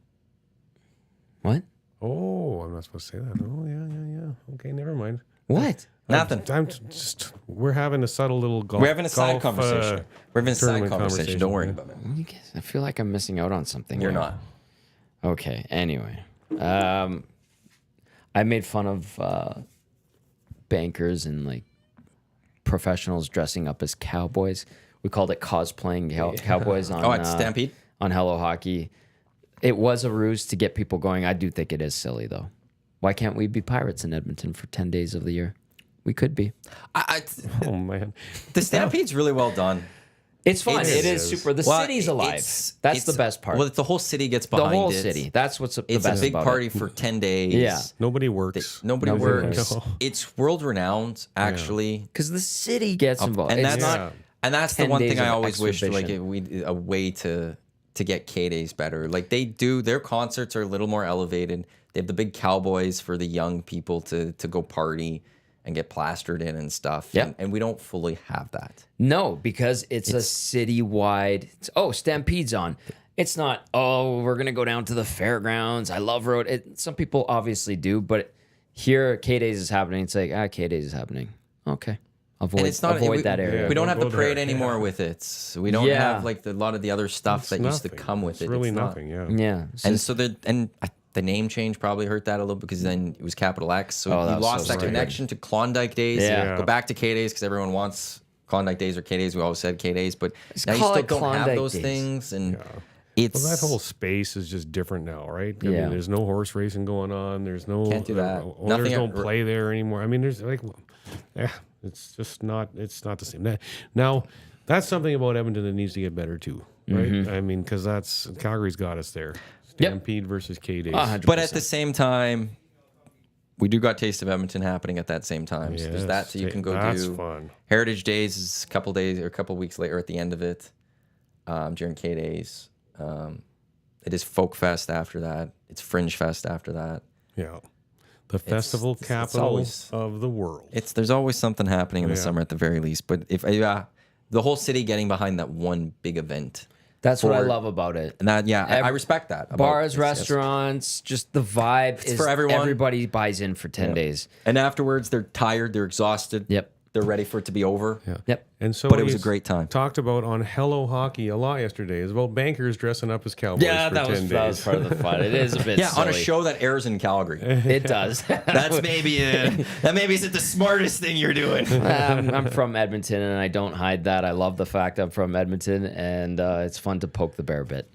What? Oh, I'm not supposed to say that. Oh, yeah. Okay, never mind. What? Nothing. We're having a subtle little golf. We're having a side golf, conversation. We're having a side tournament conversation. Don't worry about it. You guys, I feel like I'm missing out on something. You're here. not. Okay, anyway. I made fun of bankers and like professionals dressing up as cowboys. We called it cosplaying cowboys on At Stampede? on Hello Hockey. It was a ruse to get people going. I do think it is silly though. Why can't we be pirates in Edmonton for 10 days of the year? We could be. Oh man, The Stampede's really well done. It's fun. It It is is. super. The Well, city's alive. it's- That's the best part. Well, the whole city gets the behind whole it. city. That's what's the It's best a big about party it. for 10 days. Yeah. nobody works. Nobody Nobody works. works. It's world renowned, actually. Because the city gets involved. And It's that's not. and that's the 10 one days thing I of always wished like exhibition. a way to get K-Days better. Like they do, their concerts are a little more elevated. They have the big cowboys for the young people to go party and get plastered in and stuff. Yeah. And we don't fully have that. No, because it's a citywide. Stampede's on. It's not, we're going to go down to the fairgrounds. I love road. Some people obviously do, but here, K-Days is happening. It's like, K-Days is happening. Okay. And it's not avoid that area. We don't have Don't the go parade there. anymore with it. We don't Yeah. have like a lot of the other stuff that used to Nothing. come with It's it. really It's not. nothing. Yeah. Yeah. And so the name change probably hurt that a little because then it was capital X. So Oh, that you was lost so that stupid. connection to Klondike Days. Yeah. Go back to K Days because everyone wants Klondike Days or K Days. We always said K Days, but now you call still it don't have Klondike those Days. things. And it's Well, that whole space is just different now, right? I Yeah. mean, there's no horse racing going on. There's no Can't do that. Owners Nothing don't play there anymore. I mean, there's like, it's just not. It's not the same. Now, that's something about Edmonton that needs to get better too, right? Mm-hmm. I mean, because that's Calgary's got us there. Stampede versus K-Days. 100%. but at the same time, we do got Taste of Edmonton happening at that same time. So there's Yes, that, so you can go that's do fun. Heritage Days is a couple days or a couple weeks later at the end of it during K Days. It is Folk Fest after that. It's Fringe Fest after that. Yeah, the festival it's capital always- of the world. There's always something happening in the summer at the very least. But if the whole city getting behind that one big event, That's what I for- love about it. and that I respect that. about Bars, this, yes. restaurants, just the vibe is for everyone. Everybody buys in for 10 days. And afterwards, they're tired, they're exhausted. Yep. They're ready for it to be over. Yep. And so But it was a we great time. Talked about on Hello Hockey a lot yesterday is about bankers dressing up as cowboys Yeah, for that 10 was, days. that was part of the fun. It is a bit Yeah, on a silly. show that airs in Calgary. It does. That's maybe that maybe isn't the smartest thing you're doing. I'm from Edmonton, and I don't hide that. I love the fact I'm from Edmonton, and it's fun to poke the bear a bit.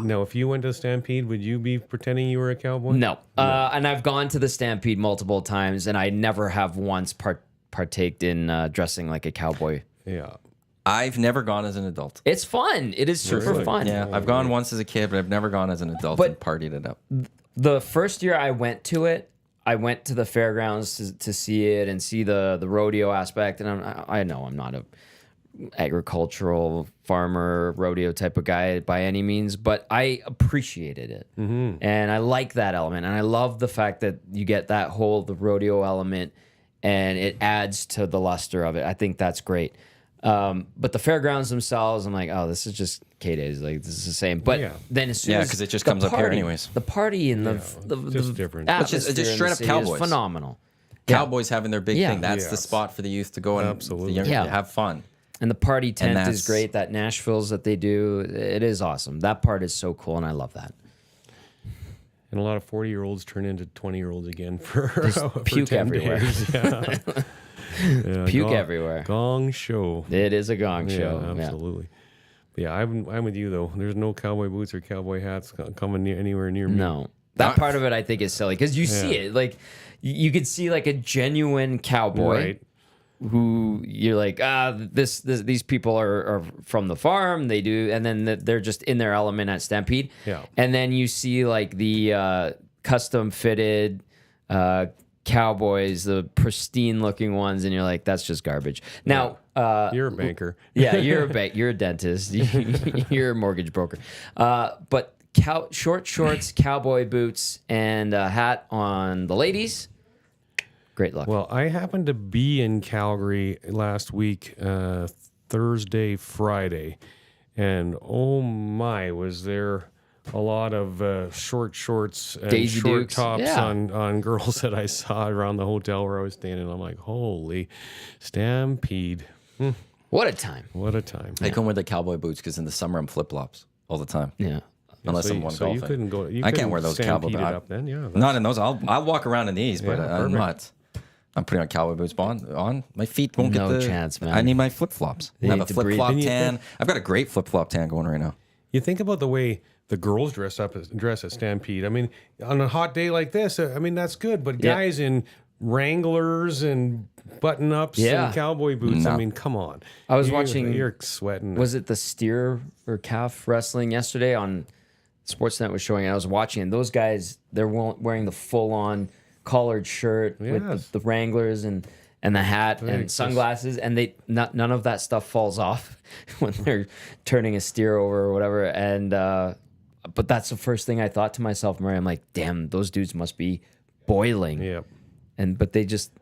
Now, if you went to Stampede, would you be pretending you were a cowboy? No. And I've gone to the Stampede multiple times, and I never have once partaked in dressing like a cowboy. Yeah. I've never gone as an adult. It's fun. It is super Really? fun. Yeah, I've gone once as a kid, but I've never gone as an adult But- and partied it up. The first year I went to it, I went to the fairgrounds to see it and see the rodeo aspect. And I know I'm not a agricultural farmer rodeo type of guy by any means, but I appreciated it. And I like that element. And I love the fact that you get the rodeo element and it adds to the luster of it. I think that's great. But the fairgrounds themselves, I'm like, this is just K-Days. Like, this is the same. But Yeah. then as soon Yeah, as 'cause it just the comes up here anyways. The party and the just different. Which is atmosphere just in straight the up city is Cowboys. phenomenal. Cowboys having their big Yeah. thing. That's the Yes. spot for the youth to go and Absolutely. have fun. And the party tent is that's- great. That Nashville's that they do, it is awesome. That part is so cool, and I love that. And a lot of 40-year-olds turn into 20-year-olds again for puke 10 everywhere. days. Yeah. Yeah, Puke everywhere. Gong show. It is a gong show. Yeah, absolutely. Yeah, I'm with you though. There's no cowboy boots or cowboy hats coming anywhere near me. No. That part of it I think is silly because you see it. Like, you could see like a genuine cowboy. Right. Who you're like, these people are from the farm, they do, and then they're just in their element at Stampede. Yeah. And then you see like the custom fitted cowboys, the pristine looking ones, and you're like, that's just garbage. Now, You're a banker. yeah, you're a dentist, you're a mortgage broker, but short shorts, cowboy boots, and a hat on the ladies. Great luck. Well, I happened to be in Calgary last week, Thursday, Friday, and oh my, was there a lot of short shorts and Daisy short Dukes. tops Yeah. on girls that I saw around the hotel where I was staying, and I'm like, holy Stampede. What a time. What a time. I can wear the cowboy boots because in the summer I'm flip flops all the time. Yeah. Unless so I'm one so you golfing. couldn't go. I can't wear those cowboy boots boots. up then. Yeah. Not in those. I'll walk around in these, but Yeah, I'm perfect. not. I'm putting on cowboy boots on. My feet won't No get the chance, man. I need my flip flops. I have need a to flip breathe. flop And you tan. I've got a great flip flop tan going right now. You think about the way the girls dress at Stampede. I mean, on a hot day like this, I mean that's good. But Yeah. guys in Wranglers and button ups Yeah. and cowboy boots. No. I mean, come on. I was watching- You're sweating. Was it the steer or calf wrestling yesterday on Sportsnet was showing it. I was watching, and those guys, they're wearing the full-on collared shirt Yes. with the Wranglers and the hat and Just- sunglasses, and none of that stuff falls off when they're turning a steer over or whatever. And but that's the first thing I thought to myself, Murray. I'm like, damn, those dudes must be boiling. Yeah. But they're just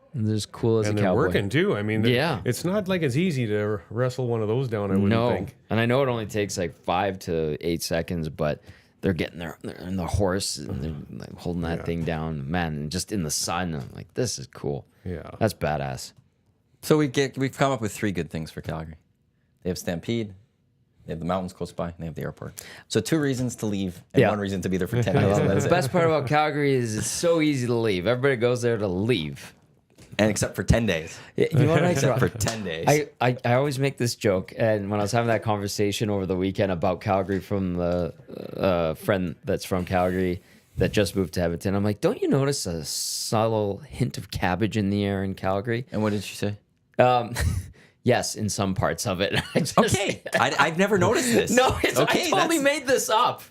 cool as And a they're cowboy. working too. I mean, Yeah. it's not like it's easy to wrestle one of those down. I wouldn't No, think. and I know it only takes like 5 to 8 seconds, but they're getting they're in the horse and they're like holding that thing down, man, and just in the sun. I'm like, this is cool. Yeah. That's badass. So we've come up with 3 good things for Calgary. They have Stampede, they have the mountains close by, and they have the airport. So 2 reasons to leave and Yeah. 1 reason to be there for 10 days. That's The it. best part about Calgary is it's so easy to leave. Everybody goes there to leave. And except for 10 days. You know what I Except for 10 days. I always make this joke, and when I was having that conversation over the weekend about Calgary from the friend that's from Calgary that just moved to Edmonton, I'm like, don't you notice a subtle hint of cabbage in the air in Calgary? And what did she say? Yes, in some parts of it. I just- Okay. I've never noticed this. No, I okay, totally that's- made this up.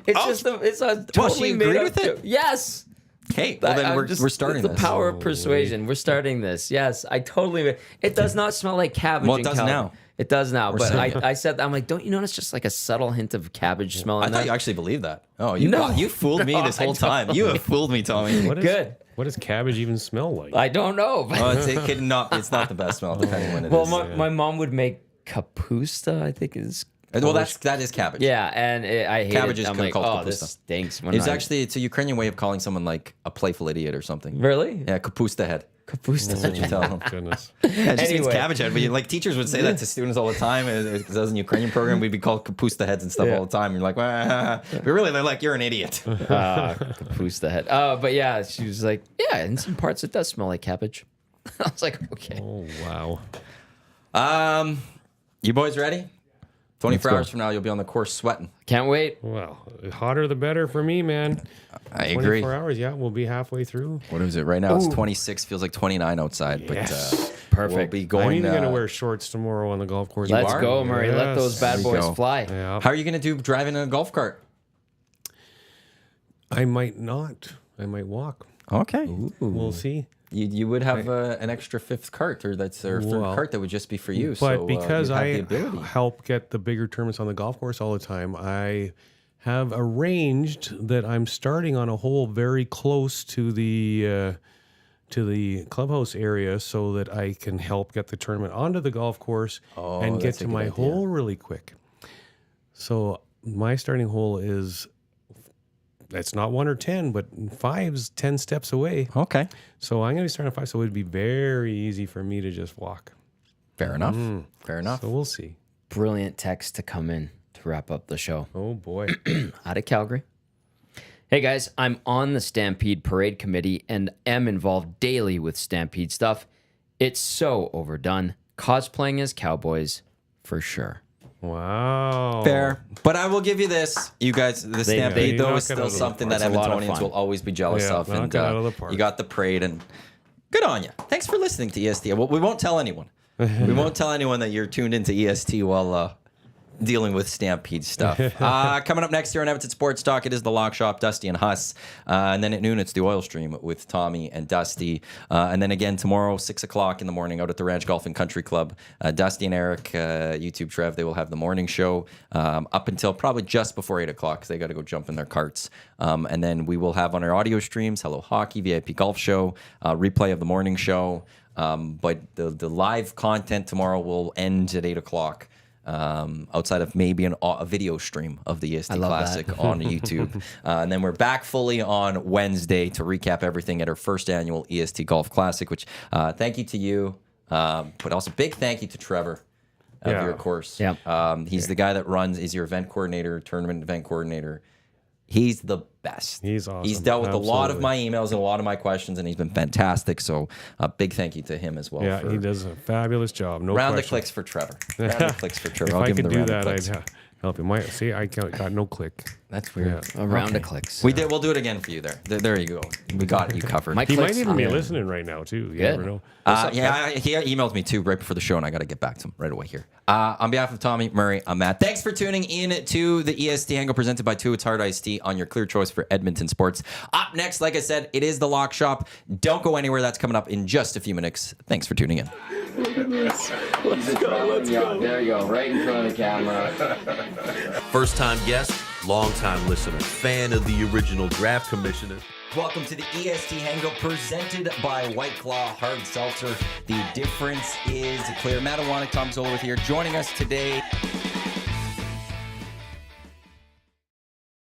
It's Oh, it's a well, totally she made agreed up with it? joke. Yes. Okay, well then I'm we're just- starting the this. power of persuasion. We're starting this. Yes, I totally. It does not smell like cabbage. Well, it in does Calgary. now. It does now. But starting I said, I'm like, don't you notice just like a subtle hint of cabbage smell? I in thought there? you actually believed that. Oh, you No. you fooled me No, this I whole don't. time. You have fooled me, Tommy. What is, Good. What does cabbage even smell like? I don't know. But Well, it could not. It's not the best smell, depending when it is. well, my mom would make kapusta. I think is. Well, that is cabbage. Yeah, and I hate Cabbage it. is I'm kinda like, called oh, kapusta. this stinks. When It's I- actually it's a Ukrainian way of calling someone like a playful idiot or something. really Yeah, kapusta head. kapusta. That's what you tell them. Goodness. Yeah, it just means Anyway. cabbage head. But like teachers would say that to students all the time. Because as in Ukrainian program, we'd be called kapusta heads and stuff Yeah. all the time. You're like, well, but really, they're like, you're an idiot. Kapusta head. But yeah, she was like, yeah, in some parts it does smell like cabbage. I was like, okay. Oh wow. You boys ready? 24 go. hours from now, you'll be on the course sweating. Can't wait. Well, hotter the better for me, man. I agree. 24 hours, yeah, we'll be halfway through. What is it right now? It's 26. Feels like 29 outside. But Yes. Perfect. we'll be I'm going. even gonna wear shorts tomorrow on the golf course. Let's are? go, Murray. Let Yes. those bad There you boys go. fly. Yeah. How are you going to do driving a golf cart? I might not. I might walk. Okay. We'll see. You would have an extra 5th cart or third Well, cart that would just be for you. But so, because you have I the ability. help get the bigger tournaments on the golf course all the time, I have arranged that I'm starting on a hole very close to the clubhouse area so that I can help get the tournament onto the golf course and get that's a to good my idea. hole really quick. So my starting hole is, it's not 1 or 10, but 5's 10 steps away. Okay. So I'm going to be starting at 5, so it would be very easy for me to just walk. Fair enough. Fair enough. So we'll see. Brilliant text to come in to wrap up the show. Oh boy. Out of Calgary. Hey guys, I'm on the Stampede Parade Committee and am involved daily with Stampede stuff. It's so overdone. Cosplaying as cowboys, for sure. Wow. Fair. But I will give you this. You guys, the Stampede, though, is knock it still out of the something park. that It's a lot of Edmontonians fun. will always be jealous Yeah, of. knock And it out of the park. you got the parade, and good on you. Thanks for listening to EST. Well, we won't tell anyone. We won't tell anyone that you're tuned into EST while dealing with Stampede stuff. Coming up next here on Edmonton Sports Talk, it is the Lock Shop, Dusty and Huss. And then at noon, it's the Oil Stream with Tommy and Dusty. And then again tomorrow, 6 o'clock in the morning, out at the Ranch Golf and Country Club. Dusty and Eric, YouTube Trev, they will have the morning show up until probably just before 8 o'clock because they got to go jump in their carts. And then we will have on our audio streams, Hello Hockey, VIP Golf Show, replay of the morning show. But the live content tomorrow will end at 8 o'clock. Outside of maybe a video stream of the EST Classic on YouTube. And then we're back fully on Wednesday to recap everything at our first annual EST Golf Classic, which thank you to you, but also big thank you to Trevor of your course. Yeah. He's the guy that he's your event coordinator, tournament event coordinator. He's the best. He's awesome. He's dealt with a lot of Absolutely. my emails and a lot of my questions, and he's been fantastic. So a big thank you to him as well. Yeah, for he does a fabulous job. No round question. of clicks for Trevor. Round of clicks for Trevor. If I'll I give him could the do round of that, clicks. I'd help him. See, I got no click. That's weird. Yeah. A round of clicks. We did. We'll do it again for you there. There you go. We got you covered. My He might clicks- even be yeah. listening right now too. You Good. never know. He emailed me too right before the show, and I got to get back to him right away here. On behalf of Tommy, Murray, I'm Matt. Thanks for tuning in to the EST Hangout presented by Two It's Hard Iced Tea on your clear choice for Edmonton sports. Up next, like I said, it is the Lock Shop. Don't go anywhere. That's coming up in just a few minutes. Thanks for tuning in. Let's go. There you go, right in front of the camera. First time guest, long time listener, fan of the original draft commissioner. Welcome to the EST Hangout presented by White Claw Hard Seltzer. The difference is clear. Matt Iwanyk, Tom Gazzola with here. Joining us today